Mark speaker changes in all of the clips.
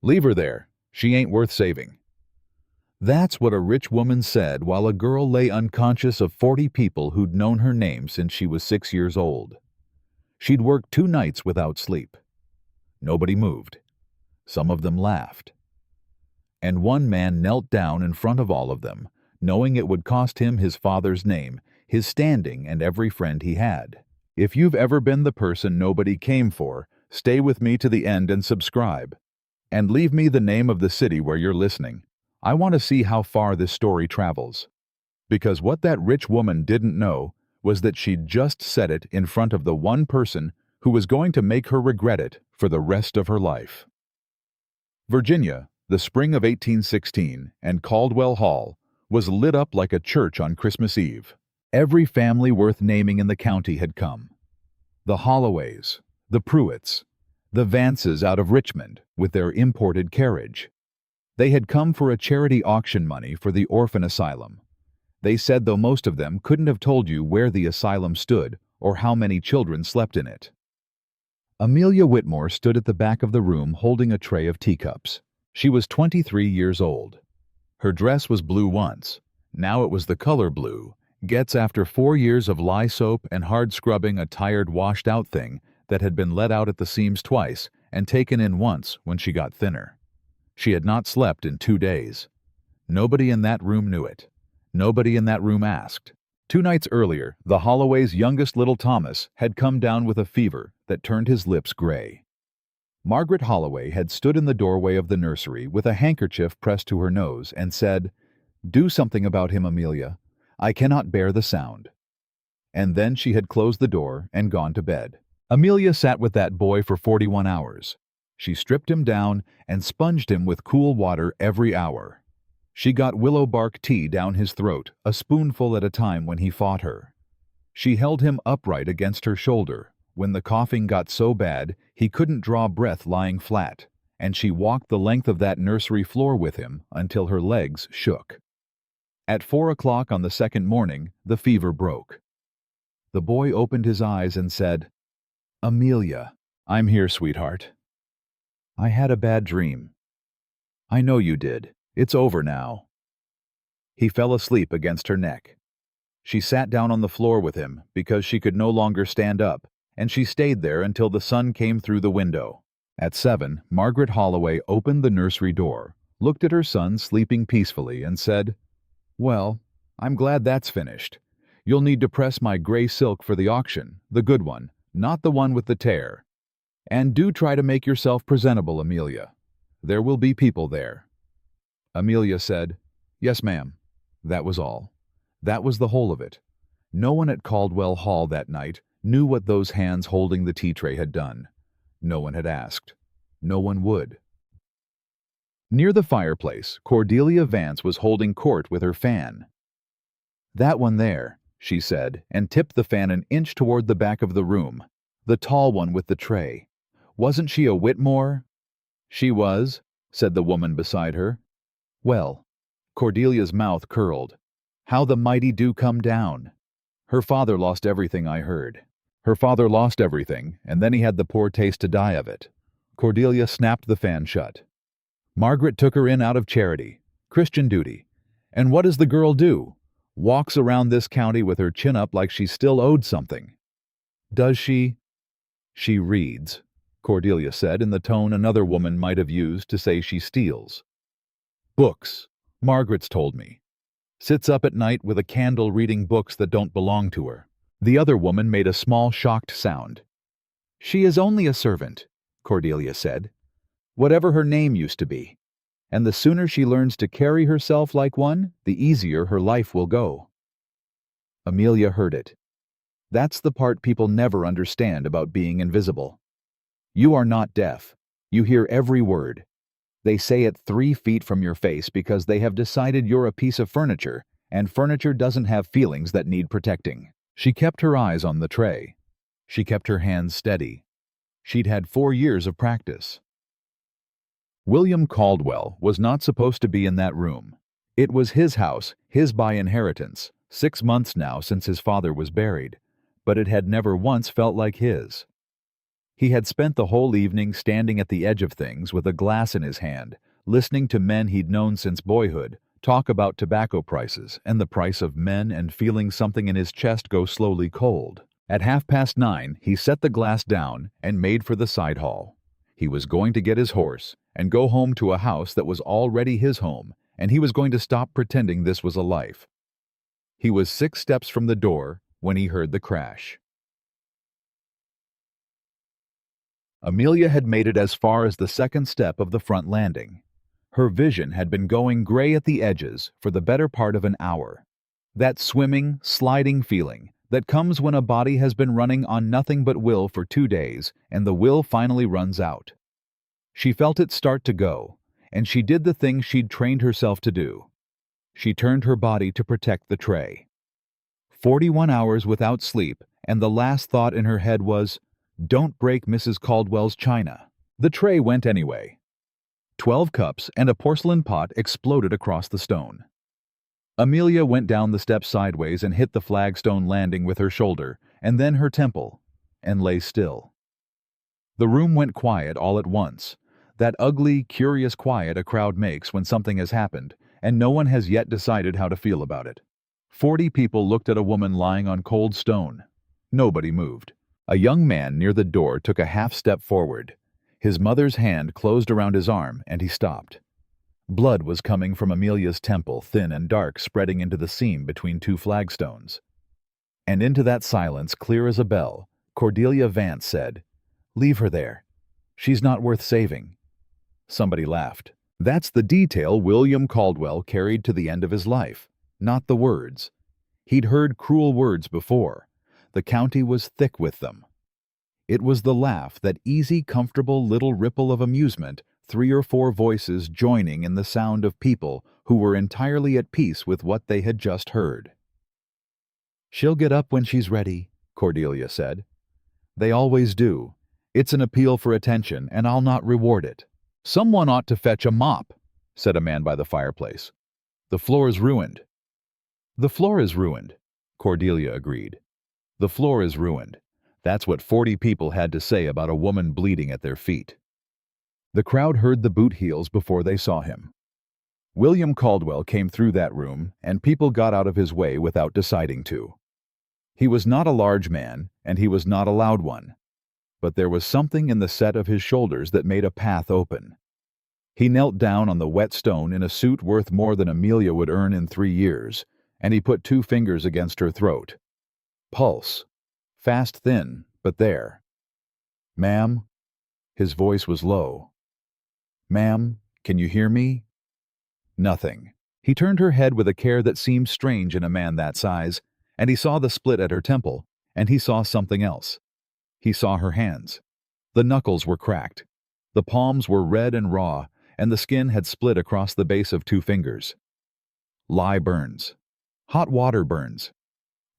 Speaker 1: Leave her there. She ain't worth saving. That's what a rich woman said while a girl lay unconscious of 40 people who'd known her name since she was 6 years old. She'd worked 2 nights without sleep. Nobody moved. Some of them laughed. And one man knelt down in front of all of them, knowing it would cost him his father's name, his standing, and every friend he had. If you've ever been the person nobody came for, stay with me to the end and subscribe. And leave me the name of the city where you're listening. I want to see how far this story travels. Because what that rich woman didn't know was that she'd just said it in front of the one person who was going to make her regret it for the rest of her life. Virginia, the spring of 1816, and Caldwell Hall was lit up like a church on Christmas Eve. Every family worth naming in the county had come. The Holloways, the Pruitts, the Vances out of Richmond with their imported carriage. They had come for a charity auction money for the orphan asylum. They said though most of them couldn't have told you where the asylum stood or how many children slept in it. Amelia Whitmore stood at the back of the room holding a tray of teacups. She was 23 years old. Her dress was blue once. Now it was the color blue, gets after 4 years of lye soap and hard scrubbing a tired washed-out thing that had been let out at the seams twice and taken in once when she got thinner. She had not slept in 2 days. Nobody in that room knew it. Nobody in that room asked. 2 nights earlier, the Holloways' youngest little Thomas had come down with a fever that turned his lips gray. Margaret Holloway had stood in the doorway of the nursery with a handkerchief pressed to her nose and said, "Do something about him, Amelia. I cannot bear the sound." And then she had closed the door and gone to bed. Amelia sat with that boy for 41 hours. She stripped him down and sponged him with cool water every hour. She got willow bark tea down his throat, a spoonful at a time when he fought her. She held him upright against her shoulder when the coughing got so bad he couldn't draw breath lying flat, and she walked the length of that nursery floor with him until her legs shook. At 4 o'clock on the second morning, the fever broke. The boy opened his eyes and said, "Amelia." "I'm here, sweetheart." "I had a bad dream." "I know you did. It's over now." He fell asleep against her neck. She sat down on the floor with him because she could no longer stand up, and she stayed there until the sun came through the window. At 7, Margaret Holloway opened the nursery door, looked at her son sleeping peacefully, and said, "Well, I'm glad that's finished. You'll need to press my gray silk for the auction, the good one, not the one with the tear. And do try to make yourself presentable, Amelia. There will be people there." Amelia said, "Yes, ma'am." That was all. That was the whole of it. No one at Caldwell Hall that night knew what those hands holding the tea tray had done. No one had asked. No one would. Near the fireplace, Cordelia Vance was holding court with her fan. "That one there," she said, and tipped the fan an inch toward the back of the room, the tall one with the tray. "Wasn't she a Whitmore?" "She was," said the woman beside her. "Well," Cordelia's mouth curled, "how the mighty do come down. Her father lost everything, I heard. Her father lost everything, and then he had the poor taste to die of it." Cordelia snapped the fan shut. "Margaret took her in out of charity. Christian duty. And what does the girl do? Walks around this county with her chin up like she still owed something." "Does she?" "She reads," Cordelia said in the tone another woman might have used to say she steals. "Books, Margaret's told me. Sits up at night with a candle reading books that don't belong to her." The other woman made a small shocked sound. "She is only a servant," Cordelia said. "Whatever her name used to be. And the sooner she learns to carry herself like one, the easier her life will go." Amelia heard it. That's the part people never understand about being invisible. You are not deaf. You hear every word. They say it 3 feet from your face because they have decided you're a piece of furniture, and furniture doesn't have feelings that need protecting. She kept her eyes on the tray. She kept her hands steady. She'd had 4 years of practice. William Caldwell was not supposed to be in that room. It was his house, his by inheritance, 6 months now since his father was buried, but it had never once felt like his. He had spent the whole evening standing at the edge of things with a glass in his hand, listening to men he'd known since boyhood talk about tobacco prices and the price of men, and feeling something in his chest go slowly cold. At 9:30, he set the glass down and made for the side hall. He was going to get his horse and go home to a house that was already his home, and he was going to stop pretending this was a life. He was 6 steps from the door when he heard the crash. Amelia had made it as far as the second step of the front landing. Her vision had been going gray at the edges for the better part of an hour. That swimming, sliding feeling that comes when a body has been running on nothing but will for 2 days and the will finally runs out. She felt it start to go, and she did the thing she'd trained herself to do. She turned her body to protect the tray. 41 hours without sleep, and the last thought in her head was, "Don't break Mrs. Caldwell's china." The tray went anyway. 12 cups and a porcelain pot exploded across the stone. Amelia went down the steps sideways and hit the flagstone landing with her shoulder, and then her temple, and lay still. The room went quiet all at once, that ugly, curious quiet a crowd makes when something has happened, and no one has yet decided how to feel about it. 40 people looked at a woman lying on cold stone. Nobody moved. A young man near the door took a half step forward. His mother's hand closed around his arm, and he stopped. Blood was coming from Amelia's temple, thin and dark, spreading into the seam between 2 flagstones. And into that silence, clear as a bell, Cordelia Vance said, "Leave her there. She's not worth saving." Somebody laughed. That's the detail William Caldwell carried to the end of his life, not the words. He'd heard cruel words before. The county was thick with them. It was the laugh, that easy, comfortable little ripple of amusement, 3 or 4 voices joining in the sound of people who were entirely at peace with what they had just heard. "She'll get up when she's ready," Cordelia said. "They always do. It's an appeal for attention, and I'll not reward it." "Someone ought to fetch a mop," said a man by the fireplace. "The floor is ruined." "The floor is ruined," Cordelia agreed. "The floor is ruined." That's what 40 people had to say about a woman bleeding at their feet. The crowd heard the boot heels before they saw him. William Caldwell came through that room, and people got out of his way without deciding to. He was not a large man, and he was not a loud one. But there was something in the set of his shoulders that made a path open. He knelt down on the wet stone in a suit worth more than Amelia would earn in 3 years, and he put 2 fingers against her throat. Pulse. Fast, thin, but there. "Ma'am?" His voice was low. "Ma'am, can you hear me?" Nothing. He turned her head with a care that seemed strange in a man that size, and he saw the split at her temple, and he saw something else. He saw her hands. The knuckles were cracked. The palms were red and raw, and the skin had split across the base of 2 fingers. Lye burns. Hot water burns.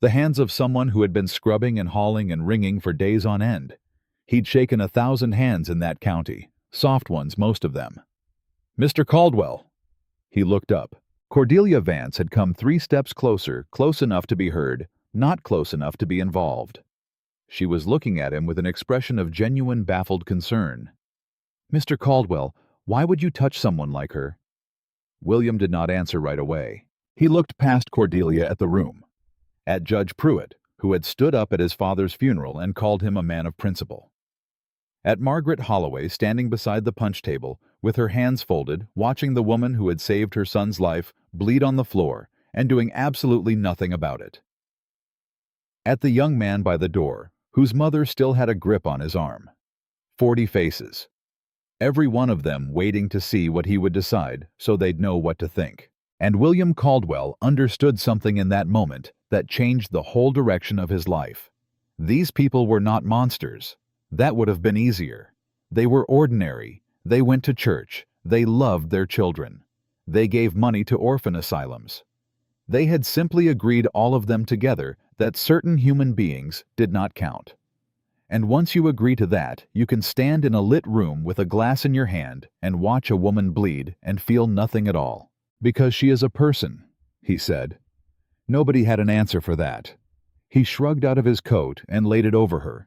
Speaker 1: The hands of someone who had been scrubbing and hauling and wringing for days on end. He'd shaken 1,000 hands in that county, soft ones, most of them. "Mr. Caldwell." He looked up. Cordelia Vance had come 3 steps closer, close enough to be heard, not close enough to be involved. She was looking at him with an expression of genuine baffled concern. "Mr. Caldwell, why would you touch someone like her?" William did not answer right away. He looked past Cordelia at the room, at Judge Pruitt, who had stood up at his father's funeral and called him a man of principle. At Margaret Holloway standing beside the punch table, with her hands folded, watching the woman who had saved her son's life bleed on the floor and doing absolutely nothing about it. At the young man by the door, whose mother still had a grip on his arm. 40 faces. Every one of them waiting to see what he would decide so they'd know what to think. And William Caldwell understood something in that moment that changed the whole direction of his life. These people were not monsters. That would have been easier. They were ordinary. They went to church. They loved their children. They gave money to orphan asylums. They had simply agreed, all of them together, that certain human beings did not count. And once you agree to that, you can stand in a lit room with a glass in your hand and watch a woman bleed and feel nothing at all. "Because she is a person," he said. Nobody had an answer for that. He shrugged out of his coat and laid it over her.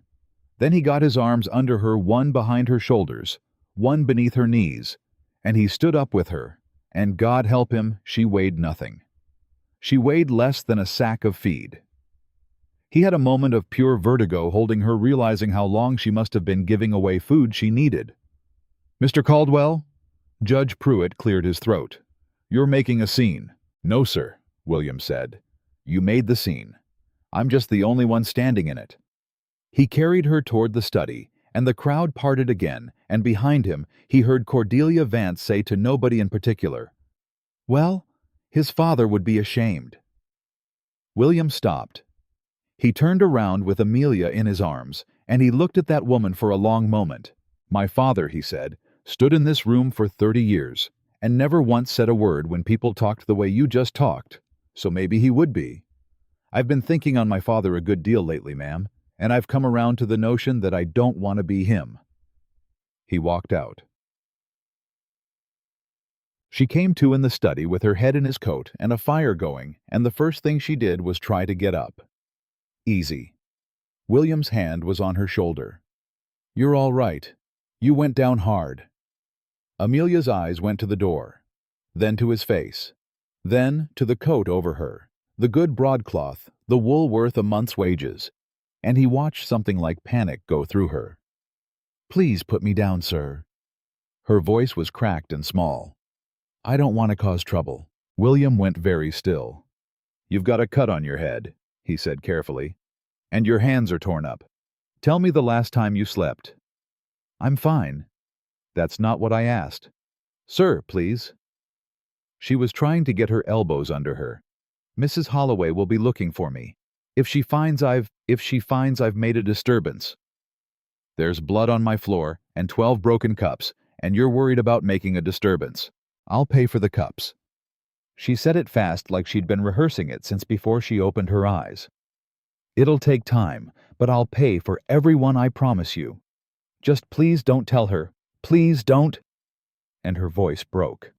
Speaker 1: Then he got his arms under her, one behind her shoulders, one beneath her knees, and he stood up with her, and God help him, she weighed nothing. She weighed less than a sack of feed. He had a moment of pure vertigo holding her, realizing how long she must have been giving away food she needed. "Mr. Caldwell?" Judge Pruitt cleared his throat. "You're making a scene." "No, sir," William said. "You made the scene. I'm just the only one standing in it." He carried her toward the study, and the crowd parted again, and behind him he heard Cordelia Vance say to nobody in particular, "Well, his father would be ashamed." William stopped. He turned around with Amelia in his arms, and he looked at that woman for a long moment. "My father," he said, "stood in this room for 30 years, and never once said a word when people talked the way you just talked, so maybe he would be. I've been thinking on my father a good deal lately, ma'am, and I've come around to the notion that I don't want to be him." He walked out. She came to in the study with her head in his coat and a fire going, and the first thing she did was try to get up. "Easy." William's hand was on her shoulder. "You're all right. You went down hard." Amelia's eyes went to the door, then to his face, then to the coat over her, the good broadcloth, the wool worth a month's wages, and he watched something like panic go through her. "Please put me down, sir." Her voice was cracked and small. "I don't want to cause trouble." William went very still. "You've got a cut on your head," he said carefully, "and your hands are torn up. Tell me the last time you slept." "I'm fine." "That's not what I asked." "Sir, please." She was trying to get her elbows under her. "Mrs. Holloway will be looking for me. If she finds I've made a disturbance. There's blood on my floor and 12 broken cups, and you're worried about making a disturbance. I'll pay for the cups." She said it fast, like she'd been rehearsing it since before she opened her eyes. "It'll take time, but I'll pay for every one, I promise you. Just please don't tell her. Please don't." And her voice broke.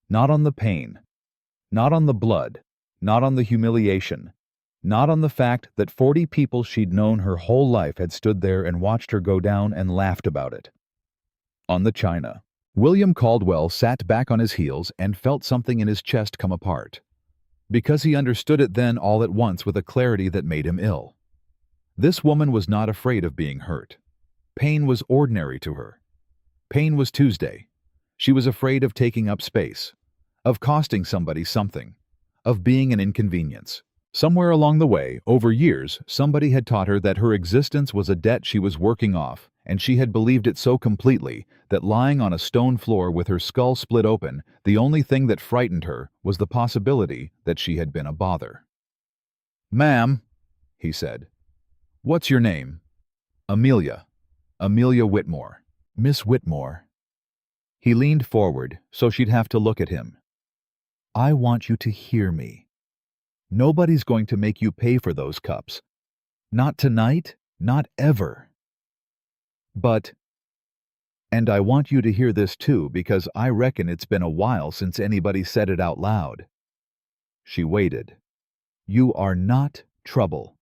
Speaker 1: Not on the pain, not on the blood, not on the humiliation, not on the fact that 40 people she'd known her whole life had stood there and watched her go down and laughed about it. On the china. William Caldwell sat back on his heels and felt something in his chest come apart, because he understood it then all at once with a clarity that made him ill. This woman was not afraid of being hurt. Pain was ordinary to her. Pain was Tuesday. She was afraid of taking up space, of costing somebody something, of being an inconvenience. Somewhere along the way, over years, somebody had taught her that her existence was a debt she was working off, and she had believed it so completely that lying on a stone floor with her skull split open, the only thing that frightened her was the possibility that she had been a bother. "Ma'am," he said. "What's your name?" "Amelia. Amelia Whitmore." "Miss Whitmore." He leaned forward so she'd have to look at him. "I want you to hear me. Nobody's going to make you pay for those cups. Not tonight, not ever. But, and I want you to hear this too, because I reckon it's been a while since anybody said it out loud." She waited. "You are not trouble."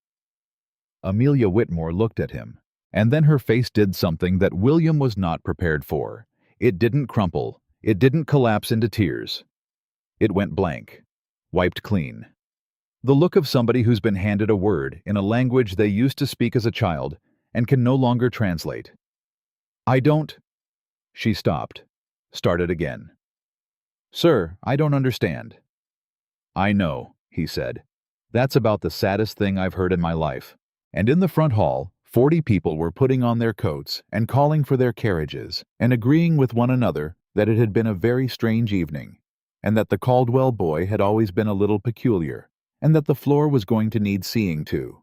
Speaker 1: Amelia Whitmore looked at him, and then her face did something that William was not prepared for. It didn't crumple. It didn't collapse into tears. It went blank, wiped clean. The look of somebody who's been handed a word in a language they used to speak as a child and can no longer translate. "I don't—" She stopped, started again. "Sir, I don't understand." "I know," he said. "That's about the saddest thing I've heard in my life." And in the front hall, 40 people were putting on their coats and calling for their carriages and agreeing with one another that it had been a very strange evening, and that the Caldwell boy had always been a little peculiar, and that the floor was going to need seeing to.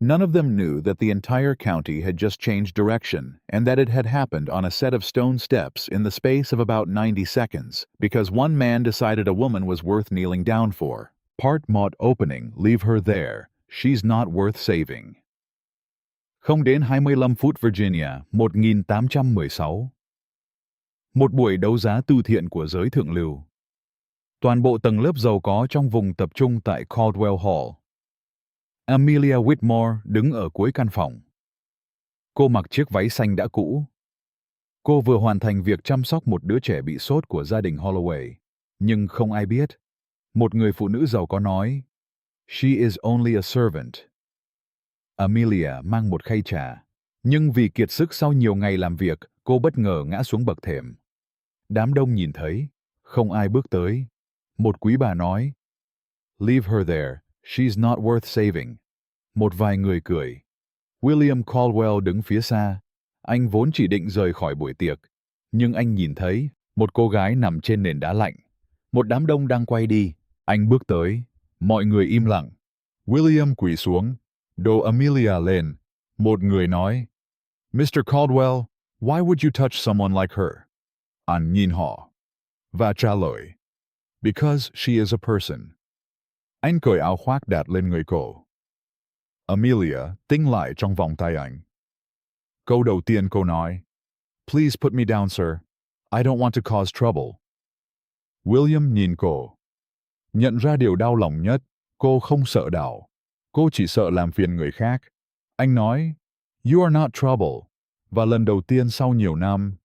Speaker 1: None of them knew that the entire county had just changed direction, and that it had happened on a set of stone steps in the space of about 90 seconds, because one man decided a woman was worth kneeling down for. Part Mott opening, leave her there. She's not worth saving. Không đến 25 phút Virginia, 1816. Một buổi đấu giá từ thiện của giới thượng lưu. Toàn bộ tầng lớp giàu có trong vùng tập trung tại Caldwell Hall. Amelia Whitmore đứng ở cuối căn phòng. Cô mặc chiếc váy xanh đã cũ. Cô vừa hoàn thành việc chăm sóc một đứa trẻ bị sốt của gia đình Holloway. Nhưng không ai biết. Một người phụ nữ giàu có nói, "She is only a servant." Amelia mang một khay trà. Nhưng vì kiệt sức sau nhiều ngày làm việc, cô bất ngờ ngã xuống bậc thềm. Đám đông nhìn thấy, không ai bước tới. Một quý bà nói, "Leave her there, she's not worth saving." Một vài người cười. William Caldwell đứng phía xa. Anh vốn chỉ định rời khỏi buổi tiệc, nhưng anh nhìn thấy một cô gái nằm trên nền đá lạnh. Một đám đông đang quay đi. Anh bước tới. Mọi người im lặng. William quỳ xuống. Đồ Amelia lên. Một người nói, "Mr. Caldwell, why would you touch someone like her?" Anh nhìn họ và trả lời, "Because she is a person." Anh cởi áo khoác đặt lên người cô. Amelia tính lại trong vòng tay anh. Câu đầu tiên cô nói, "Please put me down, sir. I don't want to cause trouble." William nhìn cô. Nhận ra điều đau lòng nhất, cô không sợ đau. Cô chỉ sợ làm phiền người khác. Anh nói, "You are not trouble." Và lần đầu tiên sau nhiều năm,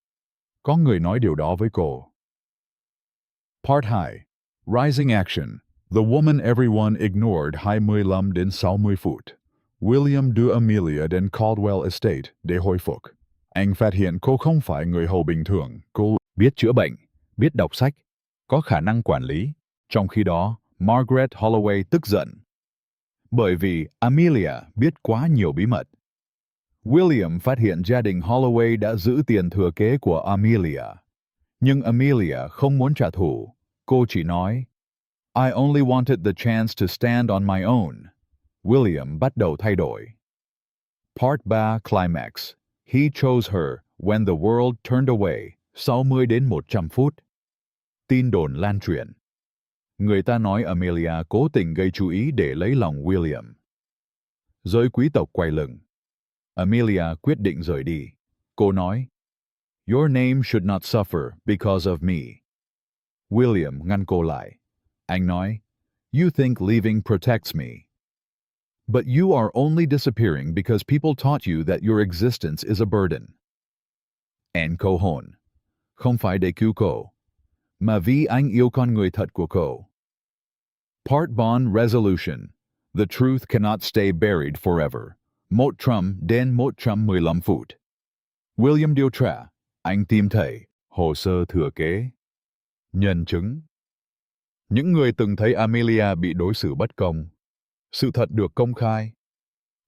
Speaker 1: có người nói điều đó với cô. Part 2. Rising Action. The Woman Everyone Ignored 25 đến 60 phút. William đưa Amelia đến Caldwell Estate để hồi phục. Anh phát hiện cô không phải người hầu bình thường. Cô biết chữa bệnh, biết đọc sách, có khả năng quản lý. Trong khi đó, Margaret Holloway tức giận. Bởi vì Amelia biết quá nhiều bí mật. William phát hiện gia đình Holloway đã giữ tiền thừa kế của Amelia. Nhưng Amelia không muốn trả thù. Cô chỉ nói, "I only wanted the chance to stand on my own." William bắt đầu thay đổi. Part 3 Climax. He chose her when the world turned away. 60 đến 100 phút. Tin đồn lan truyền. Người ta nói Amelia cố tình gây chú ý để lấy lòng William. Giới quý tộc quay lưng. Amelia quyết định rời đi. Cô nói, "Your name should not suffer because of me." William ngăn cô lại. Anh nói, "You think leaving protects me. But you are only disappearing because people taught you that your existence is a burden." And cô hôn. Không phải để cứu cô, mà vì anh yêu con người thật của cô. Part Bond Resolution. The truth cannot stay buried forever. 100 đến 115 phút. William điều tra. Anh tìm thấy hồ sơ thừa kế. Nhân chứng. Những người từng thấy Amelia bị đối xử bất công. Sự thật được công khai.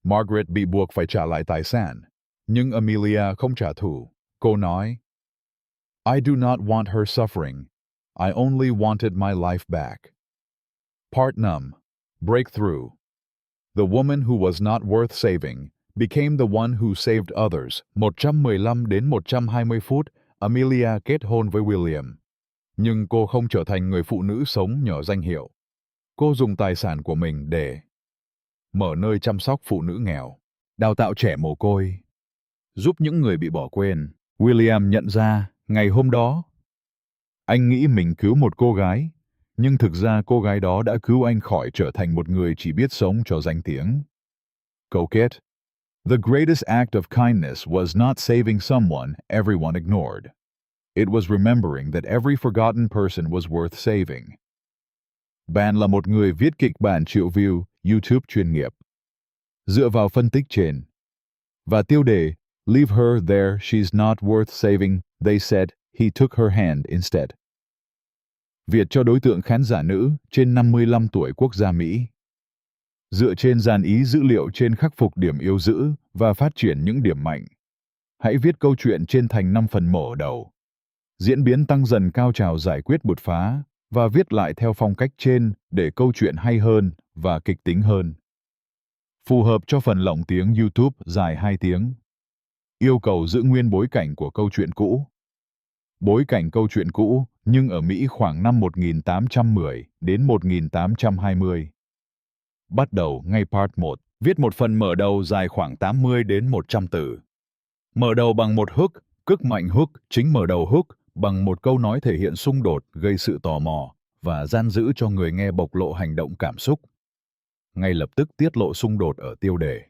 Speaker 1: Margaret bị buộc phải trả lại tài sản, nhưng Amelia không trả thù. Cô nói, "I do not want her suffering. I only wanted my life back." Part 5. Breakthrough. The woman who was not worth saving became the one who saved others. 115 đến 120 phút, Amelia kết hôn với William. Nhưng cô không trở thành người phụ nữ sống nhờ danh hiệu. Cô dùng tài sản của mình để mở nơi chăm sóc phụ nữ nghèo, đào tạo trẻ mồ côi, giúp những người bị bỏ quên. William nhận ra, ngày hôm đó, anh nghĩ mình cứu một cô gái, nhưng thực ra cô gái đó đã cứu anh khỏi trở thành một người chỉ biết sống cho danh tiếng. Câu kết. The greatest act of kindness was not saving someone everyone ignored. It was remembering that every forgotten person was worth saving. Bạn là một người viết kịch bản triệu view YouTube chuyên nghiệp. Dựa vào phân tích trên và tiêu đề "Leave her there, she's not worth saving, they said, he took her hand instead." Việt cho đối tượng khán giả nữ trên 55 tuổi quốc gia Mỹ. Dựa trên dàn ý dữ liệu trên khắc phục điểm yếu dữ và phát triển những điểm mạnh. Hãy viết câu chuyện trên thành 5 phần mở đầu. Diễn biến tăng dần cao trào giải quyết bột phá và viết lại theo phong cách trên để câu chuyện hay hơn và kịch tính hơn. Phù hợp cho phần lồng tiếng YouTube dài 2 tiếng. Yêu cầu giữ nguyên bối cảnh của câu chuyện cũ. Bối cảnh câu chuyện cũ nhưng ở Mỹ khoảng năm 1810 đến 1820. Bắt đầu ngay Part 1. Viết một phần mở đầu dài khoảng 80 đến 100 từ. Mở đầu bằng một hook, cực mạnh hook, chính mở đầu hook bằng một câu nói thể hiện xung đột, gây sự tò mò và gian dữ cho người nghe bộc lộ hành động cảm xúc. Ngay lập tức tiết lộ xung đột ở tiêu đề.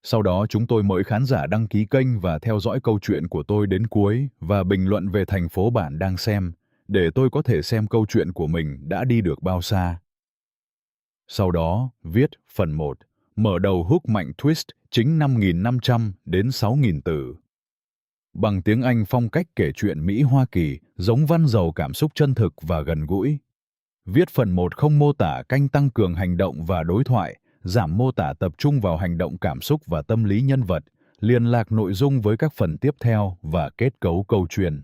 Speaker 1: Sau đó chúng tôi mời khán giả đăng ký kênh và theo dõi câu chuyện của tôi đến cuối và bình luận về thành phố bạn đang xem, để tôi có thể xem câu chuyện của mình đã đi được bao xa. Sau đó, viết phần 1, mở đầu hook mạnh twist chính 5.500 đến 6.000 từ. Bằng tiếng Anh phong cách kể chuyện Mỹ-Hoa Kỳ, giống văn giàu cảm xúc chân thực và gần gũi. Viết phần 1 không mô tả canh tăng cường hành động và đối thoại, giảm mô tả tập trung vào hành động cảm xúc và tâm lý nhân vật, liên lạc nội dung với các phần tiếp theo và kết cấu câu chuyện.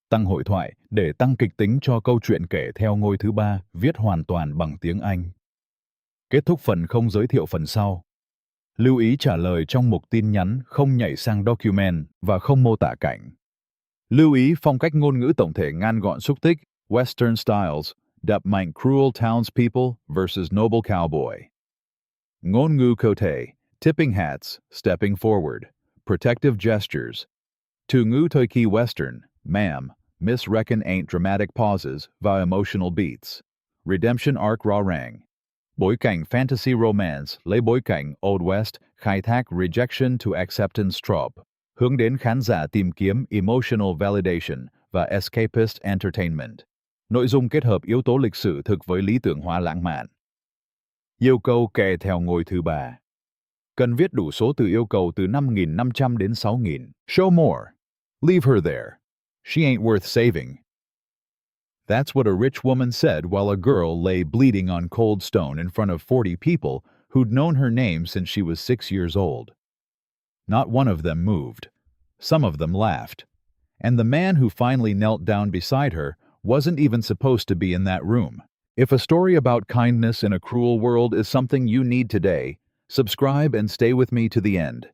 Speaker 1: Tăng hội thoại để tăng kịch tính cho câu chuyện kể theo ngôi thứ 3, viết hoàn toàn bằng tiếng Anh. Kết thúc phần không giới thiệu phần sau. Lưu ý trả lời trong mục tin nhắn, không nhảy sang document và không mô tả cảnh. Lưu ý phong cách ngôn ngữ tổng thể ngắn gọn xúc tích, Western styles, đập mạnh cruel townspeople versus noble cowboy. Ngôn ngữ cơ thể, tipping hats, stepping forward, protective gestures. Từ ngữ thời kỳ Western, ma'am, Miss Reckon ain't dramatic pauses và emotional beats. Redemption arc rõ ràng. Bối cảnh fantasy romance lấy bối cảnh Old West khai thác rejection to acceptance trope, hướng đến khán giả tìm kiếm emotional validation và escapist entertainment. Nội dung kết hợp yếu tố lịch sử thực với lý tưởng hóa lãng mạn. Yêu cầu kèm theo ngôi thứ 3. Cần viết đủ số từ yêu cầu từ 5.500 đến 6.000. Show more. Leave her there. She ain't worth saving. That's what a rich woman said while a girl lay bleeding on cold stone in front of 40 people who'd known her name since she was 6 years old. Not one of them moved. Some of them laughed. And the man who finally knelt down beside her wasn't even supposed to be in that room. If a story about kindness in a cruel world is something you need today, subscribe and stay with me to the end.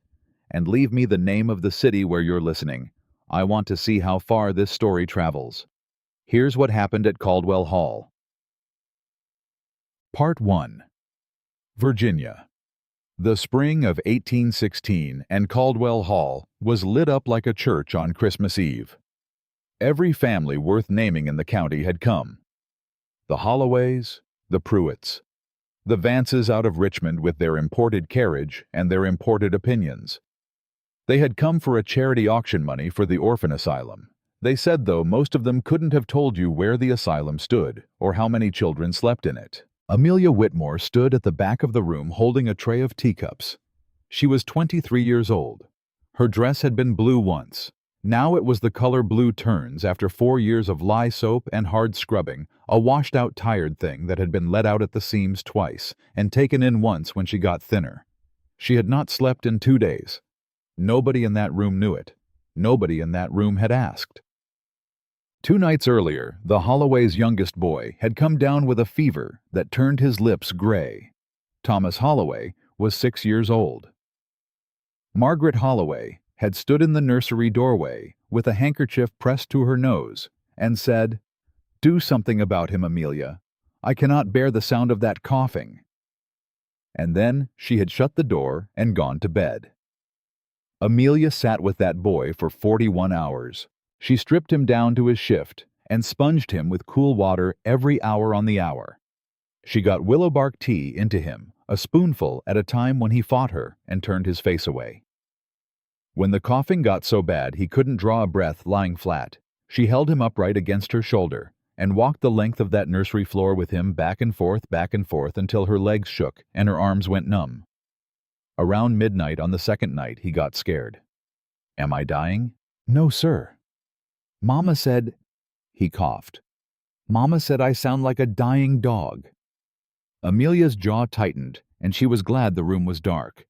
Speaker 1: And leave me the name of the city where you're listening. I want to see how far this story travels. Here's what happened at Caldwell Hall. Part 1. Virginia. The spring of 1816 and Caldwell Hall was lit up like a church on Christmas Eve. Every family worth naming in the county had come. The Holloways, the Pruitts, the Vances out of Richmond with their imported carriage and their imported opinions. They had come for a charity auction money for the orphan asylum. They said, though, most of them couldn't have told you where the asylum stood or how many children slept in it. Amelia Whitmore stood at the back of the room holding a tray of teacups. She was 23 years old. Her dress had been blue once. Now it was the color blue turns after 4 years of lye soap and hard scrubbing, a washed-out tired thing that had been let out at the seams twice and taken in once when she got thinner. She had not slept in 2 days. Nobody in that room knew it. Nobody in that room had asked. 2 nights earlier, the Holloway's youngest boy had come down with a fever that turned his lips gray. Thomas Holloway was 6 years old. Margaret Holloway had stood in the nursery doorway with a handkerchief pressed to her nose and said, "Do something about him, Amelia. I cannot bear the sound of that coughing." And then she had shut the door and gone to bed. Amelia sat with that boy for 41 hours. She stripped him down to his shift and sponged him with cool water every hour on the hour. She got willow bark tea into him, a spoonful at a time when he fought her and turned his face away. When the coughing got so bad he couldn't draw a breath lying flat, she held him upright against her shoulder and walked the length of that nursery floor with him back and forth until her legs shook and her arms went numb. Around midnight on the second night, he got scared. "Am I dying?" "No, sir." "Mama said—" He coughed. "Mama said I sound like a dying dog." Amelia's jaw tightened, and she was glad the room was dark.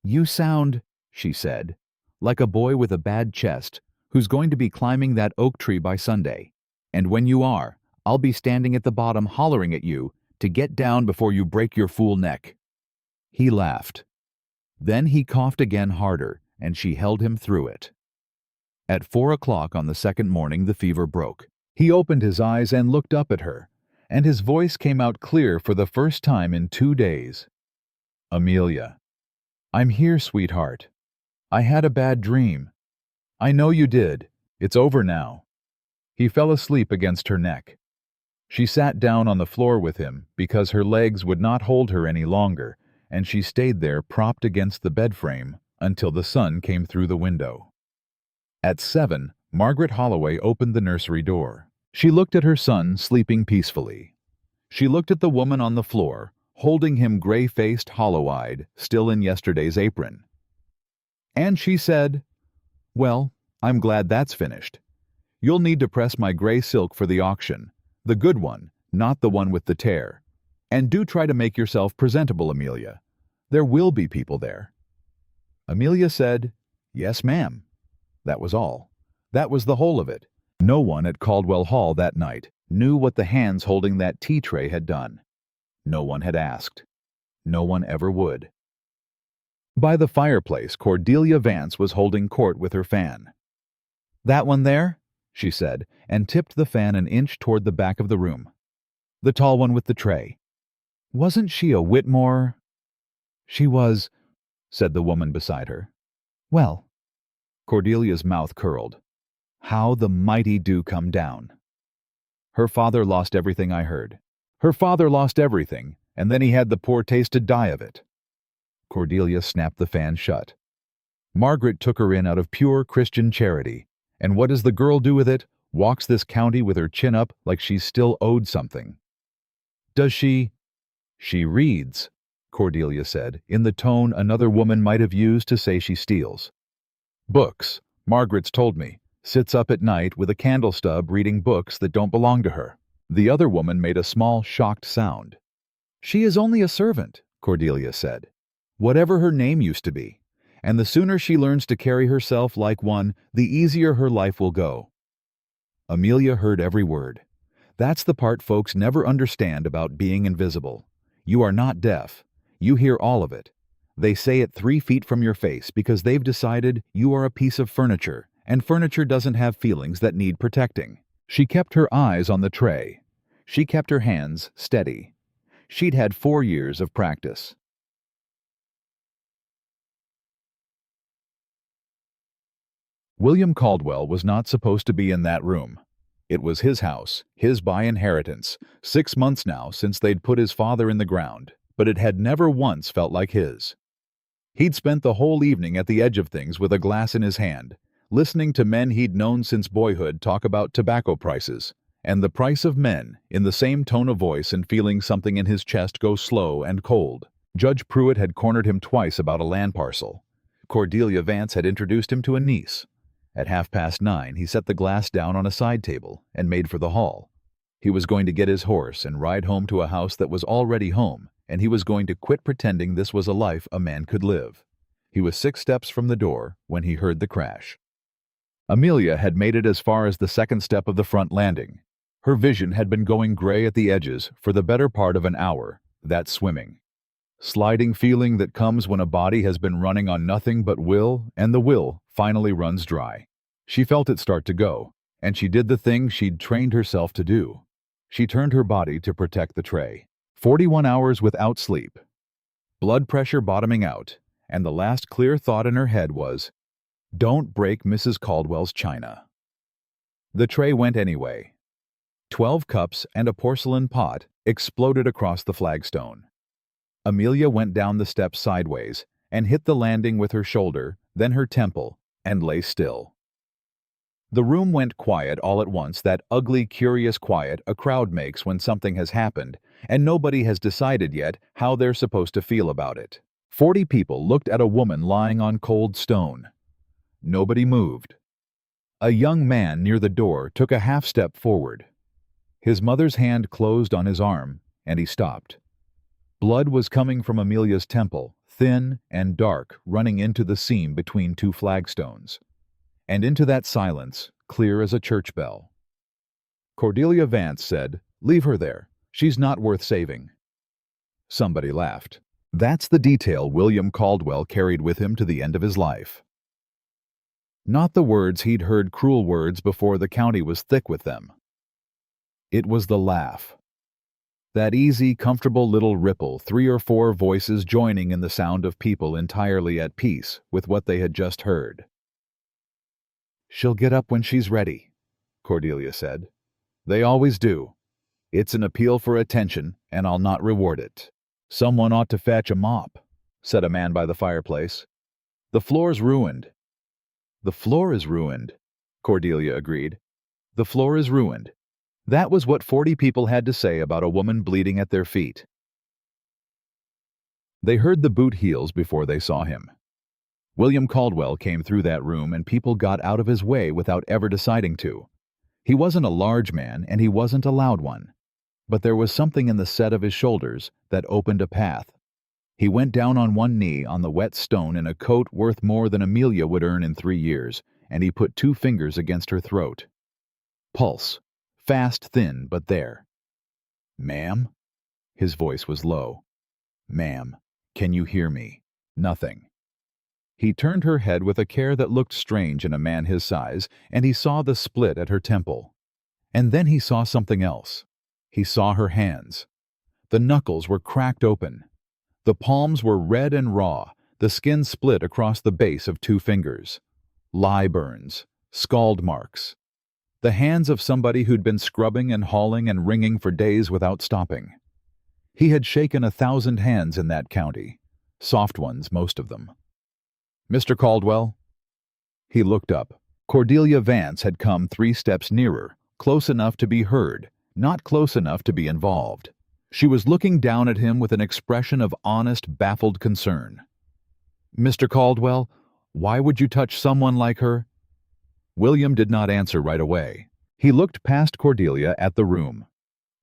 Speaker 1: "You sound," she said, "like a boy with a bad chest who's going to be climbing that oak tree by Sunday. And when you are, I'll be standing at the bottom hollering at you to get down before you break your fool neck." He laughed. Then he coughed again harder, and she held him through it. At 4 o'clock on the second morning, the fever broke. He opened his eyes and looked up at her, and his voice came out clear for the first time in 2 days. "Amelia, I'm here, sweetheart. I had a bad dream. I know you did. It's over now." He fell asleep against her neck. She sat down on the floor with him because her legs would not hold her any longer, and she stayed there propped against the bed frame until the sun came through the window. At 7, Margaret Holloway opened the nursery door. She looked at her son sleeping peacefully. She looked at the woman on the floor, holding him gray-faced, hollow-eyed, still in yesterday's apron. And she said, "Well, I'm glad that's finished. You'll need to press my gray silk for the auction, the good one, not the one with the tear. And do try to make yourself presentable, Amelia. There will be people there." Amelia said, "Yes, ma'am." That was all. That was the whole of it. No one at Caldwell Hall that night knew what the hands holding that tea tray had done. No one had asked. No one ever would. By the fireplace, Cordelia Vance was holding court with her fan. "That one there?" she said, and tipped the fan an inch toward the back of the room. "The tall one with the tray. Wasn't she a Whitmore?" "She was," said the woman beside her. "Well." Cordelia's mouth curled. "How the mighty do come down." "Her father lost everything, I heard. Her father lost everything, and then he had the poor taste to die of it." Cordelia snapped the fan shut. Margaret took her in out of pure Christian charity, and what does the girl do with it? Walks this county with her chin up like she's still owed something. "Does she?" "She reads," Cordelia said, in the tone another woman might have used to say she steals. "Books, Margaret's told me. Sits up at night with a candle stub reading books that don't belong to her." The other woman made a small, shocked sound. "She is only a servant," Cordelia said. "Whatever her name used to be. And the sooner she learns to carry herself like one, the easier her life will go." Amelia heard every word. That's the part folks never understand about being invisible. You are not deaf. You hear all of it. They say it 3 feet from your face because they've decided you are a piece of furniture, and furniture doesn't have feelings that need protecting. She kept her eyes on the tray. She kept her hands steady. She'd had 4 years of practice. William Caldwell was not supposed to be in that room. It was his house, his by inheritance, 6 months now since they'd put his father in the ground, but it had never once felt like his. He'd spent the whole evening at the edge of things with a glass in his hand, listening to men he'd known since boyhood talk about tobacco prices, and the price of men, in the same tone of voice, and feeling something in his chest go slow and cold. Judge Pruitt had cornered him twice about a land parcel. Cordelia Vance had introduced him to a niece. At 9:30, he set the glass down on a side table and made for the hall. He was going to get his horse and ride home to a house that was already home, and he was going to quit pretending this was a life a man could live. He was 6 steps from the door when he heard the crash. Amelia had made it as far as the 2nd step of the front landing. Her vision had been going gray at the edges for the better part of an hour. That swimming. Sliding feeling that comes when a body has been running on nothing but will, and the will finally runs dry. She felt it start to go, and she did the thing she'd trained herself to do. She turned her body to protect the tray. 41 hours without sleep. Blood pressure bottoming out, and the last clear thought in her head was, "Don't break Mrs. Caldwell's china." The tray went anyway. 12 cups and a porcelain pot exploded across the flagstone. Amelia went down the steps sideways and hit the landing with her shoulder, then her temple, and lay still. The room went quiet all at once, that ugly, curious quiet a crowd makes when something has happened, and nobody has decided yet how they're supposed to feel about it. 40 people looked at a woman lying on cold stone. Nobody moved. A young man near the door took a half step forward. His mother's hand closed on his arm, and he stopped. Blood was coming from Amelia's temple, thin and dark, running into the seam between 2 flagstones. And into that silence, clear as a church bell. Cordelia Vance said, "Leave her there. She's not worth saving." Somebody laughed. That's the detail William Caldwell carried with him to the end of his life. Not the words he'd heard, cruel words, before the county was thick with them. It was the laugh. That easy, comfortable little ripple, 3 or 4 voices joining in the sound of people entirely at peace with what they had just heard. "She'll get up when she's ready," Cordelia said. "They always do. It's an appeal for attention, and I'll not reward it. "Someone ought to fetch a mop," said a man by the fireplace. "The floor's ruined." "The floor is ruined," Cordelia agreed. "The floor is ruined." That was what 40 people had to say about a woman bleeding at their feet. They heard the boot heels before they saw him. William Caldwell came through that room and people got out of his way without ever deciding to. He wasn't a large man and he wasn't a loud one. But there was something in the set of his shoulders that opened a path. He went down on one knee on the wet stone in a coat worth more than Amelia would earn in 3 years, and he put 2 fingers against her throat. Pulse. Fast, thin, but there. "Ma'am?" His voice was low. "Ma'am, can you hear me?" Nothing. He turned her head with a care that looked strange in a man his size, and he saw the split at her temple. And then he saw something else. He saw her hands. The knuckles were cracked open. The palms were red and raw, the skin split across the base of 2 fingers. Lye burns, scald marks. The hands of somebody who'd been scrubbing and hauling and wringing for days without stopping. He had shaken 1,000 hands in that county. Soft ones, most of them. "Mr. Caldwell?" He looked up. Cordelia Vance had come 3 steps nearer, close enough to be heard, not close enough to be involved. She was looking down at him with an expression of honest, baffled concern. "Mr. Caldwell, why would you touch someone like her?" William did not answer right away. He looked past Cordelia at the room,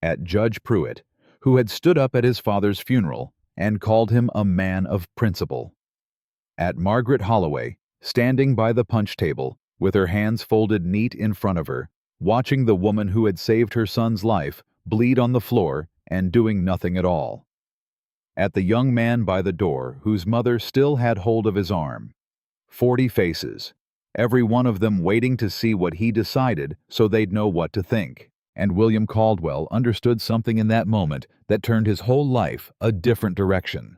Speaker 1: at Judge Pruitt, who had stood up at his father's funeral and called him a man of principle, at Margaret Holloway, standing by the punch table, with her hands folded neat in front of her, watching the woman who had saved her son's life bleed on the floor and doing nothing at all, at the young man by the door whose mother still had hold of his arm. 40 faces, every one of them waiting to see what he decided so they'd know what to think. And William Caldwell understood something in that moment that turned his whole life a different direction.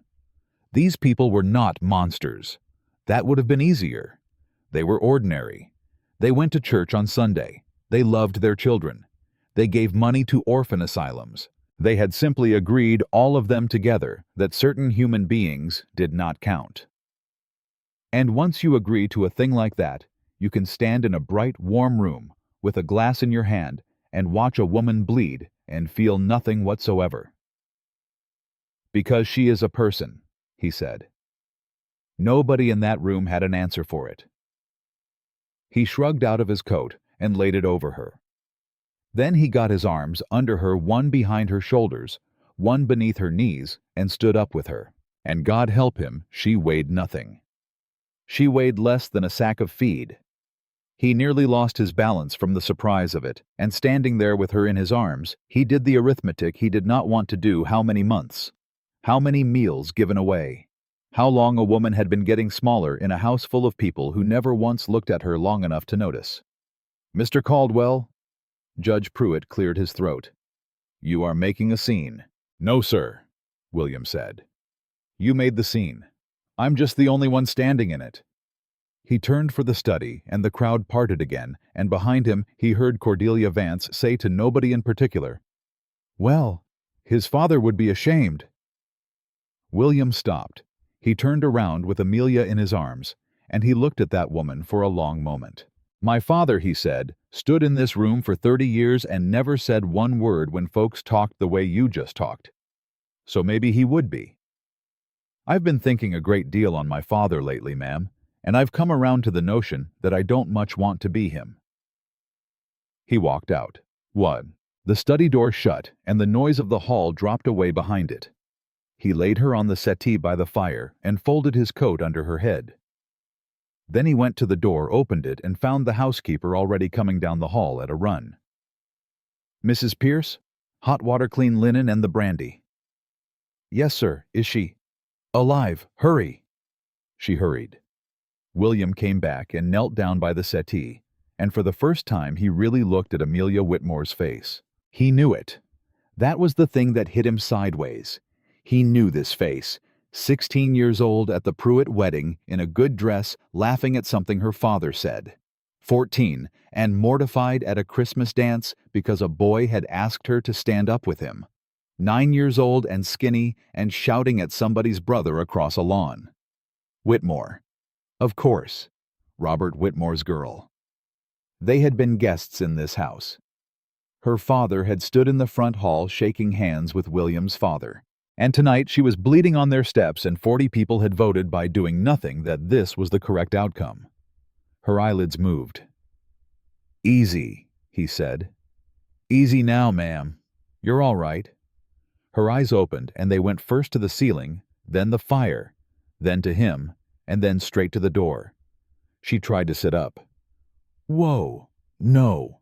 Speaker 1: These people were not monsters. That would have been easier. They were ordinary. They went to church on Sunday. They loved their children. They gave money to orphan asylums. They had simply agreed, all of them together, that certain human beings did not count. And once you agree to a thing like that, you can stand in a bright, warm room with a glass in your hand and watch a woman bleed and feel nothing whatsoever. "Because she is a person," he said. Nobody in that room had an answer for it. He shrugged out of his coat and laid it over her. Then he got his arms under her, one behind her shoulders, one beneath her knees, and stood up with her. And God help him, she weighed nothing. She weighed less than a sack of feed. He nearly lost his balance from the surprise of it, and standing there with her in his arms, he did the arithmetic he did not want to do. How many months? How many meals given away? How long a woman had been getting smaller in a house full of people who never once looked at her long enough to notice. "Mr. Caldwell?" Judge Pruitt cleared his throat. "You are making a scene." "No, sir," William said. "You made the scene. I'm just the only one standing in it." He turned for the study, and the crowd parted again, and behind him he heard Cordelia Vance say to nobody in particular, "Well, his father would be ashamed." William stopped. He turned around with Amelia in his arms, and he looked at that woman for a long moment. "My father," he said, "stood in this room for 30 years and never said one word when folks talked the way you just talked. So maybe he would be. I've been thinking a great deal on my father lately, ma'am, and I've come around to the notion that I don't much want to be him." He walked out. What? The study door shut, and the noise of the hall dropped away behind it. He laid her on the settee by the fire and folded his coat under her head. Then he went to the door, opened it, and found the housekeeper already coming down the hall at a run. "Mrs. Pierce? Hot water, clean linen, and the brandy." "Yes, sir. Is she?" "Alive. Hurry." She hurried. William came back and knelt down by the settee, and for the first time he really looked at Amelia Whitmore's face. He knew it. That was the thing that hit him sideways. He knew this face. 16 years old at the Pruitt wedding, in a good dress, laughing at something her father said. 14, and mortified at a Christmas dance because a boy had asked her to stand up with him. 9 years old and skinny and shouting at somebody's brother across a lawn. Whitmore. Of course. Robert Whitmore's girl. They had been guests in this house. Her father had stood in the front hall shaking hands with William's father. And tonight she was bleeding on their steps, and 40 people had voted by doing nothing that this was the correct outcome. Her eyelids moved. "Easy," he said. "Easy now, ma'am. You're all right." Her eyes opened, and they went first to the ceiling, then the fire, then to him, and then straight to the door. She tried to sit up. "Whoa, no."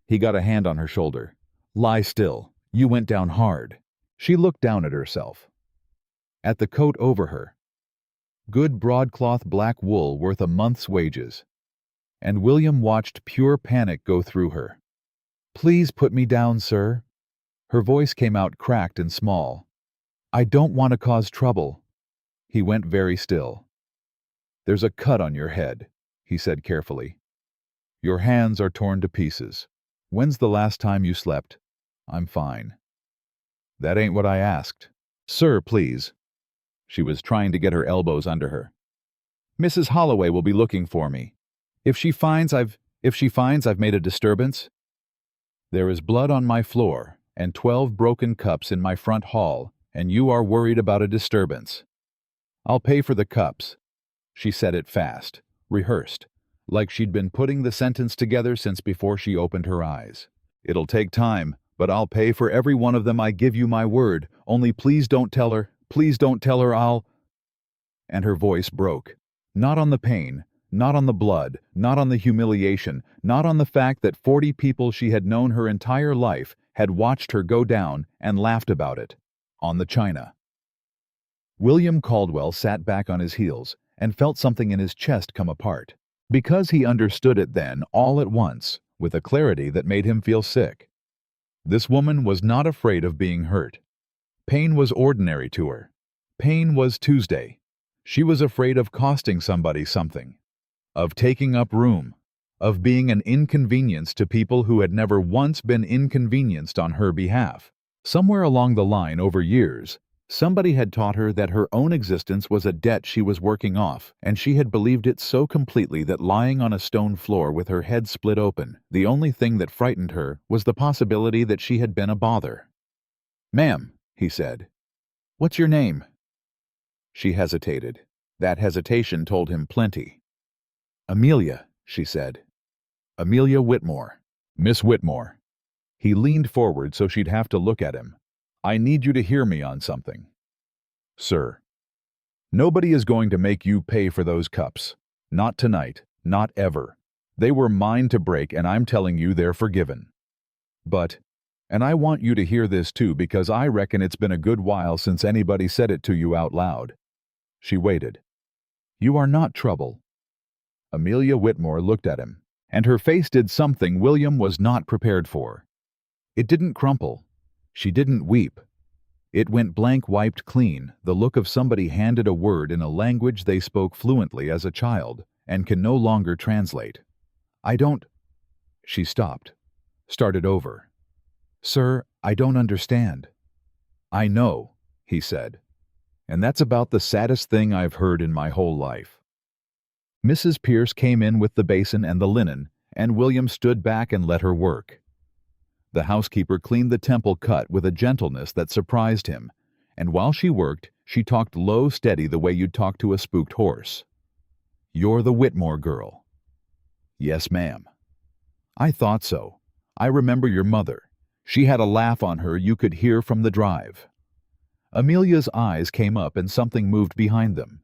Speaker 1: He got a hand on her shoulder. "Lie still. You went down hard." She looked down at herself. At the coat over her. Good broadcloth black wool worth a month's wages. And William watched pure panic go through her. "Please put me down, sir." Her voice came out cracked and small. "I don't want to cause trouble." He went very still. "There's a cut on your head," he said carefully. "Your hands are torn to pieces. When's the last time you slept?" "I'm fine." "That ain't what I asked." "Sir, please." She was trying to get her elbows under her. "Mrs. Holloway will be looking for me. If she finds I've made a disturbance." "There is blood on my floor and 12 broken cups in my front hall, and you are worried about a disturbance." "I'll pay for the cups." She said it fast, rehearsed, like she'd been putting the sentence together since before she opened her eyes. "It'll take time, but I'll pay for every one of them, I give you my word. Only please don't tell her I'll—" And her voice broke. Not on the pain, not on the blood, not on the humiliation, not on the fact that 40 people she had known her entire life had watched her go down and laughed about it. On the china. William Caldwell sat back on his heels and felt something in his chest come apart. Because he understood it then, all at once, with a clarity that made him feel sick. This woman was not afraid of being hurt. Pain was ordinary to her. Pain was Tuesday. She was afraid of costing somebody something, of taking up room, of being an inconvenience to people who had never once been inconvenienced on her behalf. Somewhere along the line over years, somebody had taught her that her own existence was a debt she was working off, and she had believed it so completely that lying on a stone floor with her head split open, the only thing that frightened her was the possibility that she had been a bother. "Ma'am," he said, "what's your name?" She hesitated. That hesitation told him plenty. "Amelia," she said. "Amelia Whitmore." "Miss Whitmore." He leaned forward so she'd have to look at him. "I need you to hear me on something." "Sir." "Nobody is going to make you pay for those cups. Not tonight. Not ever. They were mine to break, and I'm telling you they're forgiven. But, and I want you to hear this too because I reckon it's been a good while since anybody said it to you out loud." She waited. "You are not trouble." Amelia Whitmore looked at him, and her face did something William was not prepared for. It didn't crumple. She didn't weep. It went blank, wiped clean, the look of somebody handed a word in a language they spoke fluently as a child and can no longer translate. "I don't—" She stopped, started over. "Sir, I don't understand." "I know," he said. "And that's about the saddest thing I've heard in my whole life." Mrs. Pierce came in with the basin and the linen, and William stood back and let her work. The housekeeper cleaned the temple cut with a gentleness that surprised him, and while she worked, she talked low, steady the way you'd talk to a spooked horse. "You're the Whitmore girl." "Yes, ma'am." "I thought so. I remember your mother. She had a laugh on her you could hear from the drive." Amelia's eyes came up and something moved behind them.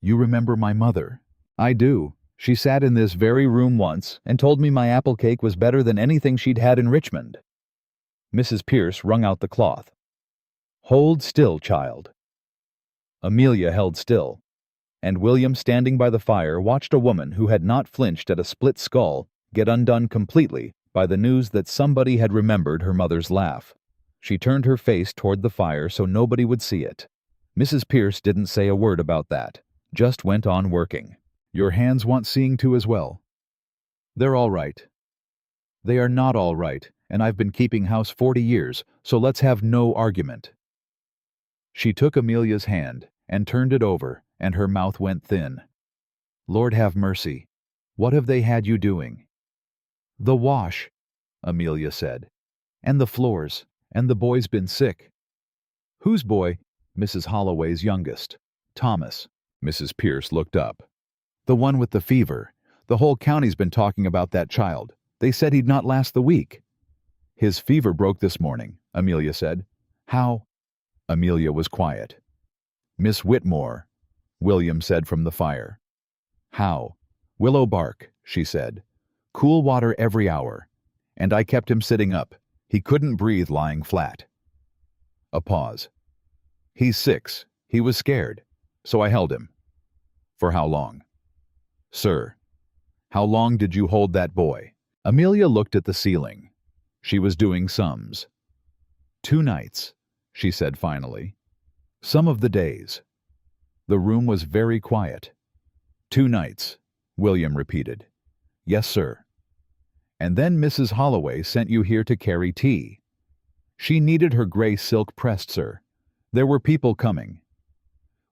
Speaker 1: "You remember my mother?" "I do. She sat in this very room once and told me my apple cake was better than anything she'd had in Richmond." Mrs. Pierce wrung out the cloth. "Hold still, child." Amelia held still, and William, standing by the fire, watched a woman who had not flinched at a split skull get undone completely by the news that somebody had remembered her mother's laugh. She turned her face toward the fire so nobody would see it. Mrs. Pierce didn't say a word about that, just went on working. "Your hands want seeing to as well." "They're all right." "They are not all right, and I've been keeping house 40 years, so let's have no argument." She took Amelia's hand and turned it over, and her mouth went thin. "Lord have mercy. What have they had you doing?" "The wash," Amelia said. "And the floors, and the boy's been sick." "Whose boy?" "Mrs. Holloway's youngest. Thomas." Mrs. Pierce looked up. "The one with the fever. The whole county's been talking about that child. They said he'd not last the week." "His fever broke this morning," Amelia said. "How?" Amelia was quiet. "Miss Whitmore," William said from the fire. "How?" "Willow bark," she said. "Cool water every hour. And I kept him sitting up. He couldn't breathe lying flat." A pause. "He's 6. He was scared. So I held him." "For how long?" "Sir, how long did you hold that boy?" Amelia looked at the ceiling. She was doing sums. "2 nights," she said finally. "Some of the days." The room was very quiet. "2 nights," William repeated. "Yes, sir." "And then Mrs. Holloway sent you here to carry tea. She needed her gray silk pressed, sir. There were people coming."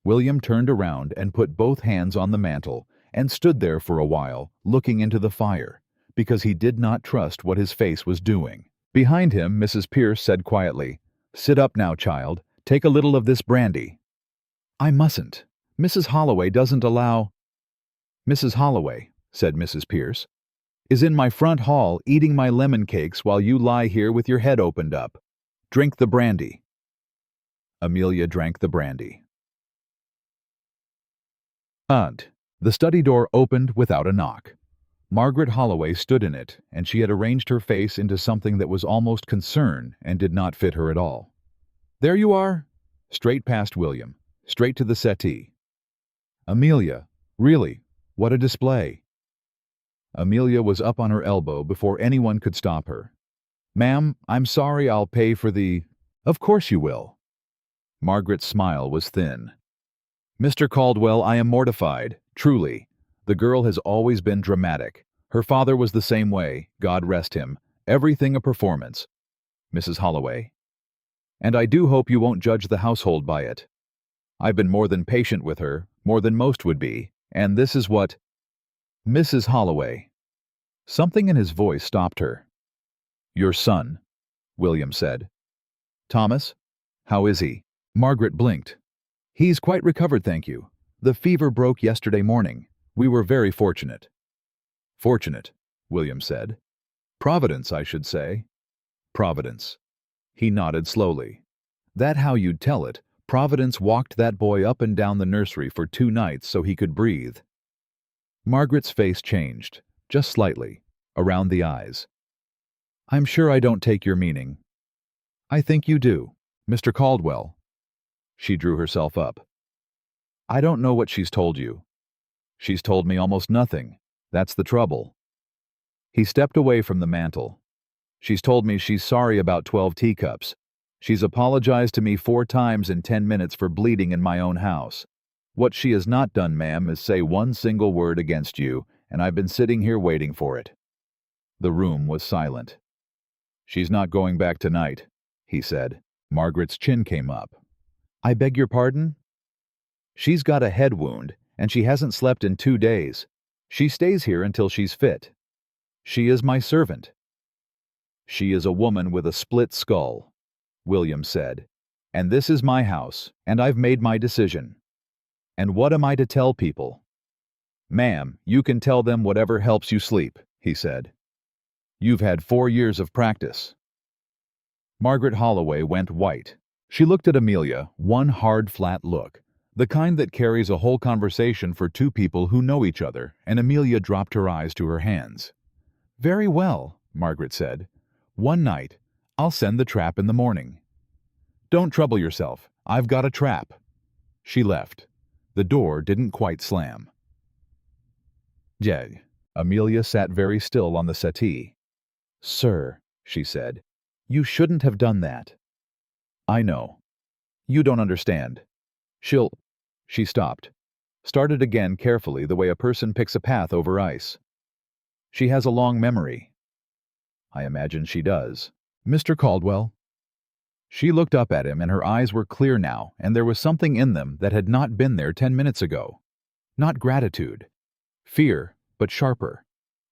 Speaker 1: William turned around and put both hands on the mantel and stood there for a while, looking into the fire, because he did not trust what his face was doing. Behind him, Mrs. Pierce said quietly, "Sit up now, child. Take a little of this brandy." "I mustn't. Mrs. Holloway doesn't allow—" "Mrs. Holloway," said Mrs. Pierce, "is in my front hall eating my lemon cakes while you lie here with your head opened up. Drink the brandy." Amelia drank the brandy. Aunt. The study door opened without a knock. Margaret Holloway stood in it, and she had arranged her face into something that was almost concern and did not fit her at all. "There you are!" Straight past William, straight to the settee. "Amelia, really, what a display!" Amelia was up on her elbow before anyone could stop her. "Ma'am, I'm sorry, I'll pay for the—" "Of course you will." Margaret's smile was thin. "Mr. Caldwell, I am mortified, truly. The girl has always been dramatic. Her father was the same way, God rest him. Everything a performance. Mrs. Holloway. And I do hope you won't judge the household by it. I've been more than patient with her, more than most would be, and this is what—" "Mrs. Holloway." Something in his voice stopped her. "Your son," William said. "Thomas? How is he?" Margaret blinked. "He's quite recovered, thank you. The fever broke yesterday morning. We were very fortunate." "Fortunate," William said. "Providence, I should say." "Providence." He nodded slowly. "That how you'd tell it. Providence walked that boy up and down the nursery for 2 nights so he could breathe." Margaret's face changed, just slightly, around the eyes. "I'm sure I don't take your meaning." "I think you do. Mr. Caldwell." She drew herself up. "I don't know what she's told you." "She's told me almost nothing. That's the trouble." He stepped away from the mantel. "She's told me she's sorry about 12 teacups. She's apologized to me 4 times in 10 minutes for bleeding in my own house. What she has not done, ma'am, is say one single word against you, and I've been sitting here waiting for it." The room was silent. "She's not going back tonight," he said. Margaret's chin came up. "I beg your pardon?" "She's got a head wound, and she hasn't slept in 2 days. She stays here until she's fit. She is my servant." "She is a woman with a split skull," William said. "And this is my house, and I've made my decision. And what am I to tell people?" "Ma'am, you can tell them whatever helps you sleep," he said. "You've had 4 years of practice." Margaret Holloway went white. She looked at Amelia, one hard, flat look, the kind that carries a whole conversation for 2 people who know each other, and Amelia dropped her eyes to her hands. "Very well," Margaret said. "One night. I'll send the trap in the morning." "Don't trouble yourself. I've got a trap." She left. The door didn't quite slam. "Jag." Amelia sat very still on the settee. "Sir," she said, "you shouldn't have done that." "I know. You don't understand. She'll—" She stopped. Started again carefully the way a person picks a path over ice. "She has a long memory." I imagine she does. Mr. Caldwell? She looked up at him, and her eyes were clear now, and there was something in them that had not been there 10 minutes ago. Not gratitude. Fear, but sharper.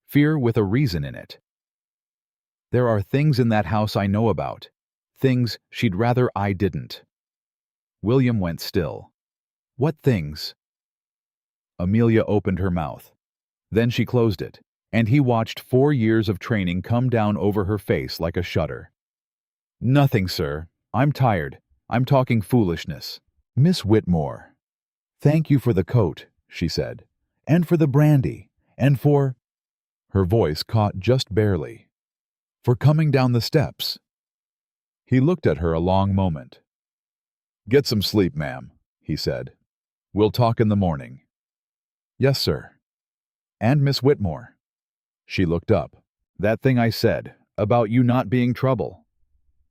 Speaker 1: Fear with a reason in it. There are things in that house I know about. Things she'd rather I didn't. William went still. What things? Amelia opened her mouth. Then she closed it, and he watched 4 years of training come down over her face like a shutter. Nothing, sir. I'm tired. I'm talking foolishness. Miss Whitmore. Thank you for the coat, she said, and for the brandy, and for... Her voice caught just barely. For coming down the steps. He looked at her a long moment. Get some sleep, ma'am, he said. We'll talk in the morning. Yes, sir. And Miss Whitmore. She looked up. That thing I said, about you not being trouble.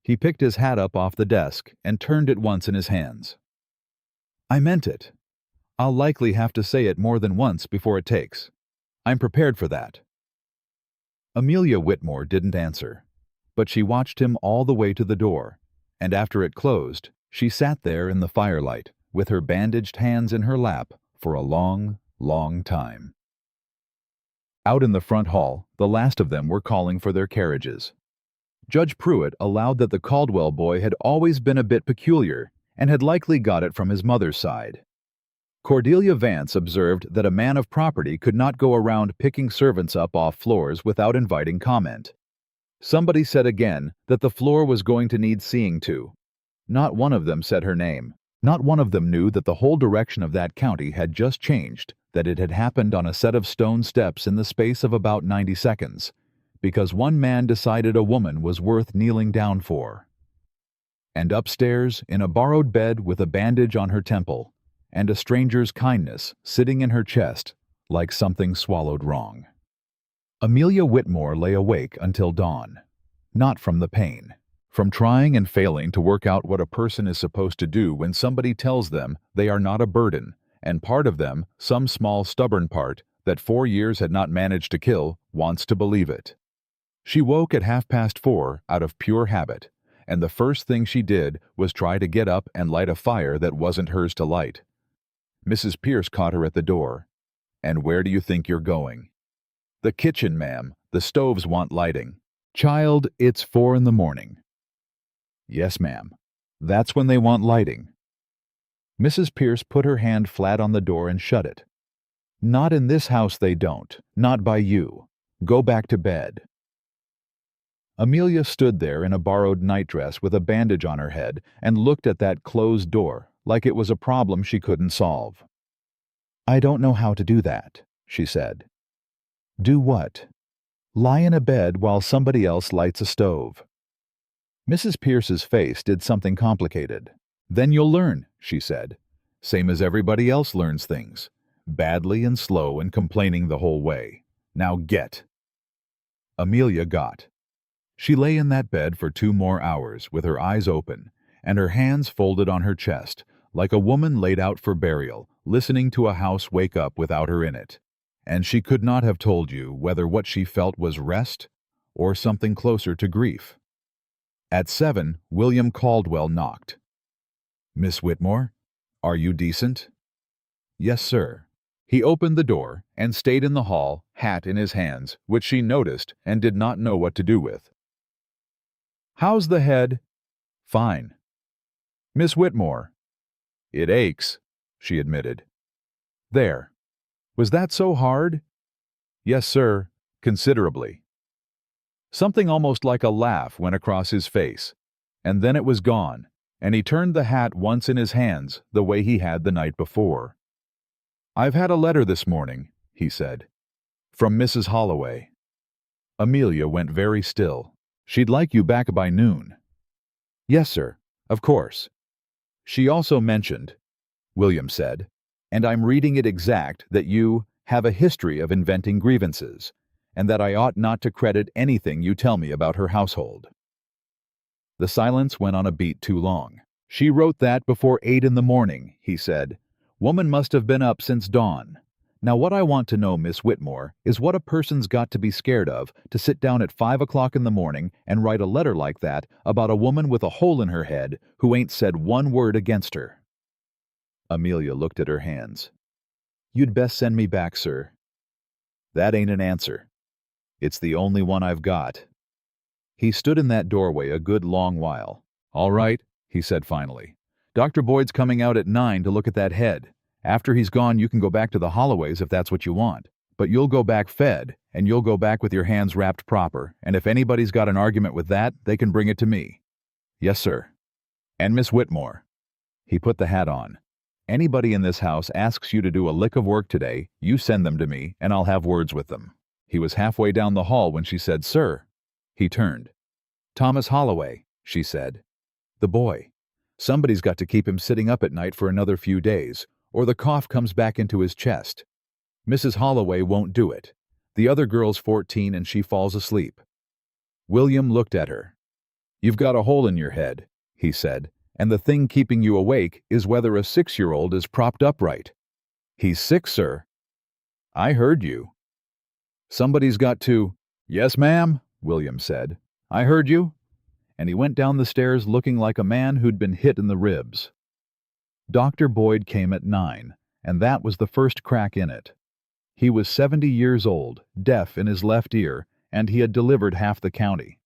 Speaker 1: He picked his hat up off the desk and turned it once in his hands. I meant it. I'll likely have to say it more than once before it takes. I'm prepared for that. Amelia Whitmore didn't answer, but she watched him all the way to the door, and after it closed, she sat there in the firelight with her bandaged hands in her lap for a long, long time. Out in the front hall, the last of them were calling for their carriages. Judge Pruitt allowed that the Caldwell boy had always been a bit peculiar and had likely got it from his mother's side. Cordelia Vance observed that a man of property could not go around picking servants up off floors without inviting comment. Somebody said again that the floor was going to need seeing to. Not one of them said her name. Not one of them knew that the whole direction of that county had just changed, that it had happened on a set of stone steps in the space of about 90 seconds, because one man decided a woman was worth kneeling down for. And upstairs, in a borrowed bed with a bandage on her temple, and a stranger's kindness sitting in her chest like something swallowed wrong. Amelia Whitmore lay awake until dawn, not from the pain, from trying and failing to work out what a person is supposed to do when somebody tells them they are not a burden, and part of them, some small stubborn part that 4 years had not managed to kill, wants to believe it. She woke at 4:30 out of pure habit, and the first thing she did was try to get up and light a fire that wasn't hers to light. Mrs. Pierce caught her at the door. And where do you think you're going? The kitchen, ma'am. The stoves want lighting. Child, it's 4 in the morning. Yes, ma'am. That's when they want lighting. Mrs. Pierce put her hand flat on the door and shut it. Not in this house they don't. Not by you. Go back to bed. Amelia stood there in a borrowed nightdress with a bandage on her head and looked at that closed door like it was a problem she couldn't solve. I don't know how to do that, she said. Do what? Lie in a bed while somebody else lights a stove. Mrs. Pierce's face did something complicated. Then you'll learn, she said. Same as everybody else learns things. Badly and slow and complaining the whole way. Now get. Amelia got. She lay in that bed for 2 more hours with her eyes open and her hands folded on her chest, like a woman laid out for burial, listening to a house wake up without her in it. And she could not have told you whether what she felt was rest or something closer to grief. At 7, William Caldwell knocked. Miss Whitmore, are you decent? Yes, sir. He opened the door and stayed in the hall, hat in his hands, which she noticed and did not know what to do with. How's the head? Fine. Miss Whitmore. It aches, she admitted. There. Was that so hard? Yes, sir, considerably. Something almost like a laugh went across his face, and then it was gone, and he turned the hat once in his hands the way he had the night before. I've had a letter this morning, he said, from Mrs. Holloway. Amelia went very still. She'd like you back by noon. Yes, sir, of course. She also mentioned, William said, and I'm reading it exact, that you have a history of inventing grievances, and that I ought not to credit anything you tell me about her household. The silence went on a beat too long. She wrote that before 8 in the morning, he said. Woman must have been up since dawn. Now what I want to know, Miss Whitmore, is what a person's got to be scared of to sit down at 5 o'clock in the morning and write a letter like that about a woman with a hole in her head who ain't said one word against her." Amelia looked at her hands. "You'd best send me back, sir." "That ain't an answer. It's the only one I've got." He stood in that doorway a good long while. "All right," he said finally. "Dr. Boyd's coming out at 9 to look at that head. After he's gone, you can go back to the Holloways if that's what you want. But you'll go back fed, and you'll go back with your hands wrapped proper, and if anybody's got an argument with that, they can bring it to me." "Yes, sir." "And Miss Whitmore." He put the hat on. "Anybody in this house asks you to do a lick of work today, you send them to me, and I'll have words with them." He was halfway down the hall when she said, "Sir." He turned. "Thomas Holloway," she said. "The boy. Somebody's got to keep him sitting up at night for another few days, or the cough comes back into his chest. Mrs. Holloway won't do it. The other girl's 14 and she falls asleep." William looked at her. "You've got a hole in your head," he said, "and the thing keeping you awake is whether a 6-year-old is propped upright." "He's sick, sir." "I heard you." "Somebody's got to—" "Yes, ma'am," William said. "I heard you." And he went down the stairs looking like a man who'd been hit in the ribs. Dr. Boyd came at 9, and that was the first crack in it. He was 70 years old, deaf in his left ear, and he had delivered half the county.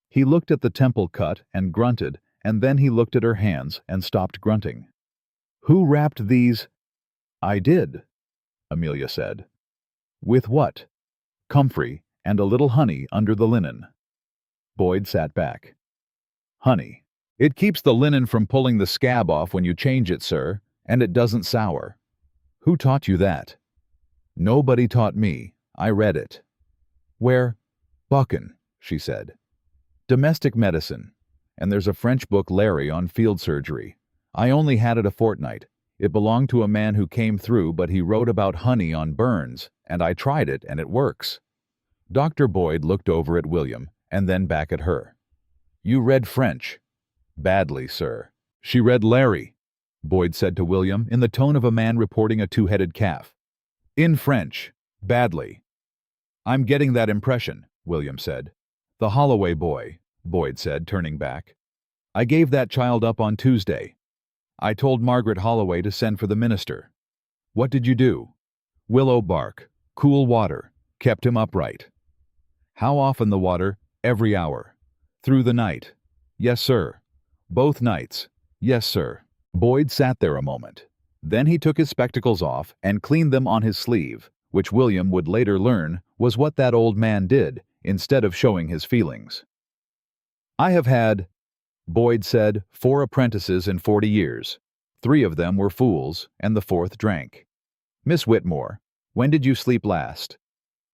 Speaker 1: He looked at the temple cut and grunted, and then he looked at her hands and stopped grunting. "Who wrapped these?" "I did," Amelia said. "With what?" "Comfrey and a little honey under the linen." Boyd sat back. "Honey. It keeps the linen from pulling the scab off when you change it, sir, and it doesn't sour." "Who taught you that?" "Nobody taught me. I read it." "Where?" "Buchan," she said. "Domestic medicine. And there's a French book, Larry, on field surgery. I only had it a fortnight. It belonged to a man who came through, but he wrote about honey on burns, and I tried it, and it works." Dr. Boyd looked over at William, and then back at her. "You read French?" "Badly, sir." "She read Larry," Boyd said to William in the tone of a man reporting a two-headed calf. "In French. Badly." "I'm getting that impression," William said. "The Holloway boy," Boyd said, turning back. "I gave that child up on Tuesday. I told Margaret Holloway to send for the minister." "What did you do?" "Willow bark, cool water, kept him upright." "How often the water?" "Every hour." "Through the night?" "Yes, sir." "Both nights?" "Yes, sir." Boyd sat there a moment. Then he took his spectacles off and cleaned them on his sleeve, which William would later learn was what that old man did, instead of showing his feelings. "I have had," Boyd said, "4 apprentices in 40 years. 3 of them were fools, and the 4th drank. Miss Whitmore, when did you sleep last?"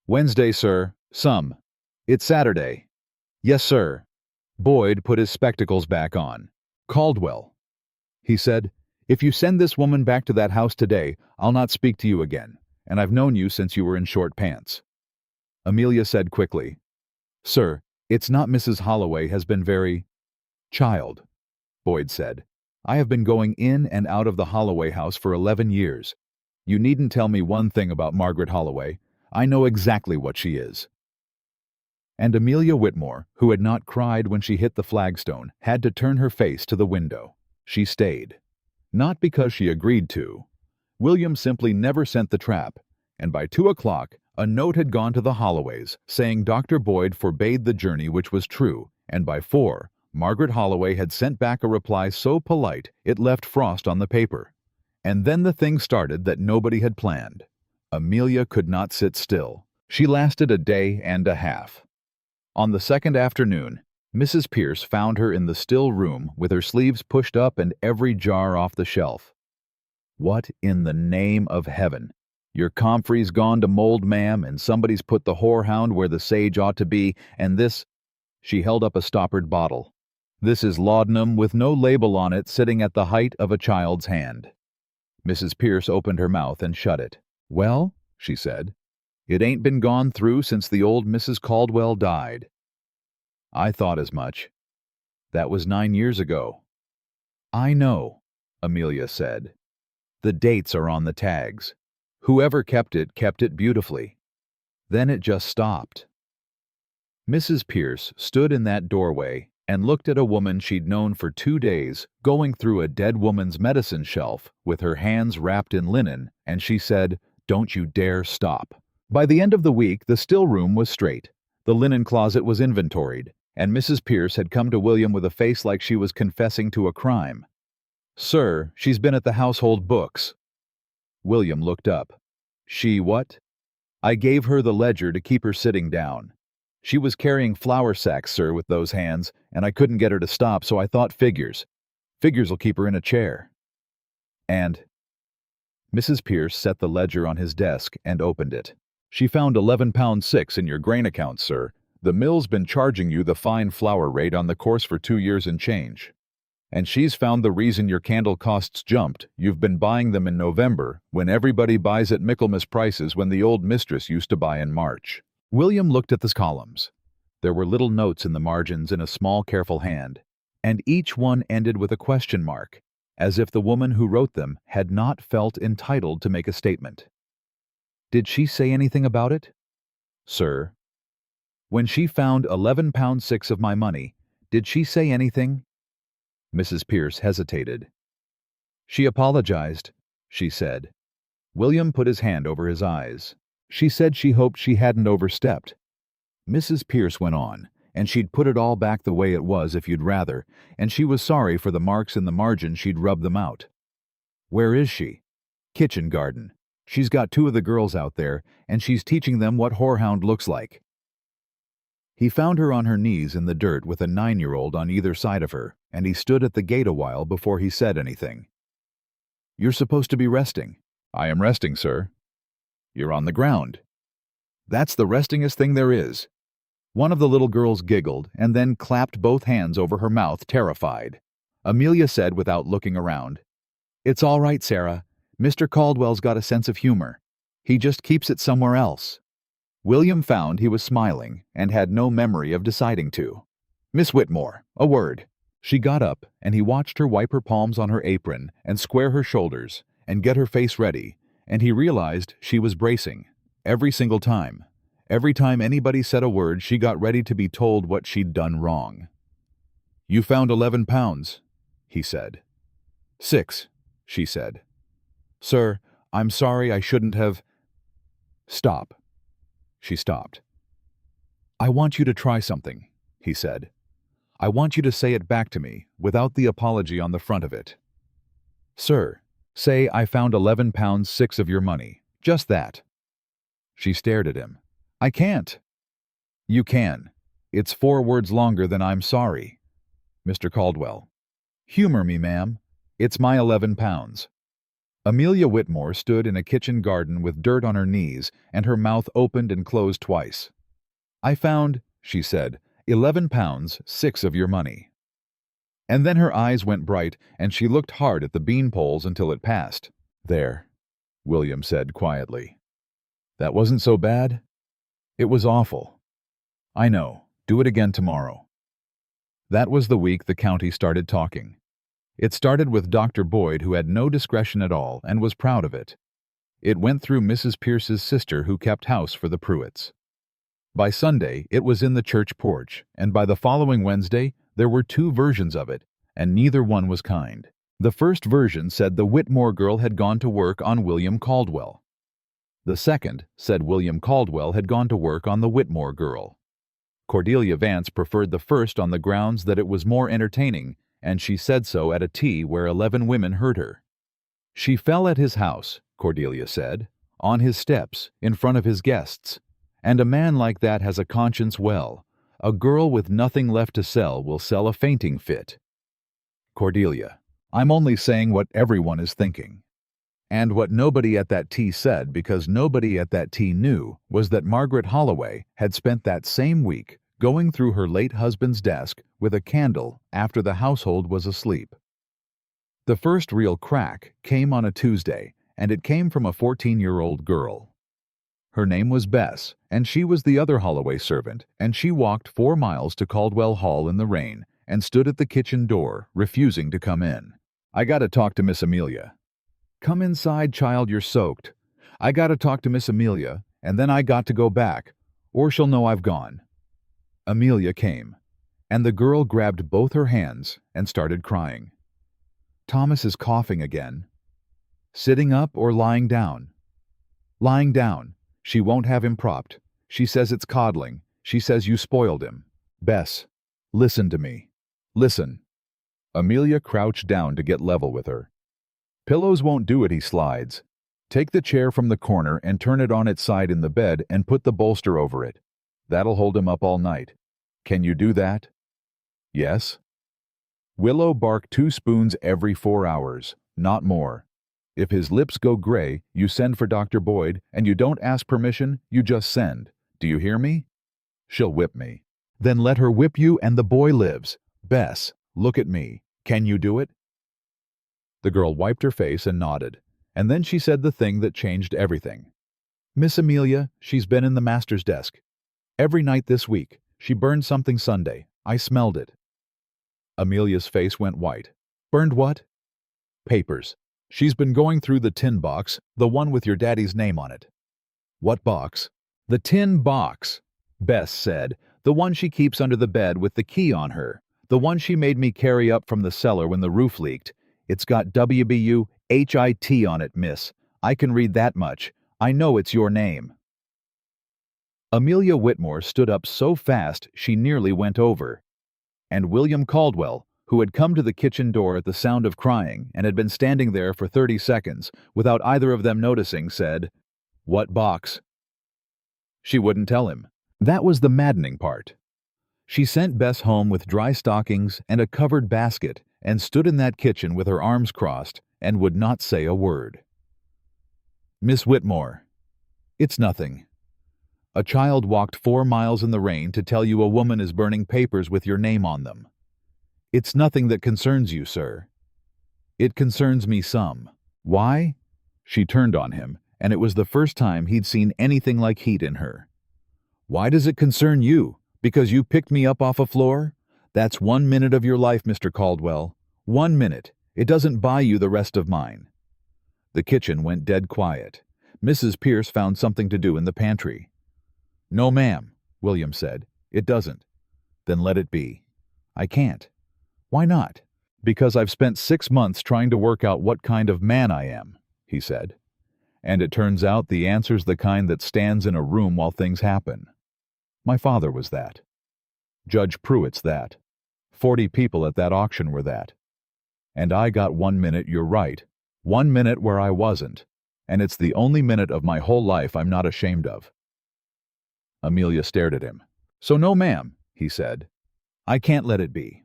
Speaker 1: "Wednesday, sir. Some. It's Saturday." "Yes, sir." Boyd put his spectacles back on. "Caldwell," he said, "if you send this woman back to that house today, I'll not speak to you again, and I've known you since you were in short pants." Amelia said quickly, "Sir, it's not Mrs. Holloway has been very—" "Child," Boyd said, "I have been going in and out of the Holloway house for 11 years. You needn't tell me one thing about Margaret Holloway. I know exactly what she is." And Amelia Whitmore, who had not cried when she hit the flagstone, had to turn her face to the window. She stayed. Not because she agreed to. William simply never sent the trap, and by 2 o'clock a note had gone to the Holloways saying Dr. Boyd forbade the journey, which was true, and by 4 Margaret Holloway had sent back a reply so polite it left frost on the paper. And then the thing started that nobody had planned. Amelia could not sit still. She lasted a day and a half. On the second afternoon, Mrs. Pierce found her in the still room with her sleeves pushed up and every jar off the shelf. "What in the name of heaven? Your comfrey's gone to mold, ma'am, and somebody's put the whorehound where the sage ought to be, and this—" She held up a stoppered bottle. "This is laudanum with no label on it, sitting at the height of a child's hand." Mrs. Pierce opened her mouth and shut it. "Well," she said, "it ain't been gone through since the old Mrs. Caldwell died." "I thought as much. That was 9 years ago." "I know," Amelia said. "The dates are on the tags. Whoever kept it beautifully. Then it just stopped. Mrs. Pierce stood in that doorway and looked at a woman she'd known for 2 days going through a dead woman's medicine shelf with her hands wrapped in linen, and she said, "Don't you dare stop." By the end of the week, the still room was straight. The linen closet was inventoried, and Mrs. Pierce had come to William with a face like she was confessing to a crime. "Sir, she's been at the household books." William looked up. "She what?" "I gave her the ledger to keep her sitting down. She was carrying flour sacks, sir, with those hands, and I couldn't get her to stop, so I thought figures. Figures'll keep her in a chair." And Mrs. Pierce set the ledger on his desk and opened it. "She found £11.6 in your grain account, sir. The mill's been charging you the fine flour rate on the course for 2 years and change. And she's found the reason your candle costs jumped. You've been buying them in November, when everybody buys at Michaelmas prices when the old mistress used to buy in March." William looked at the columns. There were little notes in the margins in a small, careful hand, and each one ended with a question mark, as if the woman who wrote them had not felt entitled to make a statement. "Did she say anything about it?" "Sir." "When she found £11.6 of my money, did she say anything?" Mrs. Pierce hesitated. "She apologized," she said. William put his hand over his eyes. "She said she hoped she hadn't overstepped." Mrs. Pierce went on, and she'd put it all back the way it was if you'd rather, and she was sorry for the marks in the margin. She'd rubbed them out. "Where is she?" "Kitchen garden. She's got 2 of the girls out there, and she's teaching them what whorehound looks like." He found her on her knees in the dirt with a 9-year-old on either side of her, and he stood at the gate a while before he said anything. "You're supposed to be resting." "I am resting, sir." "You're on the ground." "That's the restingest thing there is." One of the little girls giggled and then clapped both hands over her mouth, terrified. Amelia said without looking around, "It's all right, Sarah. Mr. Caldwell's got a sense of humor. He just keeps it somewhere else." William found he was smiling and had no memory of deciding to. "Miss Whitmore, a word." She got up, and he watched her wipe her palms on her apron and square her shoulders and get her face ready, and he realized she was bracing. Every single time. Every time anybody said a word, she got ready to be told what she'd done wrong. "You found £11, he said. "6, she said. "Sir, I'm sorry, I shouldn't have—" "Stop." She stopped. "I want you to try something," he said. "I want you to say it back to me, without the apology on the front of it. Sir, say I found £11.6 of your money. Just that." She stared at him. "I can't." "You can. It's 4 words longer than I'm sorry." "Mr. Caldwell." "Humor me, ma'am. It's my £11. Amelia Whitmore stood in a kitchen garden with dirt on her knees, and her mouth opened and closed twice. "I found," she said, £11.6 of your money." And then her eyes went bright, and she looked hard at the bean poles until it passed. "There," William said quietly. "That wasn't so bad?" "It was awful." "I know. Do it again tomorrow." That was the week the county started talking. It started with Dr. Boyd, who had no discretion at all and was proud of it. It went through Mrs. Pierce's sister, who kept house for the Pruitts. By Sunday, it was in the church porch, and by the following Wednesday, there were 2 versions of it, and neither one was kind. The first version said the Whitmore girl had gone to work on William Caldwell. The second said William Caldwell had gone to work on the Whitmore girl. Cordelia Vance preferred the first on the grounds that it was more entertaining, and she said so at a tea where 11 women heard her. She fell at his house, Cordelia said, on his steps, in front of his guests. And a man like that has a conscience well. A girl with nothing left to sell will sell a fainting fit. Cordelia: "I'm only saying what everyone is thinking." And what nobody at that tea said, because nobody at that tea knew, was that Margaret Holloway had spent that same week going through her late husband's desk with a candle after the household was asleep. The first real crack came on a Tuesday, and it came from a 14-year-old girl. Her name was Bess, and she was the other Holloway servant, and she walked 4 miles to Caldwell Hall in the rain and stood at the kitchen door, refusing to come in. "I gotta talk to Miss Amelia." "Come inside, child, you're soaked." I gotta talk to Miss Amelia, and then I got to go back, or she'll know I've gone." Amelia came, and the girl grabbed both her hands and started crying. "Thomas is coughing again." "Sitting up or lying down?" "Lying down. She won't have him propped. She says it's coddling. She says you spoiled him." "Bess, listen to me. Listen." Amelia crouched down to get level with her. "Pillows won't do it," he slides. "Take the chair from the corner and turn it on its side in the bed and put the bolster over it. That'll hold him up all night. Can you do that?" "Yes." "Willow bark 2 spoons every 4 hours, not more. If his lips go gray, you send for Dr. Boyd, and you don't ask permission, you just send. Do you hear me?" "She'll whip me." "Then let her whip you and the boy lives. Bess, look at me. Can you do it?" The girl wiped her face and nodded, and then she said the thing that changed everything. "Miss Amelia, she's been in the master's desk. Every night this week. She burned something Sunday. I smelled it." Amelia's face went white. "Burned what?" "Papers. She's been going through the tin box, the one with your daddy's name on it." "What box?" "The tin box," Bess said. "The one she keeps under the bed with the key on her. The one she made me carry up from the cellar when the roof leaked. It's got WBUHIT on it, miss. I can read that much. I know it's your name." Amelia Whitmore stood up so fast she nearly went over. And William Caldwell, who had come to the kitchen door at the sound of crying and had been standing there for 30 seconds without either of them noticing, said, "What box?" She wouldn't tell him. That was the maddening part. She sent Bess home with dry stockings and a covered basket and stood in that kitchen with her arms crossed and would not say a word. "Miss Whitmore, it's nothing. A child walked 4 miles in the rain to tell you a woman is burning papers with your name on them. It's nothing that concerns you, sir. It concerns me some." "Why?" She turned on him, and it was the first time he'd seen anything like heat in her. "Why does it concern you? Because you picked me up off a floor? That's 1 minute of your life, Mr. Caldwell. 1 minute. It doesn't buy you the rest of mine." The kitchen went dead quiet. Mrs. Pierce found something to do in the pantry. "No, ma'am," William said. "It doesn't." "Then let it be." "I can't." "Why not?" "Because I've spent 6 months trying to work out what kind of man I am," he said. "And it turns out the answer's the kind that stands in a room while things happen. My father was that. Judge Pruitt's that. 40 people at that auction were that. And I got 1 minute, you're right. 1 minute where I wasn't. And it's the only minute of my whole life I'm not ashamed of." Amelia stared at him. "So no, ma'am," he said. "I can't let it be.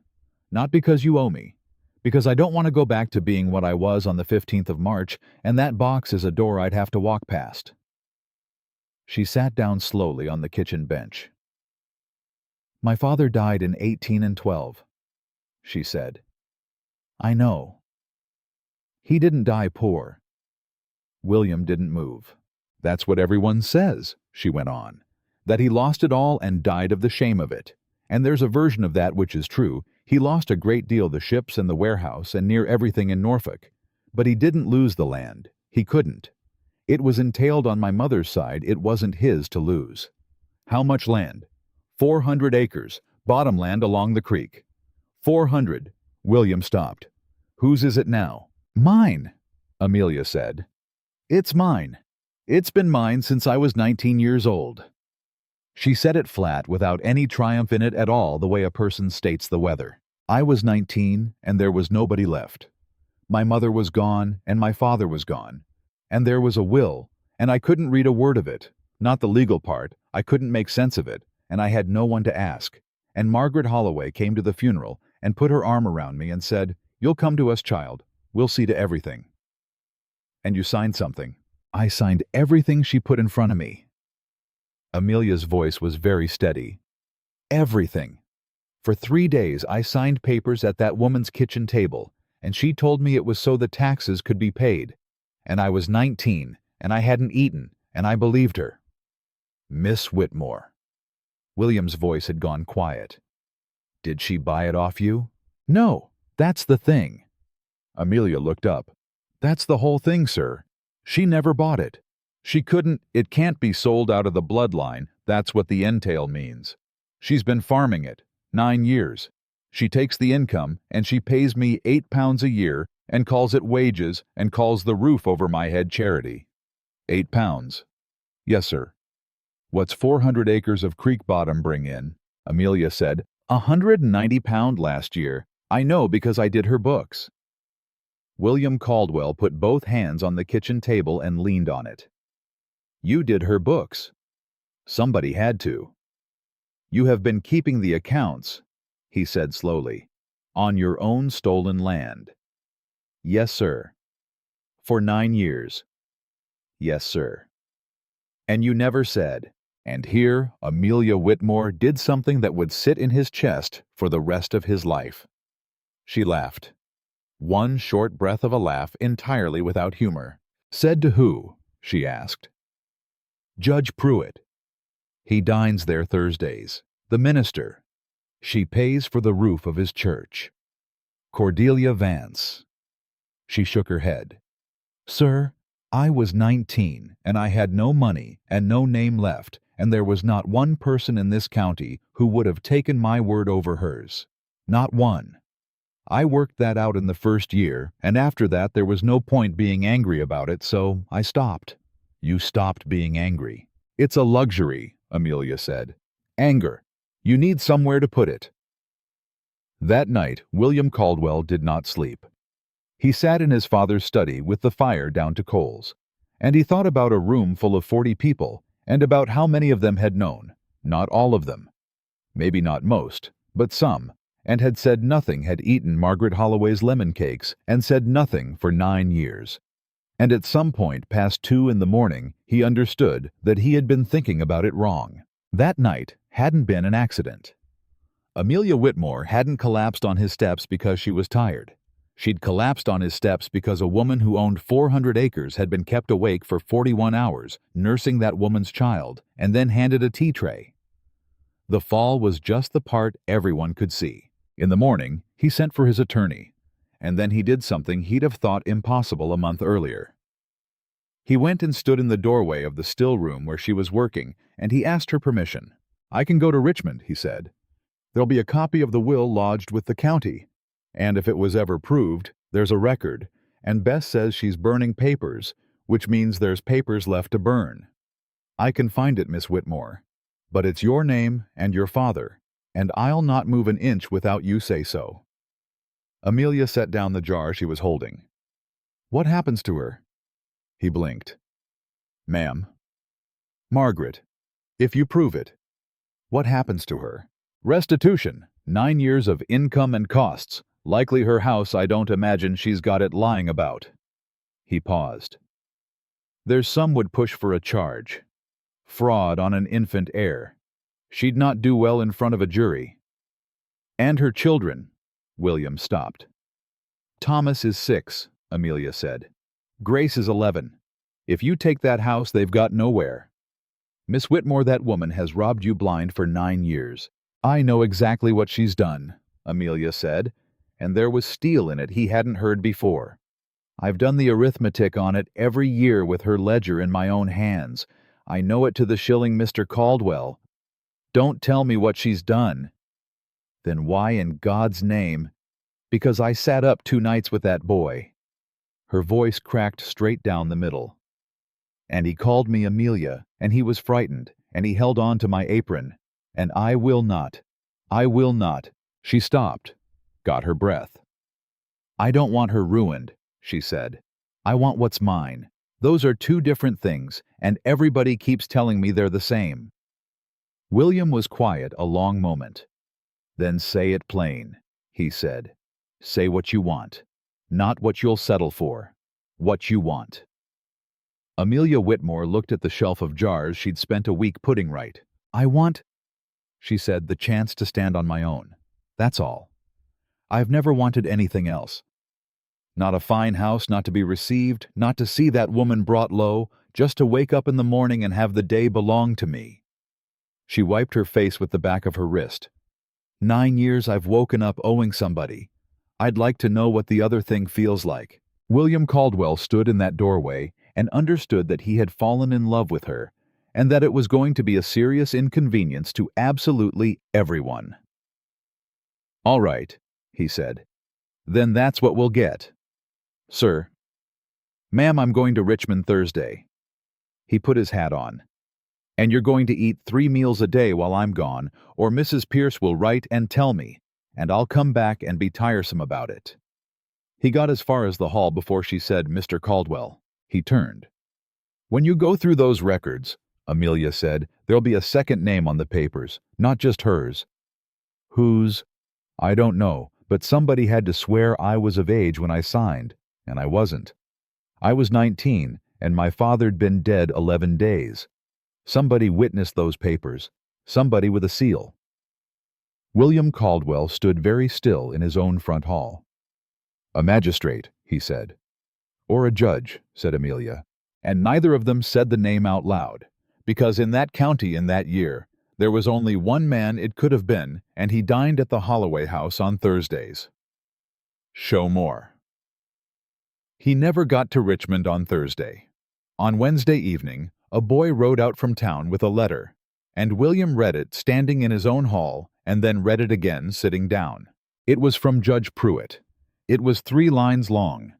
Speaker 1: Not because you owe me. Because I don't want to go back to being what I was on the 15th of March, and that box is a door I'd have to walk past." She sat down slowly on the kitchen bench. "My father died in 1812, she said. "I know. He didn't die poor." William didn't move. "That's what everyone says," she went on. "That he lost it all and died of the shame of it. And there's a version of that which is true. He lost a great deal, the ships and the warehouse and near everything in Norfolk. But he didn't lose the land. He couldn't. It was entailed on my mother's side. It wasn't his to lose." "How much land?" 400 acres, bottom land along the creek." 400. William stopped. "Whose is it now?" "Mine," Amelia said. "It's mine. It's been mine since I was 19 years old." She said it flat, without any triumph in it at all, the way a person states the weather. "I was 19, and there was nobody left. My mother was gone, and my father was gone. And there was a will, and I couldn't read a word of it. Not the legal part. I couldn't make sense of it, and I had no one to ask. And Margaret Holloway came to the funeral and put her arm around me and said, 'You'll come to us, child. We'll see to everything.' And you signed something." "I signed everything she put in front of me." Amelia's voice was very steady. "Everything. For 3 days I signed papers at that woman's kitchen table, and she told me it was so the taxes could be paid. And I was 19, and I hadn't eaten, and I believed her." "Miss Whitmore." William's voice had gone quiet. "Did she buy it off you?" "No, that's the thing." Amelia looked up. "That's the whole thing, sir. She never bought it. It can't be sold out of the bloodline, that's what the entail means. She's been farming it, 9 years. She takes the income, and she pays me £8 a year, and calls it wages, and calls the roof over my head charity. £8. Yes, sir. What's 400 acres of creek bottom bring in? Amelia said, £190 last year. I know because I did her books. William Caldwell put both hands on the kitchen table and leaned on it. You did her books. Somebody had to. You have been keeping the accounts, he said slowly, on your own stolen land. Yes, sir. For 9 years. Yes, sir. And you never said. And here, Amelia Whitmore did something that would sit in his chest for the rest of his life. She laughed. One short breath of a laugh entirely without humor. Said to who? She asked. Judge Pruitt. He dines there Thursdays. The minister. She pays for the roof of his church. Cordelia Vance. She shook her head. Sir, I was 19, and I had no money and no name left, and there was not one person in this county who would have taken my word over hers. Not one. I worked that out in the first year, and after that there was no point being angry about it, so I stopped. You stopped being angry. It's a luxury, Amelia said. Anger. You need somewhere to put it. That night, William Caldwell did not sleep. He sat in his father's study with the fire down to coals, and he thought about a room full of 40 people and about how many of them had known, not all of them, maybe not most, but some, and had said nothing, had eaten Margaret Holloway's lemon cakes and said nothing for 9 years. And at some point past 2 in the morning, he understood that he had been thinking about it wrong. That night hadn't been an accident. Amelia Whitmore hadn't collapsed on his steps because she was tired. She'd collapsed on his steps because a woman who owned 400 acres had been kept awake for 41 hours, nursing that woman's child, and then handed a tea tray. The fall was just the part everyone could see. In the morning, he sent for his attorney, and then he did something he'd have thought impossible a month earlier. He went and stood in the doorway of the still room where she was working, and he asked her permission. I can go to Richmond, he said. There'll be a copy of the will lodged with the county. And if it was ever proved, there's a record, and Bess says she's burning papers, which means there's papers left to burn. I can find it, Miss Whitmore. But it's your name and your father, and I'll not move an inch without you say so. Amelia set down the jar she was holding. What happens to her? He blinked. Ma'am. Margaret, if you prove it. What happens to her? Restitution, 9 years of income and costs. Likely her house, I don't imagine she's got it lying about. He paused. There's some would push for a charge. Fraud on an infant heir. She'd not do well in front of a jury. And her children. William stopped. Thomas is 6, Amelia said. Grace is 11. If you take that house, they've got nowhere. Miss Whitmore, that woman has robbed you blind for 9 years. I know exactly what she's done, Amelia said, and there was steel in it he hadn't heard before. I've done the arithmetic on it every year with her ledger in my own hands. I know it to the shilling, Mr. Caldwell. Don't tell me what she's done. Then why in God's name? Because I sat up 2 nights with that boy. Her voice cracked straight down the middle. And he called me Amelia, and he was frightened, and he held on to my apron. And I will not. She stopped, got her breath. I don't want her ruined, she said. I want what's mine. Those are 2 different things, and everybody keeps telling me they're the same. William was quiet a long moment. Then say it plain, he said. Say what you want. Not what you'll settle for. What you want. Amelia Whitmore looked at the shelf of jars she'd spent a week putting right. I want, she said, the chance to stand on my own. That's all. I've never wanted anything else. Not a fine house, not to be received, not to see that woman brought low, just to wake up in the morning and have the day belong to me. She wiped her face with the back of her wrist. 9 years I've woken up owing somebody. I'd like to know what the other thing feels like. William Caldwell stood in that doorway, and understood that he had fallen in love with her and that it was going to be a serious inconvenience to absolutely everyone. "All right," he said. "Then that's what we'll get." "Sir." "Ma'am, I'm going to Richmond Thursday." He put his hat on. "And you're going to eat 3 meals a day while I'm gone, or Mrs. Pierce will write and tell me, and I'll come back and be tiresome about it." He got as far as the hall before she said, "Mr. Caldwell." He turned. "When you go through those records," Amelia said, "there'll be a second name on the papers, not just hers." "Whose?" "I don't know, but somebody had to swear I was of age when I signed, and I wasn't. I was 19, and my father'd been dead 11 days. Somebody witnessed those papers, somebody with a seal." William Caldwell stood very still in his own front hall. "A magistrate," he said. "Or a judge," said Amelia, and neither of them said the name out loud, because in that county in that year there was only one man it could have been, and he dined at the Holloway House on Thursdays. Show more. He never got to Richmond on Thursday. On Wednesday evening, a boy rode out from town with a letter, and William read it standing in his own hall and then read it again sitting down. It was from Judge Pruitt. It was 3 lines long.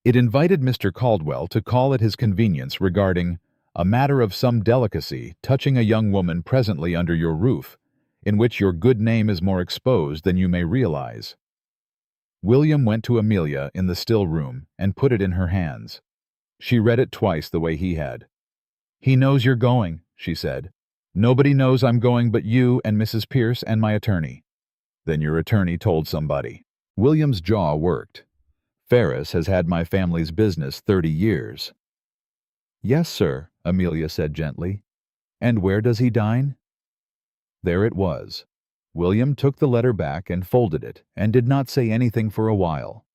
Speaker 1: It invited Mr. Caldwell to call at his convenience regarding a matter of some delicacy touching a young woman presently under your roof, in which your good name is more exposed than you may realize. William went to Amelia in the still room and put it in her hands. She read it twice the way he had. "He knows you're going," she said. "Nobody knows I'm going but you and Mrs. Pierce and my attorney." "Then your attorney told somebody." William's jaw worked. "Ferris has had my family's business 30 years. "Yes, sir," Amelia said gently. "And where does he dine?" There it was. William took the letter back and folded it, and did not say anything for a while.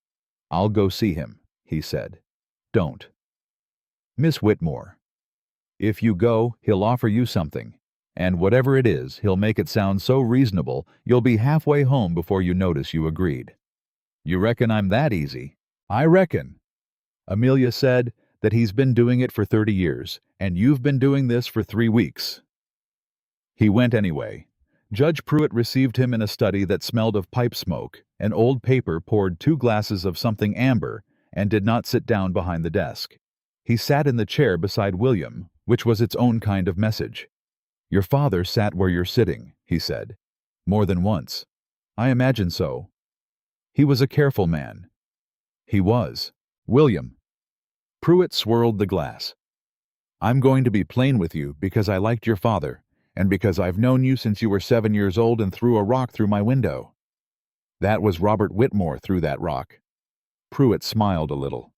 Speaker 1: "I'll go see him," he said. "Don't." "Miss Whitmore." "If you go, he'll offer you something, and whatever it is, he'll make it sound so reasonable you'll be halfway home before you notice you agreed." "You reckon I'm that easy?" "I reckon," Amelia said, "that he's been doing it for 30 years, and you've been doing this for 3 weeks. He went anyway. Judge Pruitt received him in a study that smelled of pipe smoke, and old paper poured 2 glasses of something amber, and did not sit down behind the desk. He sat in the chair beside William, which was its own kind of message. "Your father sat where you're sitting," he said. "More than once." "I imagine so." "He was a careful man." "He was." "William." Pruitt swirled the glass. "I'm going to be plain with you because I liked your father, and because I've known you since you were 7 years old and threw a rock through my window." "That was Robert Whitmore threw that rock." Pruitt smiled a little.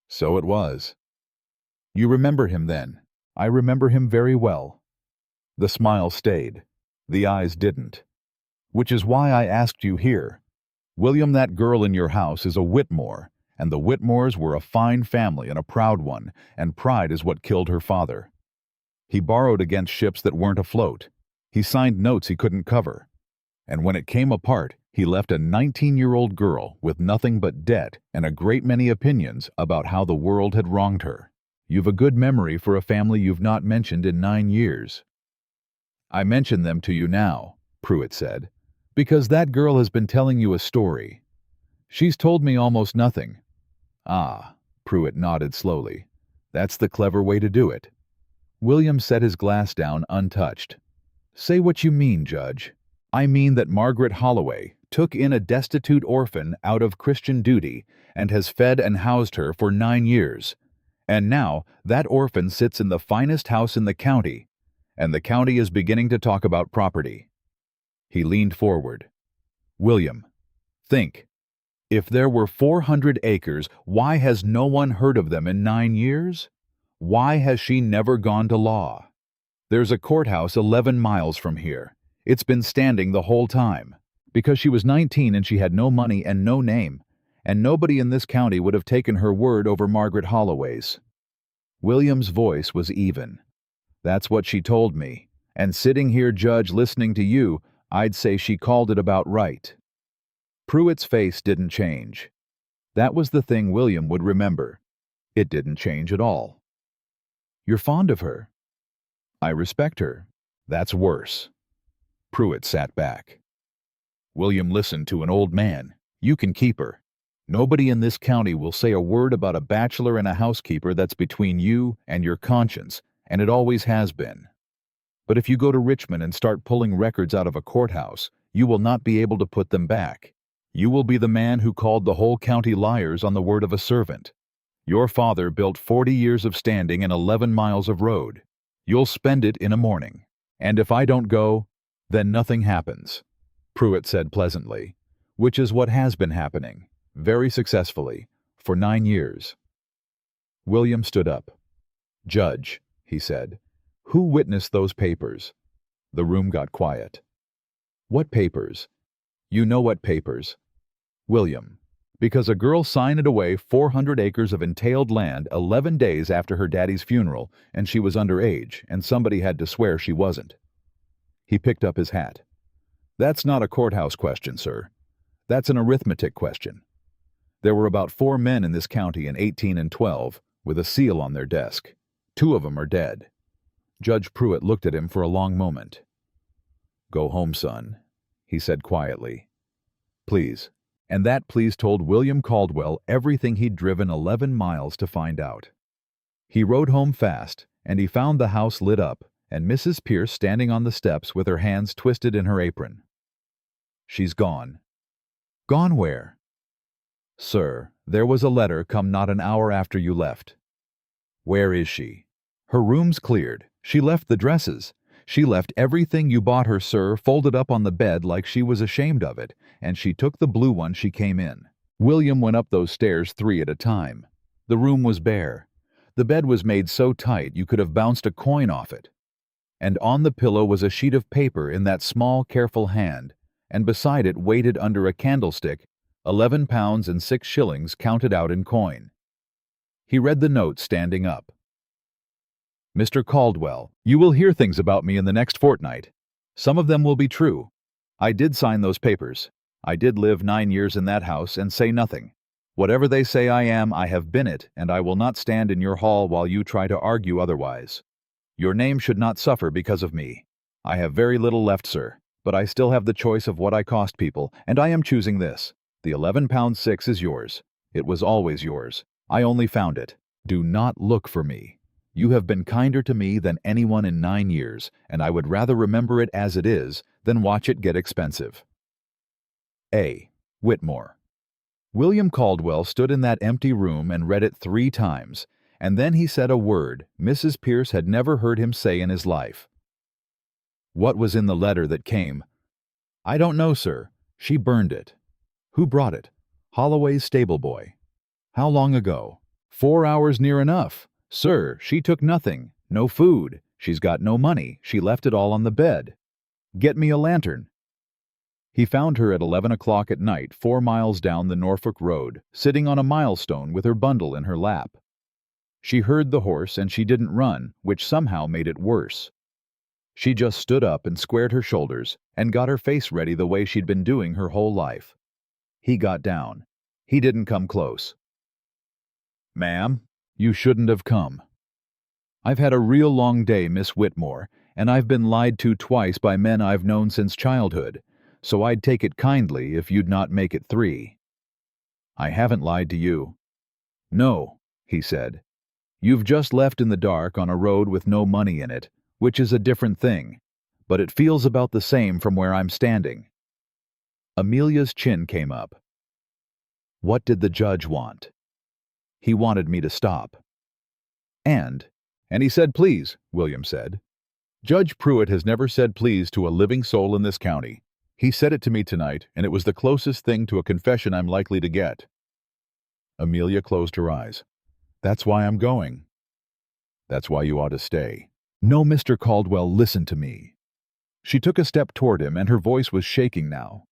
Speaker 1: "So it was." "You remember him then?" "I remember him very well." The smile stayed. The eyes didn't. "Which is why I asked you here. William, that girl in your house is a Whitmore, and the Whitmores were a fine family and a proud one, and pride is what killed her father. He borrowed against ships that weren't afloat. He signed notes he couldn't cover. And when it came apart, he left a 19-year-old girl with nothing but debt and a great many opinions about how the world had wronged her. You've a good memory for a family you've not mentioned in 9 years. "I mention them to you now," Pruitt said, "because that girl has been telling you a story. She's told me almost nothing." "Ah," Pruitt nodded slowly. "That's the clever way to do it." William set his glass down untouched. "Say what you mean, Judge." "I mean that Margaret Holloway took in a destitute orphan out of Christian duty and has fed and housed her for 9 years. And now that orphan sits in the finest house in the county, and the county is beginning to talk about property." He leaned forward. "William, think. If there were 400 acres, why has no one heard of them in 9 years? Why has she never gone to law? There's a courthouse 11 miles from here. It's been standing the whole time. Because she was 19 and she had no money and no name, and nobody in this county would have taken her word over Margaret Holloway's." William's voice was even. "That's what she told me, and sitting here, Judge, listening to you, I'd say she called it about right." Pruitt's face didn't change. That was the thing William would remember. It didn't change at all. You're fond of her. I respect her. That's worse. Pruitt sat back. William listened to an old man. You can keep her. Nobody in this county will say a word about a bachelor and a housekeeper. That's between you and your conscience, and it always has been. But if you go to Richmond and start pulling records out of a courthouse, you will not be able to put them back. You will be the man who called the whole county liars on the word of a servant. Your father built 40 years of standing and 11 miles of road. You'll spend it in a morning. And if I don't go, then nothing happens, Pruitt said pleasantly, which is what has been happening, very successfully, for 9 years. William stood up. Judge, he said, who witnessed those papers? The room got quiet. What papers? You know what papers. William, because a girl signed away 400 acres of entailed land 11 days after her daddy's funeral, and she was underage, and somebody had to swear she wasn't. He picked up his hat. That's not a courthouse question, sir. That's an arithmetic question. There were about 4 men in this county in 18 and 12, with a seal on their desk. 2 of them are dead. Judge Pruitt looked at him for a long moment. Go home, son, he said quietly. Please. And that please told William Caldwell everything he'd driven 11 miles to find out. He rode home fast, and he found the house lit up, and Mrs. Pierce standing on the steps with her hands twisted in her apron. She's gone. Gone where? Sir, there was a letter come not an hour after you left. Where is she? Her room's cleared. She left the dresses. She left everything you bought her, sir, folded up on the bed like she was ashamed of it, and she took the blue one she came in. William went up those stairs 3 at a time. The room was bare. The bed was made so tight you could have bounced a coin off it. And on the pillow was a sheet of paper in that small, careful hand, and beside it, weighted under a candlestick, 11 pounds and 6 shillings counted out in coin. He read the note standing up. Mr. Caldwell, you will hear things about me in the next fortnight. Some of them will be true. I did sign those papers. I did live 9 years in that house and say nothing. Whatever they say I am, I have been it, and I will not stand in your hall while you try to argue otherwise. Your name should not suffer because of me. I have very little left, sir, but I still have the choice of what I cost people, and I am choosing this. The 11 pounds 6 is yours. It was always yours. I only found it. Do not look for me. You have been kinder to me than anyone in 9 years, and I would rather remember it as it is than watch it get expensive. A. Whitmore. William Caldwell stood in that empty room and read it 3 times, and then he said a word Mrs. Pierce had never heard him say in his life. What was in the letter that came? I don't know, sir. She burned it. Who brought it? Holloway's stable boy. How long ago? 4 hours near enough. Sir, she took nothing, no food. She's got no money. She left it all on the bed. Get me a lantern. He found her at 11 o'clock at night, 4 miles down the Norfolk Road, sitting on a milestone with her bundle in her lap. She heard the horse and she didn't run, which somehow made it worse. She just stood up and squared her shoulders and got her face ready the way she'd been doing her whole life. He got down. He didn't come close. Ma'am, you shouldn't have come. I've had a real long day, Miss Whitmore, and I've been lied to twice by men I've known since childhood, so I'd take it kindly if you'd not make it 3. I haven't lied to you. No, he said. You've just left in the dark on a road with no money in it, which is a different thing, but it feels about the same from where I'm standing. Amelia's chin came up. What did the judge want? He wanted me to stop. And he said please, William said. Judge Pruitt has never said please to a living soul in this county. He said it to me tonight, and it was the closest thing to a confession I'm likely to get. Amelia closed her eyes. That's why I'm going. That's why you ought to stay. No, Mr. Caldwell, listen to me. She took a step toward him, and her voice was shaking now.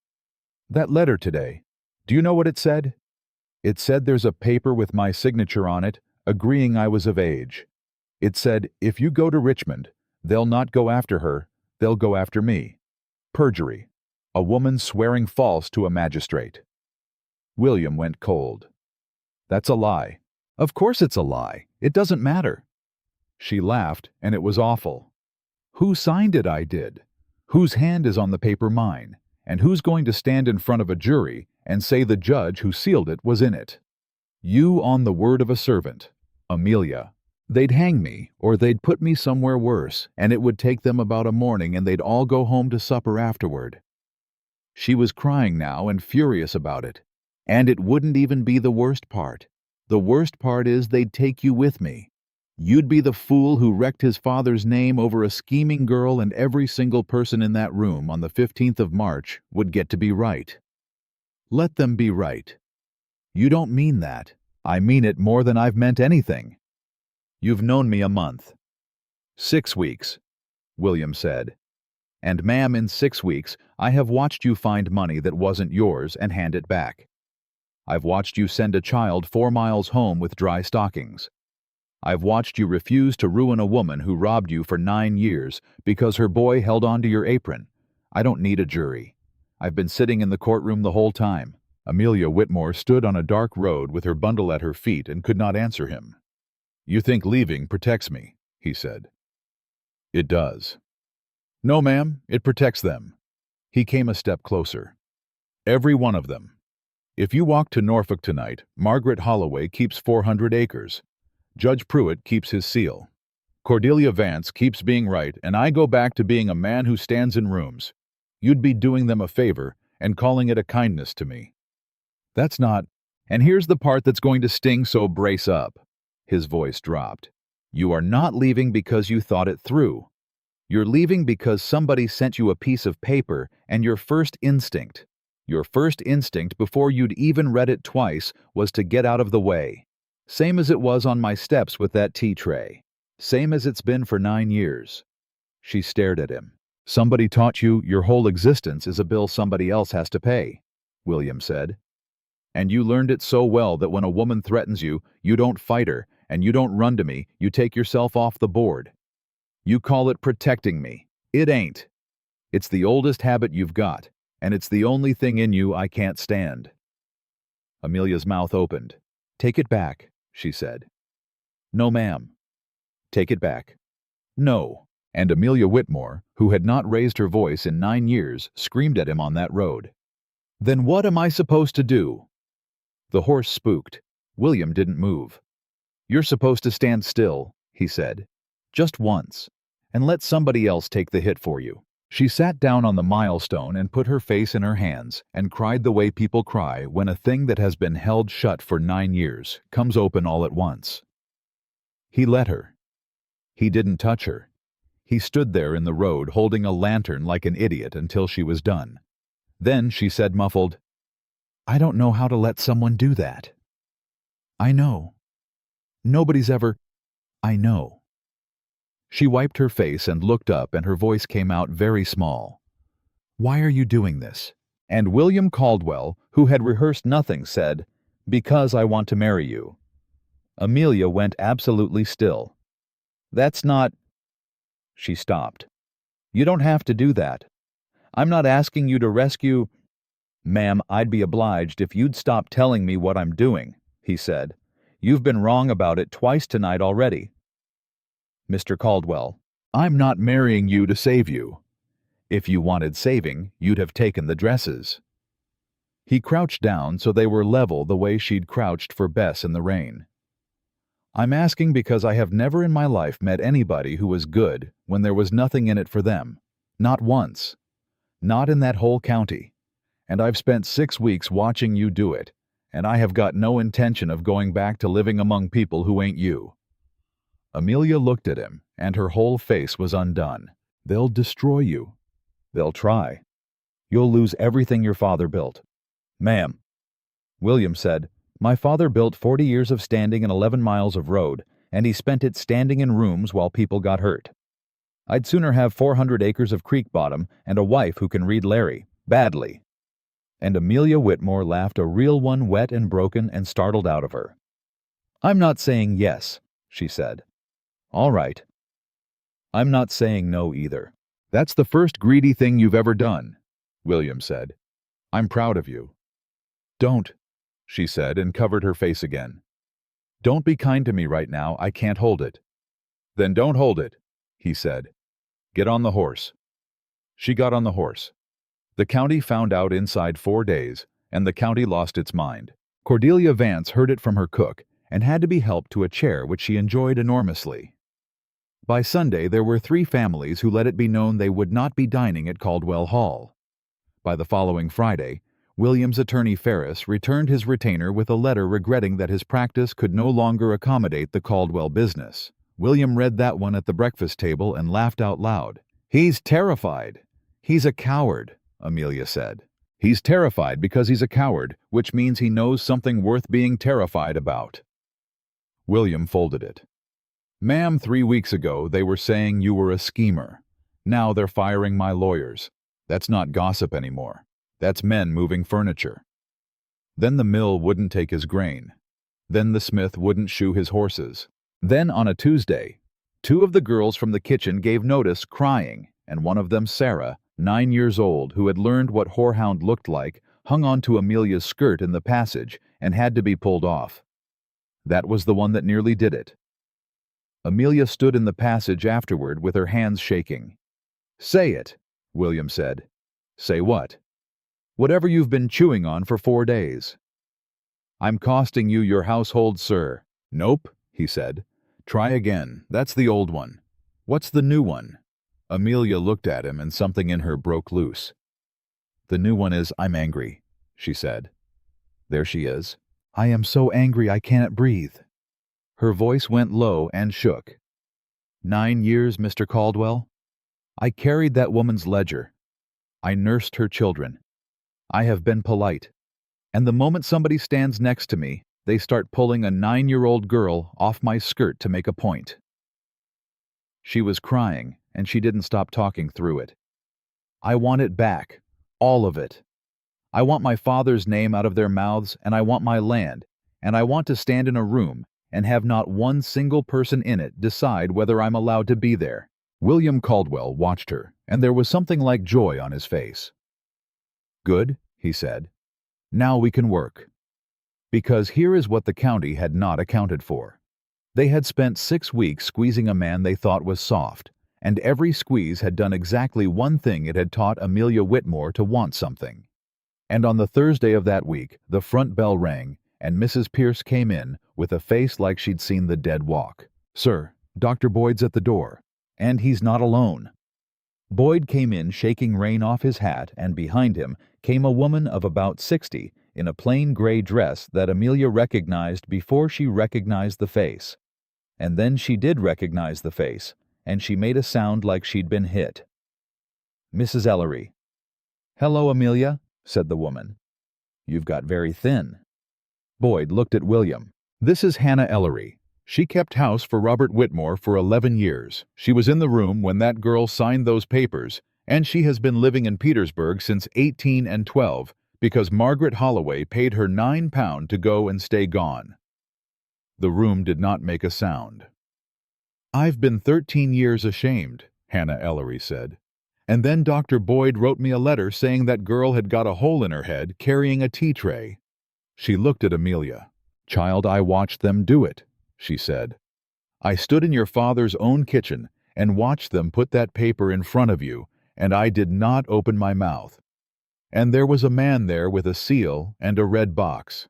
Speaker 1: That letter today, do you know what it said? It said there's a paper with my signature on it, agreeing I was of age. It said, if you go to Richmond, they'll not go after her, they'll go after me. Perjury. A woman swearing false to a magistrate. William went cold. That's a lie. Of course it's a lie. It doesn't matter. She laughed, and it was awful. Who signed it? I did. Whose hand is on the paper? Mine. And who's going to stand in front of a jury and say the judge who sealed it was in it? You, on the word of a servant. Amelia. They'd hang me, or they'd put me somewhere worse, and it would take them about a morning, and they'd all go home to supper afterward. She was crying now and furious about it. And it wouldn't even be the worst part. The worst part is they'd take you with me. You'd be the fool who wrecked his father's name over a scheming girl, and every single person in that room on the 15th of March would get to be right. Let them be right. You don't mean that. I mean it more than I've meant anything. You've known me a month. 6 weeks, William said. And ma'am, in 6 weeks, I have watched you find money that wasn't yours and hand it back. I've watched you send a child 4 miles home with dry stockings. I've watched you refuse to ruin a woman who robbed you for 9 years because her boy held onto your apron. I don't need a jury. I've been sitting in the courtroom the whole time. Amelia Whitmore stood on a dark road with her bundle at her feet and could not answer him. You think leaving protects me, he said. It does. No, ma'am, it protects them. He came a step closer. Every one of them. If you walk to Norfolk tonight, Margaret Holloway keeps 400 acres. Judge Pruitt keeps his seal. Cordelia Vance keeps being right, and I go back to being a man who stands in rooms. You'd be doing them a favor and calling it a kindness to me. That's not, and here's the part that's going to sting, so brace up. His voice dropped. You are not leaving because you thought it through. You're leaving because somebody sent you a piece of paper, and your first instinct before you'd even read it twice was to get out of the way. Same as it was on my steps with that tea tray. Same as it's been for 9 years. She stared at him. Somebody taught you your whole existence is a bill somebody else has to pay, William said. And you learned it so well that when a woman threatens you, you don't fight her, and you don't run to me, you take yourself off the board. You call it protecting me. It ain't. It's the oldest habit you've got, and it's the only thing in you I can't stand. Amelia's mouth opened. Take it back, she said. No, ma'am. Take it back. No. And Amelia Whitmore, who had not raised her voice in 9 years, screamed at him on that road. Then what am I supposed to do? The horse spooked. William didn't move. You're supposed to stand still, he said. Just once. And let somebody else take the hit for you. She sat down on the milestone and put her face in her hands and cried the way people cry when a thing that has been held shut for 9 years comes open all at once. He let her. He didn't touch her. He stood there in the road holding a lantern like an idiot until she was done. Then she said muffled, I don't know how to let someone do that. I know. Nobody's ever... I know. She wiped her face and looked up, and her voice came out very small. Why are you doing this? And William Caldwell, who had rehearsed nothing, said, Because I want to marry you. Amelia went absolutely still. That's not... She stopped. You don't have to do that. I'm not asking you to rescue... Ma'am, I'd be obliged if you'd stop telling me what I'm doing, he said. You've been wrong about it twice tonight already. Mr. Caldwell, I'm not marrying you to save you. If you wanted saving, you'd have taken the dresses. He crouched down so they were level the way she'd crouched for Bess in the rain. I'm asking because I have never in my life met anybody who was good when there was nothing in it for them. Not once. Not in that whole county. And I've spent 6 weeks watching you do it, and I have got no intention of going back to living among people who ain't you. Amelia looked at him, and her whole face was undone. They'll destroy you. They'll try. You'll lose everything your father built. Ma'am. William said, My father built 40 years of standing and 11 miles of road, and he spent it standing in rooms while people got hurt. I'd sooner have 400 acres of creek bottom and a wife who can read Larry. Badly. And Amelia Whitmore laughed a real one, wet and broken and startled out of her. I'm not saying yes, she said. All right. I'm not saying no either. That's the first greedy thing you've ever done, William said. I'm proud of you. Don't, she said and covered her face again. Don't be kind to me right now, I can't hold it. Then don't hold it, he said. Get on the horse. She got on the horse. The county found out inside 4 days, and the county lost its mind. Cordelia Vance heard it from her cook and had to be helped to a chair which she enjoyed enormously. By Sunday, there were 3 families who let it be known they would not be dining at Caldwell Hall. By the following Friday, William's attorney Ferris returned his retainer with a letter regretting that his practice could no longer accommodate the Caldwell business. William read that one at the breakfast table and laughed out loud. "He's terrified. He's a coward," Amelia said. "He's terrified because he's a coward, which means he knows something worth being terrified about." William folded it. "Ma'am, 3 weeks ago they were saying you were a schemer. Now they're firing my lawyers. That's not gossip anymore. That's men moving furniture. Then the mill wouldn't take his grain. Then the smith wouldn't shoe his horses. Then on a Tuesday, 2 of the girls from the kitchen gave notice crying, and one of them, Sarah, 9 years old, who had learned what whorehound looked like, hung onto Amelia's skirt in the passage and had to be pulled off. That was the one that nearly did it. Amelia stood in the passage afterward with her hands shaking. "Say it," William said. "Say what?" "Whatever you've been chewing on for 4 days." "I'm costing you your household, sir." "Nope," he said. "Try again. That's the old one. What's the new one?" Amelia looked at him and something in her broke loose. "The new one is, I'm angry," she said. There she is. "I am so angry I can't breathe." Her voice went low and shook. 9 years, Mr. Caldwell. I carried that woman's ledger. I nursed her children. I have been polite. And the moment somebody stands next to me, they start pulling a 9-year-old girl off my skirt to make a point. She was crying, and she didn't stop talking through it. I want it back. All of it. I want my father's name out of their mouths, and I want my land, and I want to stand in a room and have not one single person in it decide whether I'm allowed to be there. William Caldwell watched her, and there was something like joy on his face. "Good," he said. "Now we can work." Because here is what the county had not accounted for. They had spent 6 weeks squeezing a man they thought was soft, and every squeeze had done exactly one thing: it had taught Amelia Whitmore to want something. And on the Thursday of that week, the front bell rang, and Mrs. Pierce came in with a face like she'd seen the dead walk. "Sir, Dr. Boyd's at the door, and he's not alone." Boyd came in shaking rain off his hat, and behind him came a woman of about 60 in a plain gray dress that Amelia recognized before she recognized the face. And then she did recognize the face, and she made a sound like she'd been hit. "Mrs. Ellery." "Hello, Amelia," said the woman. "You've got very thin." Boyd looked at William. "This is Hannah Ellery. She kept house for Robert Whitmore for 11 years. She was in the room when that girl signed those papers, and she has been living in Petersburg since 1812 because Margaret Holloway paid her £9 to go and stay gone." The room did not make a sound. "I've been 13 years ashamed," Hannah Ellery said. "And then Dr. Boyd wrote me a letter saying that girl had got a hole in her head carrying a tea tray." She looked at Amelia. "Child, I watched them do it," she said. "I stood in your father's own kitchen and watched them put that paper in front of you, and I did not open my mouth. And there was a man there with a seal and a red box."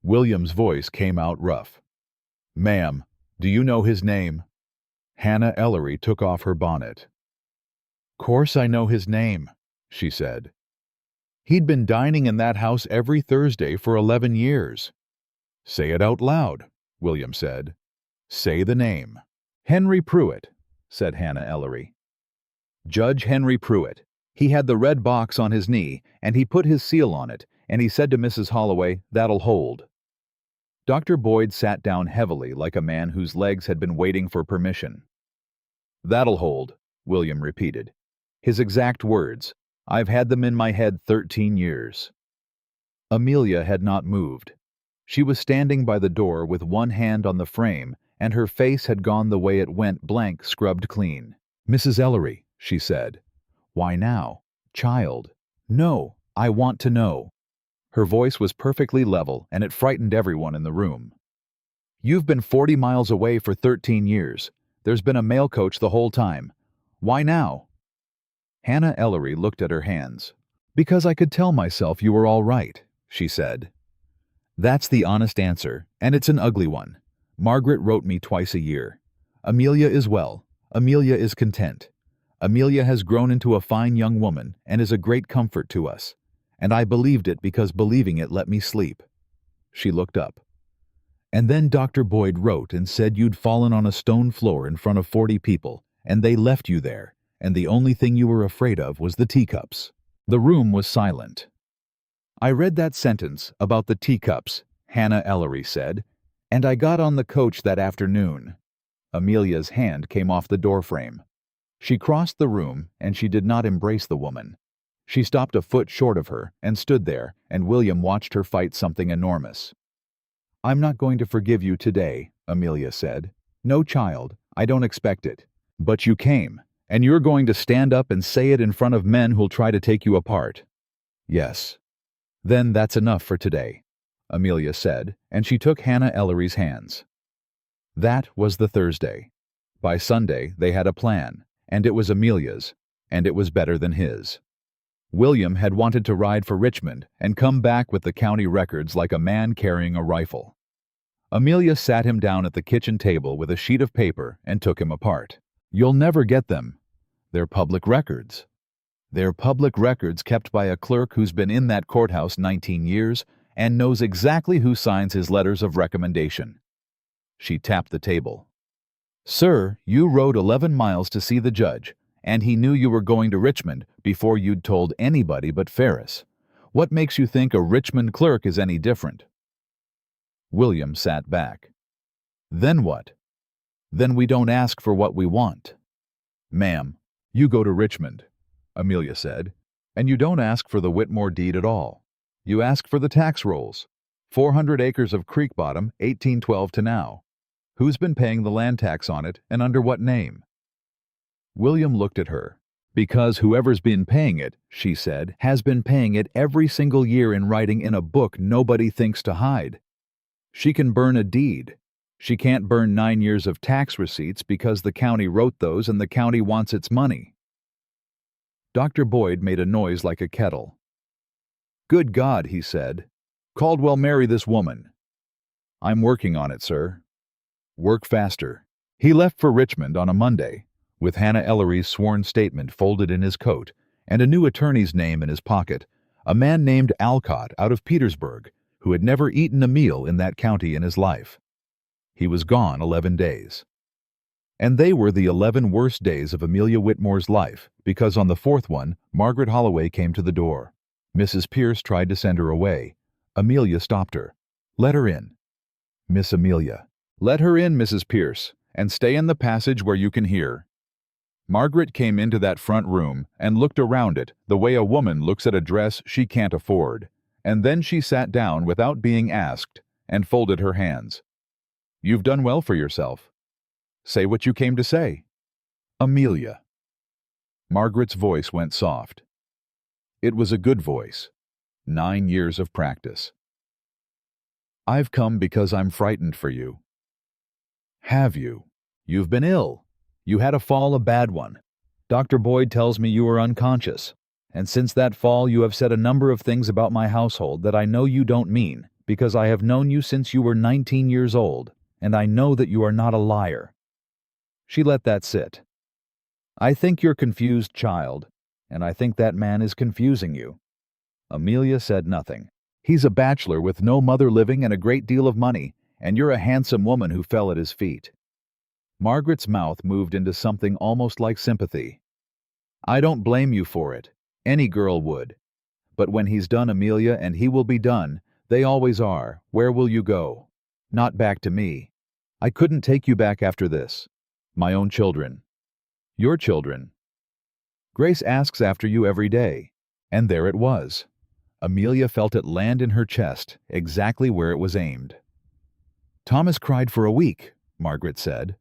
Speaker 1: William's voice came out rough. "Ma'am, do you know his name?" Hannah Ellery took off her bonnet. "Course I know his name," she said. "He'd been dining in that house every Thursday for 11 years. "Say it out loud," William said. "Say the name." "Henry Pruitt," said Hannah Ellery. "Judge Henry Pruitt. He had the red box on his knee, and he put his seal on it, and he said to Mrs. Holloway, 'That'll hold.'" Dr. Boyd sat down heavily like a man whose legs had been waiting for permission. "That'll hold," William repeated. His exact words. "I've had them in my head 13 years." Amelia had not moved. She was standing by the door with one hand on the frame, and her face had gone the way it went, blank, scrubbed clean. "Mrs. Ellery," she said. "Why now? Child." "No, I want to know." Her voice was perfectly level, and it frightened everyone in the room. You've been 40 miles away for 13 years. There's been a male coach the whole time. Why now?" Hannah Ellery looked at her hands. "Because I could tell myself you were all right," she said. "That's the honest answer, and it's an ugly one. Margaret wrote me twice a year. Amelia is well. Amelia is content. Amelia has grown into a fine young woman and is a great comfort to us. And I believed it because believing it let me sleep." She looked up. "And then Dr. Boyd wrote and said you'd fallen on a stone floor in front of 40 people, and they left you there, and the only thing you were afraid of was the teacups." The room was silent. "I read that sentence about the teacups," Hannah Ellery said, "and I got on the coach that afternoon." Amelia's hand came off the doorframe. She crossed the room, and she did not embrace the woman. She stopped a foot short of her and stood there, and William watched her fight something enormous. "I'm not going to forgive you today," Amelia said. "No, child, I don't expect it. But you came, and you're going to stand up and say it in front of men who'll try to take you apart." "Yes." "Then that's enough for today," Amelia said, and she took Hannah Ellery's hands. That was the Thursday. By Sunday they had a plan, and it was Amelia's, and it was better than his. William had wanted to ride for Richmond and come back with the county records like a man carrying a rifle. Amelia sat him down at the kitchen table with a sheet of paper and took him apart. "You'll never get them. They're public records. They're public records kept by a clerk who's been in that courthouse 19 years and knows exactly who signs his letters of recommendation." She tapped the table. "Sir, you rode 11 miles to see the judge, and he knew you were going to Richmond before you'd told anybody but Ferris. What makes you think a Richmond clerk is any different?" William sat back. "Then what?" "Then we don't ask for what we want." "Ma'am, you go to Richmond," Amelia said, "and you don't ask for the Whitmore deed at all. You ask for the tax rolls. 400 acres of creek bottom, 1812 to now. Who's been paying the land tax on it, and under what name?" William looked at her. "Because whoever's been paying it," she said, "has been paying it every single year in writing in a book nobody thinks to hide. She can burn a deed. She can't burn 9 years of tax receipts because the county wrote those and the county wants its money." Dr. Boyd made a noise like a kettle. "Good God," he said. "Caldwell, marry this woman." "I'm working on it, sir." "Work faster." He left for Richmond on a Monday, with Hannah Ellery's sworn statement folded in his coat and a new attorney's name in his pocket, a man named Alcott out of Petersburg, who had never eaten a meal in that county in his life. He was gone 11 days. And they were the 11 worst days of Amelia Whitmore's life, because on the 4th one, Margaret Holloway came to the door. Mrs. Pierce tried to send her away. Amelia stopped her. "Let her in." "Miss Amelia." "Let her in, Mrs. Pierce, and stay in the passage where you can hear." Margaret came into that front room and looked around it the way a woman looks at a dress she can't afford, and then she sat down without being asked and folded her hands. "You've done well for yourself. Say what you came to say." "Amelia." Margaret's voice went soft. It was a good voice. 9 years of practice. "I've come because I'm frightened for you." "Have you? You've been ill. You had a fall, a bad one. Dr. Boyd tells me you were unconscious. And since that fall you have said a number of things about my household that I know you don't mean, because I have known you since you were 19 years old, and I know that you are not a liar." She let that sit. "I think you're confused, child, and I think that man is confusing you." Amelia said nothing. "He's a bachelor with no mother living and a great deal of money, and you're a handsome woman who fell at his feet." Margaret's mouth moved into something almost like sympathy. "I don't blame you for it. Any girl would. But when he's done, Amelia, and he will be done, they always are, where will you go? Not back to me. I couldn't take you back after this. My own children. Your children. Grace asks after you every day." And there it was. Amelia felt it land in her chest, exactly where it was aimed. "Thomas cried for a week," Margaret said.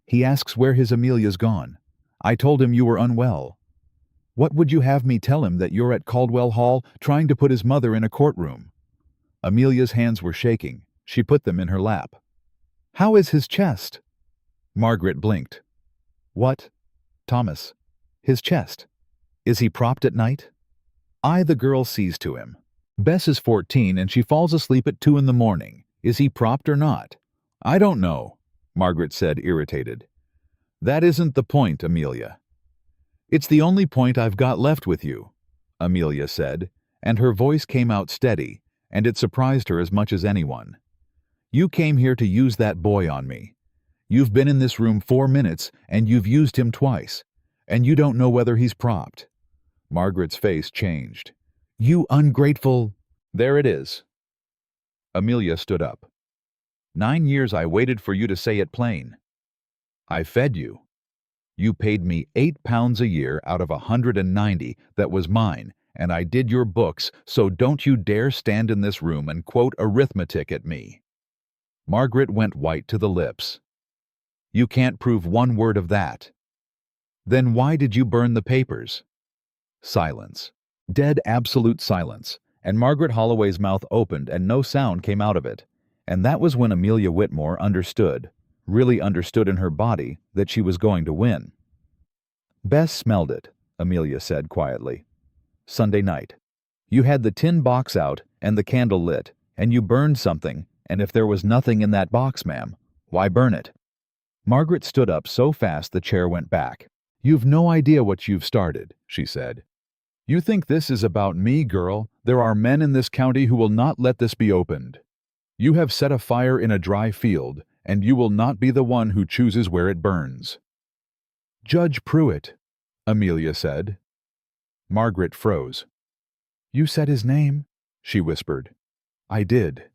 Speaker 1: "He asks where his Amelia's gone. I told him you were unwell. What would you have me tell him, that you're at Caldwell Hall trying to put his mother in a courtroom?" Amelia's hands were shaking. She put them in her lap. How is his chest? Margaret blinked. What? Thomas. His chest. Is he propped at night? The girl sees to him. Bess is 14 and she falls asleep at 2 in the morning. Is he propped or not? I don't know, Margaret said, irritated. That isn't the point, Amelia. It's the only point I've got left with you, Amelia said, and her voice came out steady, and it surprised her as much as anyone. You came here to use that boy on me. You've been in this room 4 minutes, and you've used him twice, and you don't know whether he's propped. Margaret's face changed. You ungrateful... There it is. Amelia stood up. 9 years I waited for you to say it plain. I fed you. You paid me £8 a year out of 190 that was mine, and I did your books, so don't you dare stand in this room and quote arithmetic at me. Margaret went white to the lips. You can't prove one word of that. Then why did you burn the papers? Silence. Dead absolute silence, and Margaret Holloway's mouth opened and no sound came out of it. And that was when Amelia Whitmore understood, really understood in her body, that she was going to win. Bess smelled it, Amelia said quietly. Sunday night. You had the tin box out and the candle lit, and you burned something, and if there was nothing in that box, ma'am, why burn it? Margaret stood up so fast the chair went back. You've no idea what you've started, she said. You think this is about me, girl? There are men in this county who will not let this be opened. You have set a fire in a dry field, and you will not be the one who chooses where it burns. Judge Pruitt, Amelia said. Margaret froze. You said his name? She whispered. I did.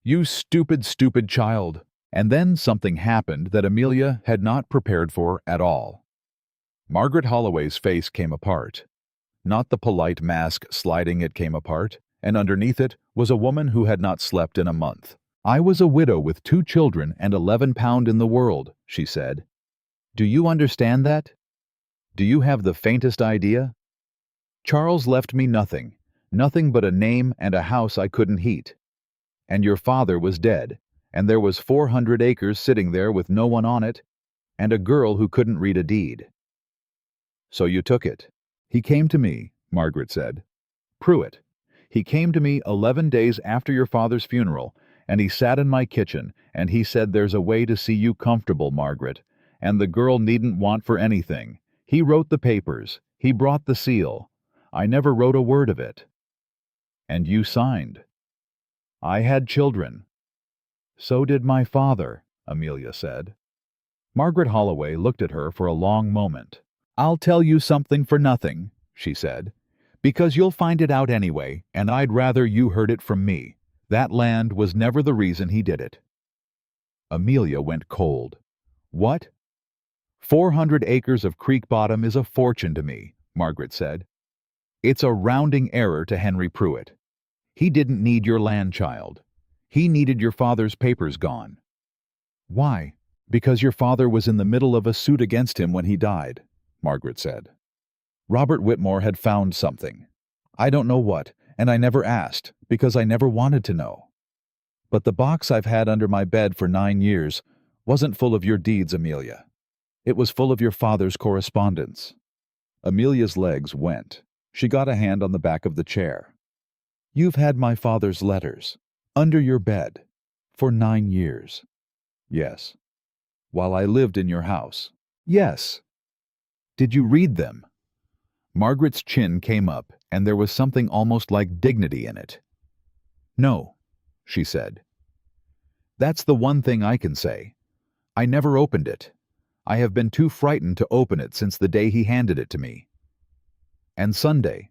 Speaker 1: You stupid, stupid child. And then something happened that Amelia had not prepared for at all. Margaret Holloway's face came apart. Not the polite mask sliding, it came apart, and underneath it was a woman who had not slept in a month. I was a widow with 2 children and £11 in the world, she said. Do you understand that? Do you have the faintest idea? Charles left me nothing, nothing but a name and a house I couldn't heat. And your father was dead, and there was 400 acres sitting there with no one on it, and a girl who couldn't read a deed. So you took it. He came to me, Margaret said. Pruitt. He came to me 11 days after your father's funeral, and he sat in my kitchen, and he said there's a way to see you comfortable, Margaret, and the girl needn't want for anything. He wrote the papers. He brought the seal. I never wrote a word of it. And you signed. I had children. So did my father, Amelia said. Margaret Holloway looked at her for a long moment. I'll tell you something for nothing, she said, because you'll find it out anyway, and I'd rather you heard it from me. That land was never the reason he did it. Amelia went cold. What? 400 acres of creek bottom is a fortune to me, Margaret said. It's a rounding error to Henry Pruitt. He didn't need your land, child. He needed your father's papers gone. Why? Because your father was in the middle of a suit against him when he died, Margaret said. Robert Whitmore had found something. I don't know what, and I never asked, because I never wanted to know. But the box I've had under my bed for 9 years wasn't full of your deeds, Amelia. It was full of your father's correspondence. Amelia's legs went. She got a hand on the back of the chair. You've had my father's letters, under your bed, for 9 years. Yes. While I lived in your house. Yes. Did you read them? Margaret's chin came up, and there was something almost like dignity in it. No, she said. That's the one thing I can say. I never opened it. I have been too frightened to open it since the day he handed it to me. And Sunday,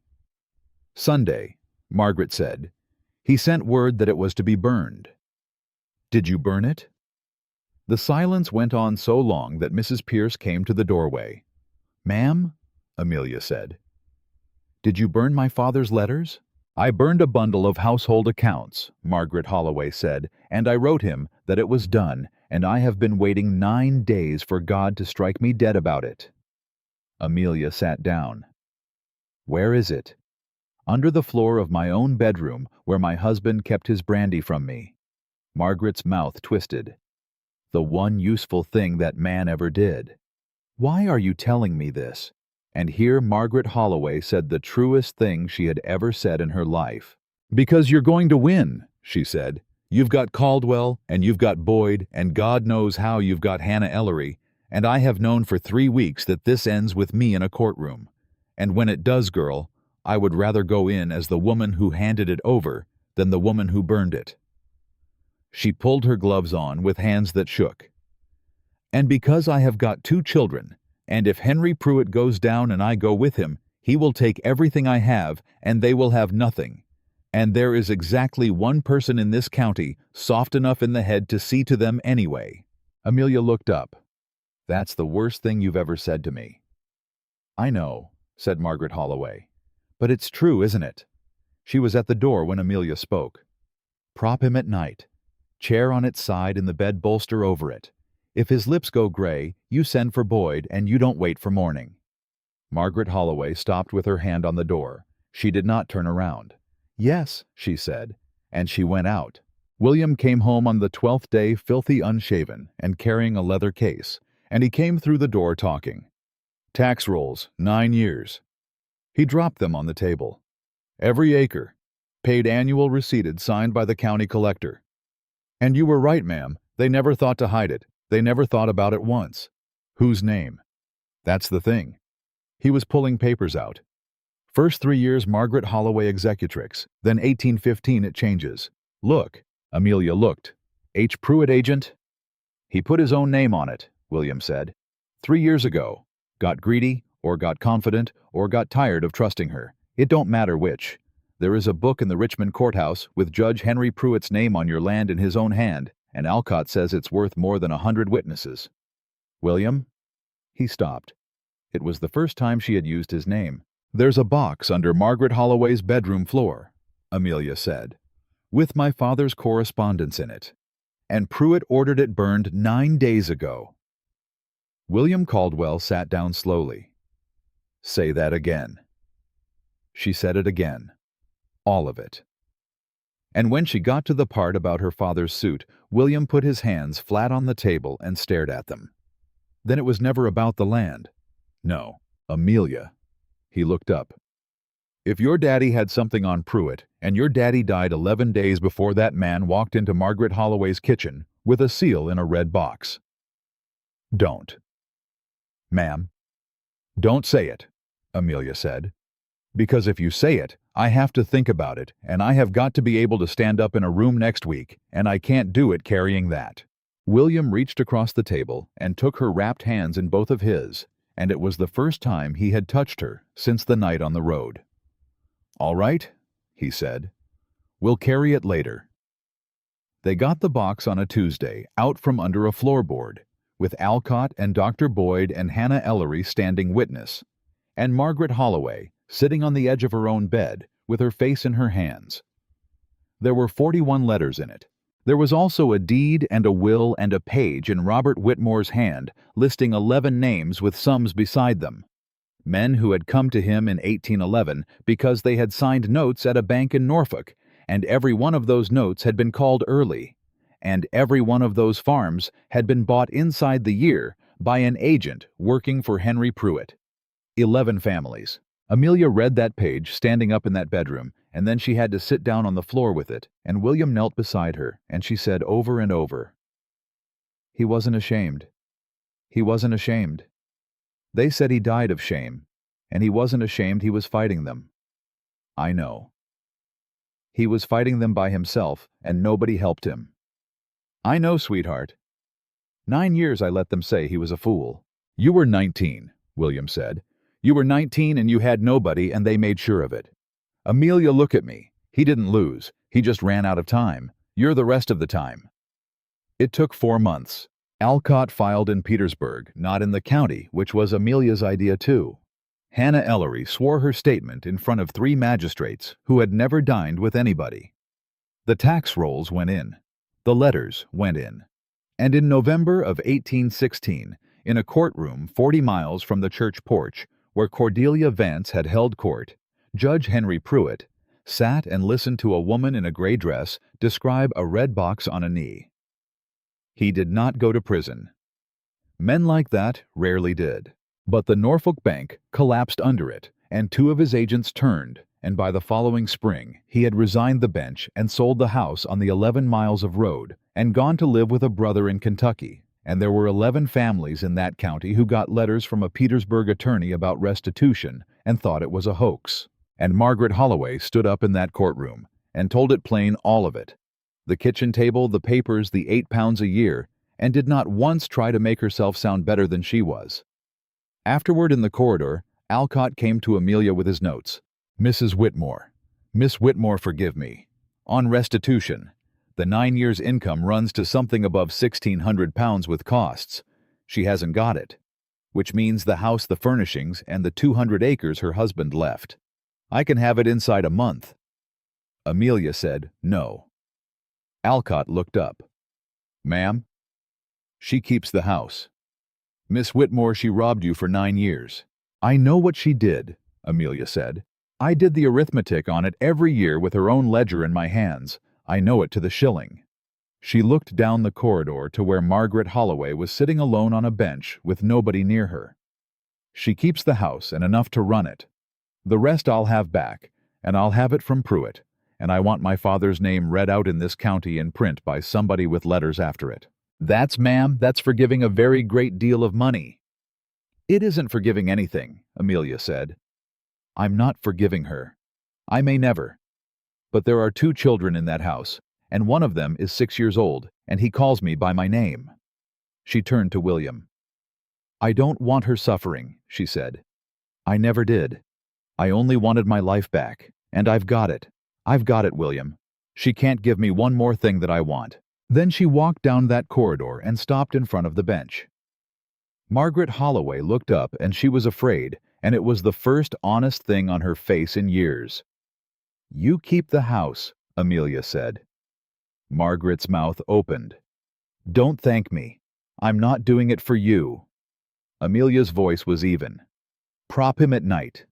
Speaker 1: Margaret said, he sent word that it was to be burned. Did you burn it? The silence went on so long that Mrs. Pierce came to the doorway. Ma'am, Amelia said. Did you burn my father's letters? I burned a bundle of household accounts, Margaret Holloway said, and I wrote him that it was done, and I have been waiting 9 days for God to strike me dead about it. Amelia sat down. Where is it? Under the floor of my own bedroom, where my husband kept his brandy from me. Margaret's mouth twisted. The one useful thing that man ever did. Why are you telling me this? And here Margaret Holloway said the truest thing she had ever said in her life. Because you're going to win, she said. You've got Caldwell, and you've got Boyd, and God knows how you've got Hannah Ellery, and I have known for 3 weeks that this ends with me in a courtroom. And when it does, girl, I would rather go in as the woman who handed it over than the woman who burned it. She pulled her gloves on with hands that shook. And because I have got 2 children, and if Henry Pruitt goes down and I go with him, he will take everything I have, and they will have nothing. And there is exactly one person in this county soft enough in the head to see to them anyway. Amelia looked up. That's the worst thing you've ever said to me. I know, said Margaret Holloway. But it's true, isn't it? She was at the door when Amelia spoke. Prop him at night. Chair on its side and the bed bolster over it. If his lips go gray, you send for Boyd and you don't wait for morning. Margaret Holloway stopped with her hand on the door. She did not turn around. Yes, she said, and she went out. William came home on the 12th day filthy unshaven and carrying a leather case, and he came through the door talking. Tax rolls, 9 years. He dropped them on the table. Every acre. Paid annual receipted signed by the county collector. And you were right, ma'am. They never thought to hide it. They never thought about it once. Whose name? That's the thing. He was pulling papers out. First 3 years Margaret Holloway executrix, then 1815 it changes. Look. Amelia looked. H. Pruitt agent? He put his own name on it, William said. 3 years ago. Got greedy, or got confident, or got tired of trusting her. It don't matter which. There is a book in the Richmond courthouse with Judge Henry Pruitt's name on your land in his own hand, and Alcott says it's worth more than 100 witnesses. William? He stopped. It was the first time she had used his name. There's a box under Margaret Holloway's bedroom floor, Amelia said, with my father's correspondence in it. And Pruitt ordered it burned 9 days ago. William Caldwell sat down slowly. Say that again. She said it again. All of it. And when she got to the part about her father's suit, William put his hands flat on the table and stared at them. Then it was never about the land. No, Amelia. He looked up. If your daddy had something on Pruitt, and your daddy died 11 days before that man walked into Margaret Holloway's kitchen with a seal in a red box. Don't. Ma'am. Don't say it, Amelia said. Because if you say it, I have to think about it, and I have got to be able to stand up in a room next week, and I can't do it carrying that. William reached across the table and took her wrapped hands in both of his, and it was the first time he had touched her since the night on the road. All right, he said. We'll carry it later. They got the box on a Tuesday out from under a floorboard, with Alcott and Dr. Boyd and Hannah Ellery standing witness, and Margaret Holloway sitting on the edge of her own bed with her face in her hands. There were 41 letters in it. There was also a deed and a will and a page in Robert Whitmore's hand listing 11 names with sums beside them. Men who had come to him in 1811 because they had signed notes at a bank in Norfolk, and every one of those notes had been called early, and every one of those farms had been bought inside the year by an agent working for Henry Pruitt. 11 families. Amelia read that page standing up in that bedroom, and then she had to sit down on the floor with it, and William knelt beside her, and she said over and over, He wasn't ashamed. He wasn't ashamed. They said he died of shame, and he wasn't ashamed he was fighting them. I know. He was fighting them by himself, and nobody helped him. I know, sweetheart. 9 years I let them say he was a fool. You were 19, William said. You were 19 and you had nobody, and they made sure of it. Amelia, look at me. He didn't lose. He just ran out of time. You're the rest of the time. It took 4 months. Alcott filed in Petersburg, not in the county, which was Amelia's idea too. Hannah Ellery swore her statement in front of 3 magistrates who had never dined with anybody. The tax rolls went in. The letters went in. And in November of 1816, in a courtroom 40 miles from the church porch, where Cordelia Vance had held court, Judge Henry Pruitt sat and listened to a woman in a gray dress describe a red box on a knee. He did not go to prison. Men like that rarely did. But the Norfolk Bank collapsed under it, and two of his agents turned, and by the following spring he had resigned the bench and sold the house on the 11 miles of road and gone to live with a brother in Kentucky. And there were 11 families in that county who got letters from a Petersburg attorney about restitution and thought it was a hoax. And Margaret Holloway stood up in that courtroom and told it plain, all of it. The kitchen table, the papers, the 8 pounds a year, and did not once try to make herself sound better than she was. Afterward in the corridor, Alcott came to Amelia with his notes. Mrs. Whitmore. Miss Whitmore, forgive me. On restitution, the 9 years' income runs to something above £1,600 with costs. She hasn't got it, which means the house, the furnishings, and the 200 acres her husband left. I can have it inside a month. Amelia said, no. Alcott looked up. Ma'am? She keeps the house. Miss Whitmore, she robbed you for 9 years. I know what she did, Amelia said. I did the arithmetic on it every year with her own ledger in my hands. I know it to the shilling. She looked down the corridor to where Margaret Holloway was sitting alone on a bench with nobody near her. She keeps the house and enough to run it. The rest I'll have back, and I'll have it from Pruitt, and I want my father's name read out in this county in print by somebody with letters after it. That's forgiving a very great deal of money. It isn't forgiving anything, Amelia said. I'm not forgiving her. I may never. But there are 2 children in that house, and one of them is 6 years old, and he calls me by my name. She turned to William. I don't want her suffering, she said. I never did. I only wanted my life back, and I've got it. I've got it, William. She can't give me one more thing that I want. Then she walked down that corridor and stopped in front of the bench. Margaret Holloway looked up and she was afraid, and it was the first honest thing on her face in years. You keep the house, Amelia said. Margaret's mouth opened. Don't thank me. I'm not doing it for you. Amelia's voice was even. Prop him at night.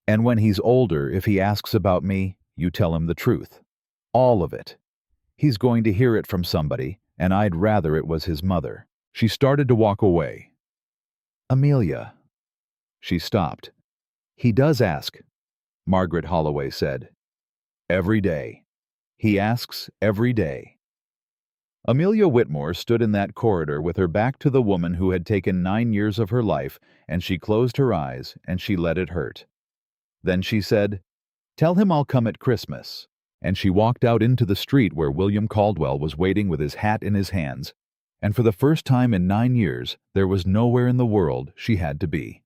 Speaker 1: And when he's older, if he asks about me, you tell him the truth. All of it. He's going to hear it from somebody, and I'd rather it was his mother. She started to walk away. Amelia. She stopped. He does ask, Margaret Holloway said. Every day. He asks every day. Amelia Whitmore stood in that corridor with her back to the woman who had taken 9 years of her life, and she closed her eyes and she let it hurt. Then she said, Tell him I'll come at Christmas. And she walked out into the street where William Caldwell was waiting with his hat in his hands, and for the first time in 9 years, there was nowhere in the world she had to be.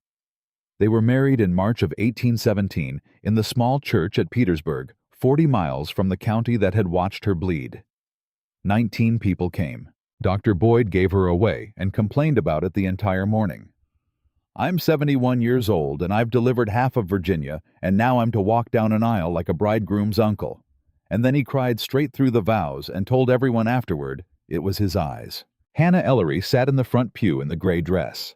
Speaker 1: They were married in March of 1817 in the small church at Petersburg, 40 miles from the county that had watched her bleed. 19 people came. Dr. Boyd gave her away and complained about it the entire morning. I'm 71 years old, and I've delivered half of Virginia, and now I'm to walk down an aisle like a bridegroom's uncle. And then he cried straight through the vows and told everyone afterward it was his eyes. Hannah Ellery sat in the front pew in the gray dress.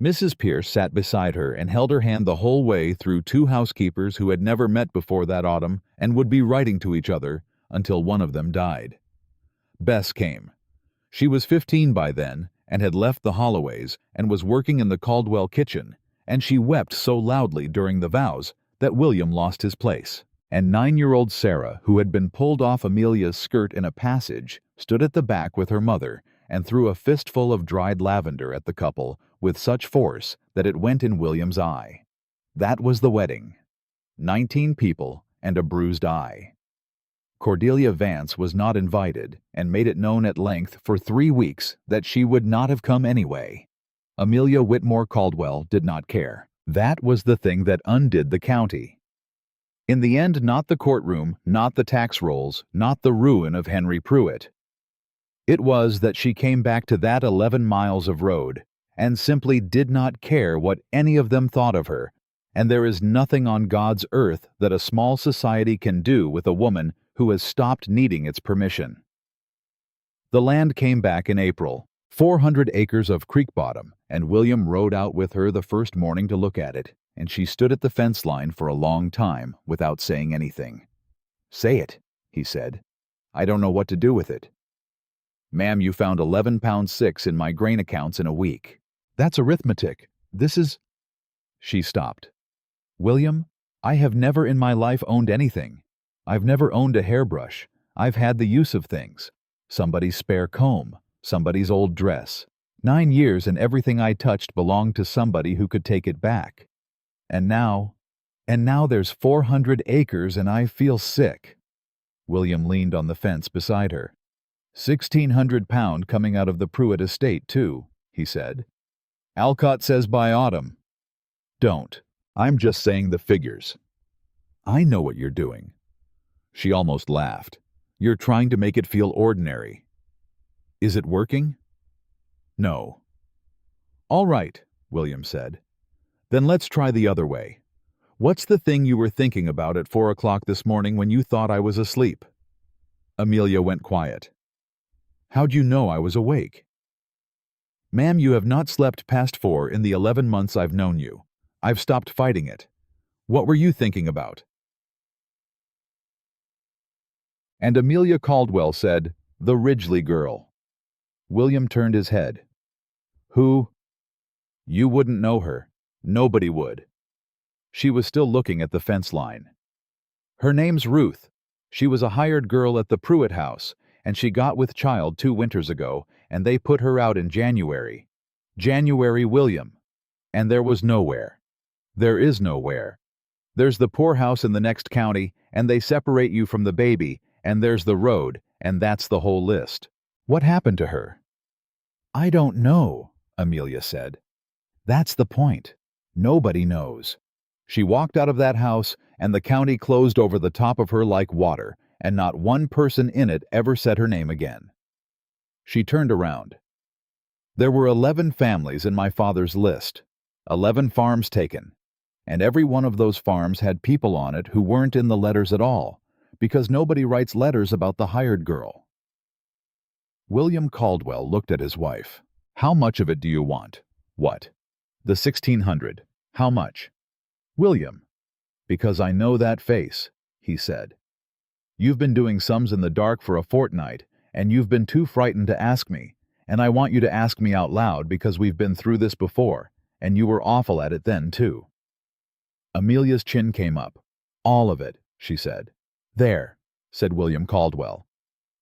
Speaker 1: Mrs. Pierce sat beside her and held her hand the whole way through 2 housekeepers who had never met before that autumn and would be writing to each other until one of them died. Bess came. She was 15 by then and had left the Holloways and was working in the Caldwell kitchen, and she wept so loudly during the vows that William lost his place. And 9-year-old Sarah, who had been pulled off Amelia's skirt in a passage, stood at the back with her mother and threw a fistful of dried lavender at the couple with such force that it went in William's eye. That was the wedding. 19 people and a bruised eye. Cordelia Vance was not invited and made it known at length for 3 weeks that she would not have come anyway. Amelia Whitmore Caldwell did not care. That was the thing that undid the county. In the end, not the courtroom, not the tax rolls, not the ruin of Henry Pruitt. It was that she came back to that 11 miles of road and simply did not care what any of them thought of her, and there is nothing on God's earth that a small society can do with a woman who has stopped needing its permission. The land came back in April, 400 acres of creek bottom, and William rode out with her the first morning to look at it, and she stood at the fence line for a long time without saying anything. Say it, he said. I don't know what to do with it. Ma'am, you found 11 pounds 6 in my grain accounts in a week. That's arithmetic. This is... She stopped. William, I have never in my life owned anything. I've never owned a hairbrush. I've had the use of things. Somebody's spare comb, somebody's old dress. 9 years and everything I touched belonged to somebody who could take it back. And now there's 400 acres and I feel sick. William leaned on the fence beside her. 1,600 pound coming out of the Pruitt estate, too, he said. Alcott says by autumn. Don't. I'm just saying the figures. I know what you're doing. She almost laughed. You're trying to make it feel ordinary. Is it working? No. All right, William said. Then let's try the other way. What's the thing you were thinking about at 4 o'clock this morning when you thought I was asleep? Amelia went quiet. How'd you know I was awake? Ma'am, you have not slept past 4 in the 11 months I've known you. I've stopped fighting it. What were you thinking about? And Amelia Caldwell said, The Ridgely girl. William turned his head. Who? You wouldn't know her. Nobody would. She was still looking at the fence line. Her name's Ruth. She was a hired girl at the Pruitt house, and she got with child 2 winters ago, and they put her out in January. January, William. And there was nowhere. There is nowhere. There's the poorhouse in the next county, and they separate you from the baby, and there's the road, and that's the whole list. What happened to her? I don't know, Amelia said. That's the point. Nobody knows. She walked out of that house, and the county closed over the top of her like water, and not one person in it ever said her name again. She turned around. There were 11 families in my father's list, 11 farms taken, and every one of those farms had people on it who weren't in the letters at all, because nobody writes letters about the hired girl. William Caldwell looked at his wife. How much of it do you want? What? The 1,600. How much? William. Because I know that face, he said. You've been doing sums in the dark for a fortnight, and you've been too frightened to ask me, and I want you to ask me out loud because we've been through this before, and you were awful at it then, too. Amelia's chin came up. All of it, she said. There, said William Caldwell.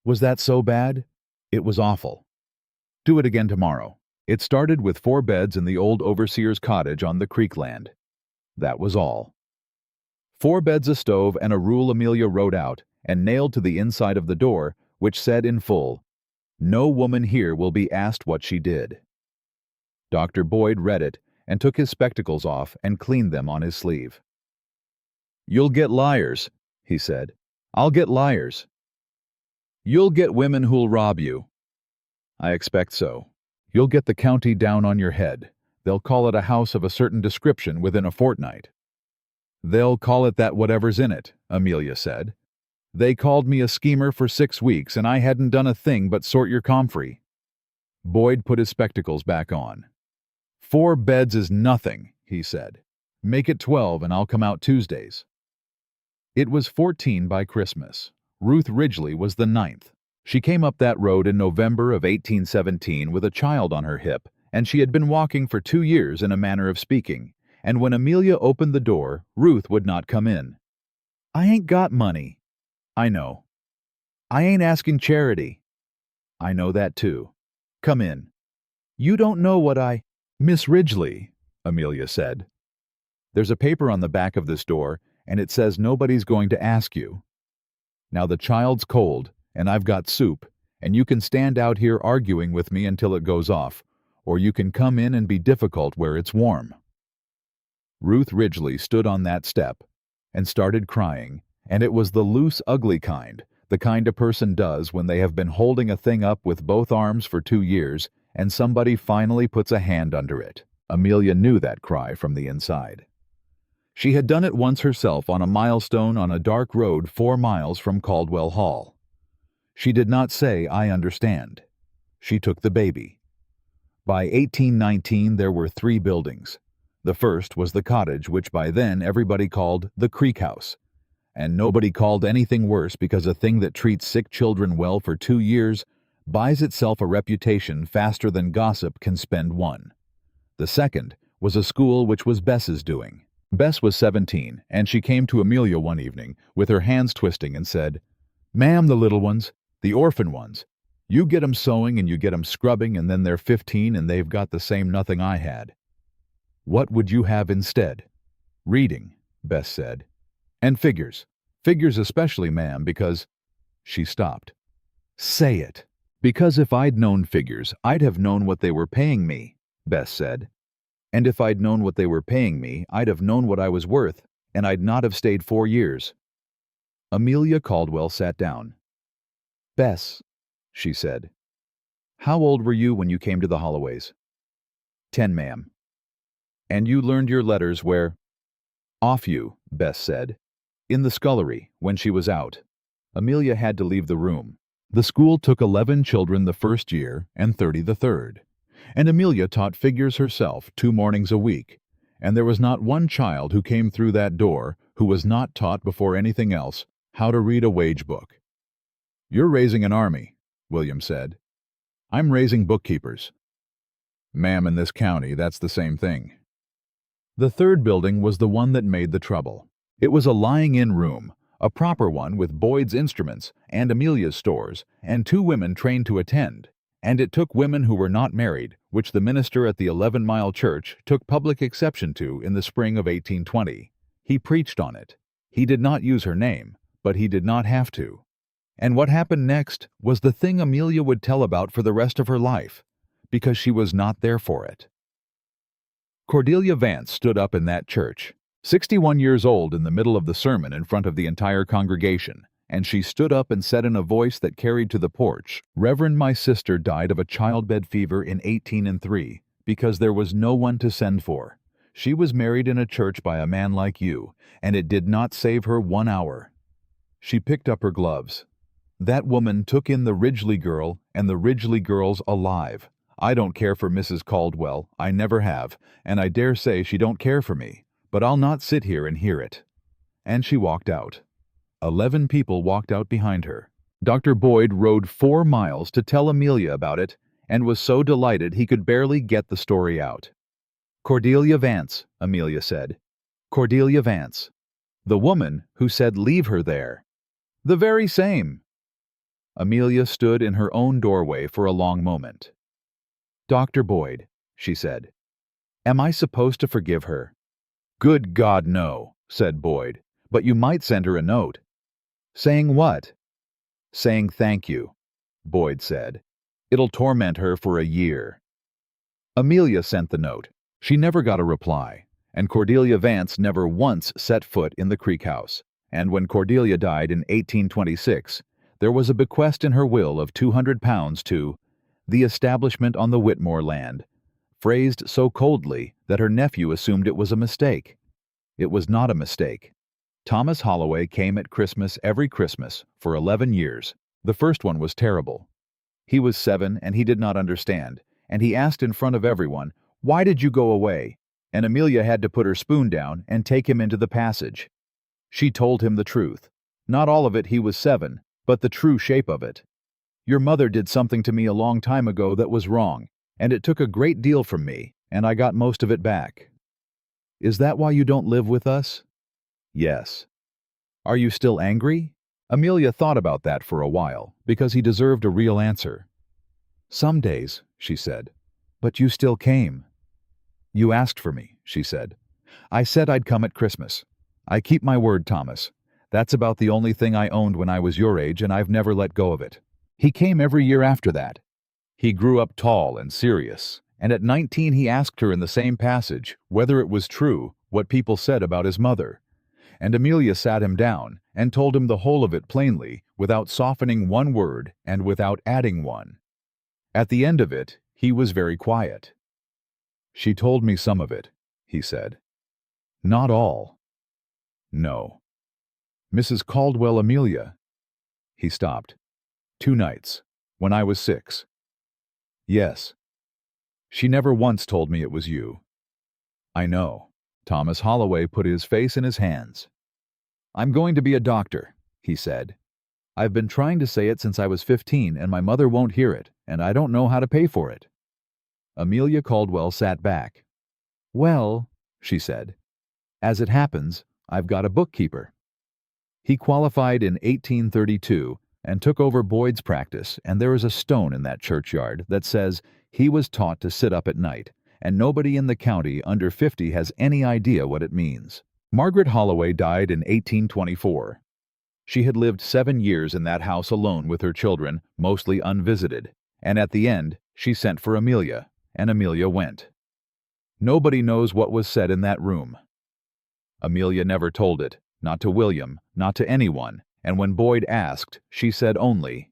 Speaker 1: Was that so bad? It was awful. Do it again tomorrow. It started with 4 beds in the old overseer's cottage on the creek land. That was all. 4 beds, a stove, and a rule Amelia wrote out and nailed to the inside of the door, which said in full, No woman here will be asked what she did. Dr. Boyd read it and took his spectacles off and cleaned them on his sleeve. You'll get liars, he said. I'll get liars. You'll get women who'll rob you. I expect so. You'll get the county down on your head. They'll call it a house of a certain description within a fortnight. They'll call it that whatever's in it, Amelia said. They called me a schemer for 6 weeks and I hadn't done a thing but sort your comfrey. Boyd put his spectacles back on. 4 beds is nothing, he said. Make it 12 and I'll come out Tuesdays. It was 14 by Christmas. Ruth Ridgely was the 9th. She came up that road in November of 1817 with a child on her hip, and she had been walking for 2 years in a manner of speaking, and when Amelia opened the door, Ruth would not come in. I ain't got money. I know. I ain't asking charity. I know that too. Come in. You don't know what I... Miss Ridgely, Amelia said. There's a paper on the back of this door, and it says nobody's going to ask you. Now the child's cold, and I've got soup, and you can stand out here arguing with me until it goes off, or you can come in and be difficult where it's warm. Ruth Ridgely stood on that step and started crying, and it was the loose, ugly kind, the kind a person does when they have been holding a thing up with both arms for 2 years, and somebody finally puts a hand under it. Amelia knew that cry from the inside. She had done it once herself on a milestone on a dark road 4 miles from Caldwell Hall. She did not say, I understand. She took the baby. By 1819 there were 3 buildings. The first was the cottage, which by then everybody called the Creek House, and nobody called anything worse because a thing that treats sick children well for 2 years buys itself a reputation faster than gossip can spend one. The second was a school which was Bess's doing. Bess was 17, and she came to Amelia one evening with her hands twisting and said, "Ma'am, the little ones, the orphan ones, you get 'em sewing and you get 'em scrubbing, and then they're 15 and they've got the same nothing I had. What would you have instead?" "Reading," Bess said. "And figures. Figures especially, ma'am, because—" She stopped. "Say it." "Because if I'd known figures, I'd have known what they were paying me," Bess said. "And if I'd known what they were paying me, I'd have known what I was worth, and I'd not have stayed 4 years. Amelia Caldwell sat down. "Bess," she said, "how old were you when you came to the Holloways?" 10, ma'am. "And you learned your letters where?" "Off you," Bess said. "In the scullery, when she was out." Amelia had to leave the room. The school took 11 children the first year and 30 the third. And Amelia taught figures herself 2 mornings a week. And there was not one child who came through that door who was not taught before anything else how to read a wage book. "You're raising an army," William said. "I'm raising bookkeepers." "Ma'am, in this county, that's the same thing." The third building was the one that made the trouble. It was a lying-in room, a proper one with Boyd's instruments and Amelia's stores, and 2 women trained to attend. And it took women who were not married, which the minister at the 11-mile church took public exception to in the spring of 1820. He preached on it. He did not use her name, but he did not have to. And what happened next was the thing Amelia would tell about for the rest of her life, because she was not there for it. Cordelia Vance stood up in that church, 61 years old, in the middle of the sermon in front of the entire congregation, and she stood up and said in a voice that carried to the porch, "Reverend, my sister died of a childbed fever in 1803, because there was no one to send for. She was married in a church by a man like you, and it did not save her 1 hour." She picked up her gloves. That woman took in the Ridgely girl and the Ridgely girls alive. I don't care for Mrs. Caldwell, I never have, and I dare say she don't care for me, but I'll not sit here and hear it. And she walked out. 11 people walked out behind her. Dr. Boyd rode 4 miles to tell Amelia about it, and was so delighted he could barely get the story out. "Cordelia Vance," Amelia said. "Cordelia Vance. The woman who said leave her there." "The very same." Amelia stood in her own doorway for a long moment. "Dr. Boyd," she said, "am I supposed to forgive her?" "Good God, no," said Boyd, "but you might send her a note." "Saying what?" "Saying thank you," Boyd said. "It'll torment her for a year." Amelia sent the note. She never got a reply, and Cordelia Vance never once set foot in the Creek House. And when Cordelia died in 1826, there was a bequest in her will of £200 to the establishment on the Whitmore land, phrased so coldly that her nephew assumed it was a mistake. It was not a mistake. Thomas Holloway came at Christmas every Christmas for 11 years. The first one was terrible. He was 7 and he did not understand, and he asked in front of everyone, "Why did you go away?" And Amelia had to put her spoon down and take him into the passage. She told him the truth. Not all of it, he was 7, but the true shape of it. "Your mother did something to me a long time ago that was wrong, and it took a great deal from me, and I got most of it back." "Is that why you don't live with us?" "Yes." "Are you still angry?" Amelia thought about that for a while, because he deserved a real answer. "Some days," she said, "but you still came." "You asked for me," she said. "I said I'd come at Christmas. I keep my word, Thomas. That's about the only thing I owned when I was your age, and I've never let go of it." He came every year after that. He grew up tall and serious, and at 19 he asked her in the same passage whether it was true what people said about his mother. And Amelia sat him down and told him the whole of it plainly, without softening one word and without adding one. At the end of it, he was very quiet. "She told me some of it," he said. "Not all." "No." "Mrs. Caldwell, Amelia." He stopped. "2 nights, when I was 6. "Yes." "She never once told me it was you." "I know." Thomas Holloway put his face in his hands. "I'm going to be a doctor," he said. I've been trying to say it since I was 15, and my mother won't hear it, and I don't know how to pay for it." Amelia Caldwell sat back. "Well," she said, "as it happens, I've got a bookkeeper." He qualified in 1832 and took over Boyd's practice, and there is a stone in that churchyard that says he was taught to sit up at night, and nobody in the county under 50 has any idea what it means. Margaret Holloway died in 1824. She had lived 7 years in that house alone with her children, mostly unvisited, and at the end she sent for Amelia, and Amelia went. Nobody knows what was said in that room. Amelia never told it, not to William, not to anyone, and when Boyd asked, she said only,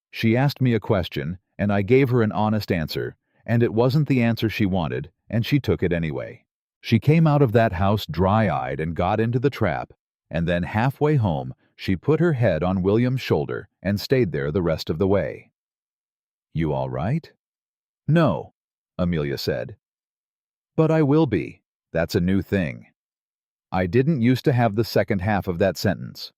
Speaker 1: "She asked me a question, and I gave her an honest answer, and it wasn't the answer she wanted, and she took it anyway." She came out of that house dry-eyed and got into the trap, and then halfway home she put her head on William's shoulder and stayed there the rest of the way. "You all right?" "No," Amelia said. "But I will be. That's a new thing." I didn't used to have the second half of that sentence.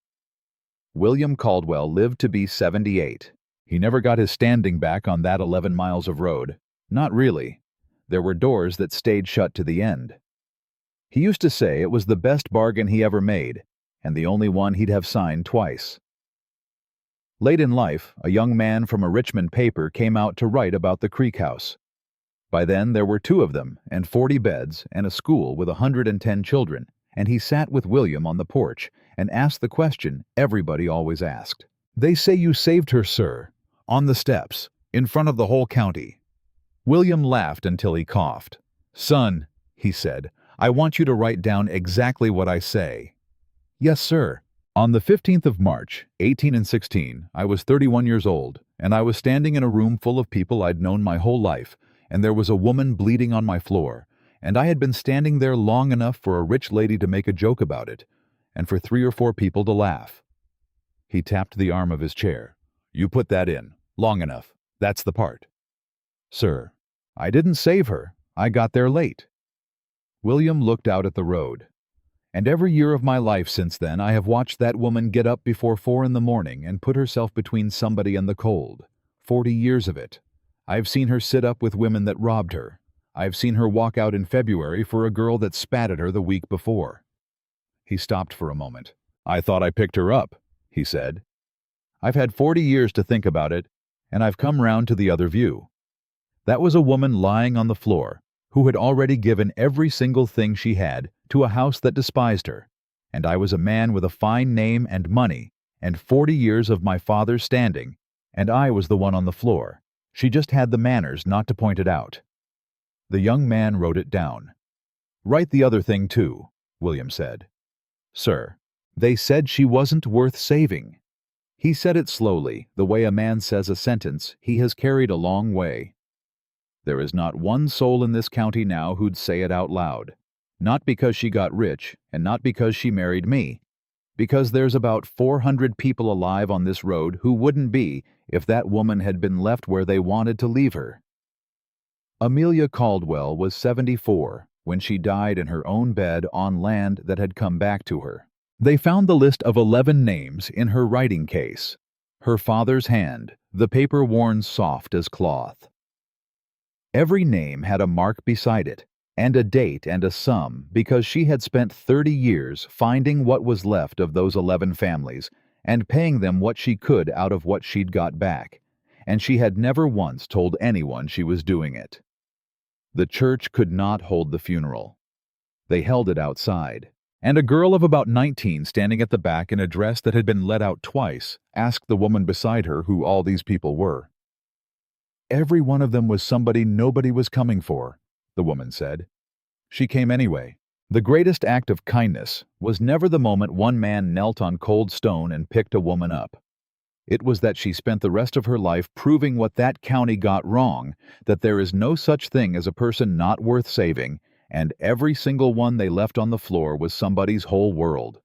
Speaker 1: William Caldwell lived to be 78. He never got his standing back on that 11 miles of road. Not really. There were doors that stayed shut to the end. He used to say it was the best bargain he ever made, and the only one he'd have signed twice. Late in life, a young man from a Richmond paper came out to write about the Creek House. By then there were 2 of them, and 40 beds, and a school with 110 children, and he sat with William on the porch and asked the question everybody always asked. "They say you saved her, sir, on the steps, in front of the whole county." William laughed until he coughed. "Son," he said, "I want you to write down exactly what I say." "Yes, sir." On the 15th of March, 1816, I was 31 years old, and I was standing in a room full of people I'd known my whole life, and there was a woman bleeding on my floor, and I had been standing there long enough for a rich lady to make a joke about it, and for 3 or 4 people to laugh. He tapped the arm of his chair. "You put that in. Long enough. That's the part." "Sir, I didn't save her. I got there late." William looked out at the road. "And every year of my life since then I have watched that woman get up before 4 in the morning and put herself between somebody and the cold. 40 years of it. I've seen her sit up with women that robbed her. I've seen her walk out in February for a girl that spat at her the week before." He stopped for a moment. "I thought I picked her up," he said. "I've had 40 years to think about it, and I've come round to the other view. That was a woman lying on the floor, who had already given every single thing she had to a house that despised her, and I was a man with a fine name and money, and 40 years of my father's standing, and I was the one on the floor. She just had the manners not to point it out." The young man wrote it down. "Write the other thing too," William said. "Sir, they said she wasn't worth saving." He said it slowly, the way a man says a sentence he has carried a long way. "There is not one soul in this county now who'd say it out loud. Not because she got rich, and not because she married me. Because there's about 400 people alive on this road who wouldn't be if that woman had been left where they wanted to leave her." Amelia Caldwell was 74 when she died in her own bed on land that had come back to her. They found the list of 11 names in her writing case. Her father's hand, the paper worn soft as cloth. Every name had a mark beside it, and a date and a sum, because she had spent 30 years finding what was left of those 11 families and paying them what she could out of what she'd got back, and she had never once told anyone she was doing it. The church could not hold the funeral. They held it outside, and a girl of about 19 standing at the back in a dress that had been let out twice asked the woman beside her who all these people were. "Every one of them was somebody nobody was coming for," the woman said. "She came anyway." The greatest act of kindness was never the moment one man knelt on cold stone and picked a woman up. It was that she spent the rest of her life proving what that county got wrong, that there is no such thing as a person not worth saving, and every single one they left on the floor was somebody's whole world.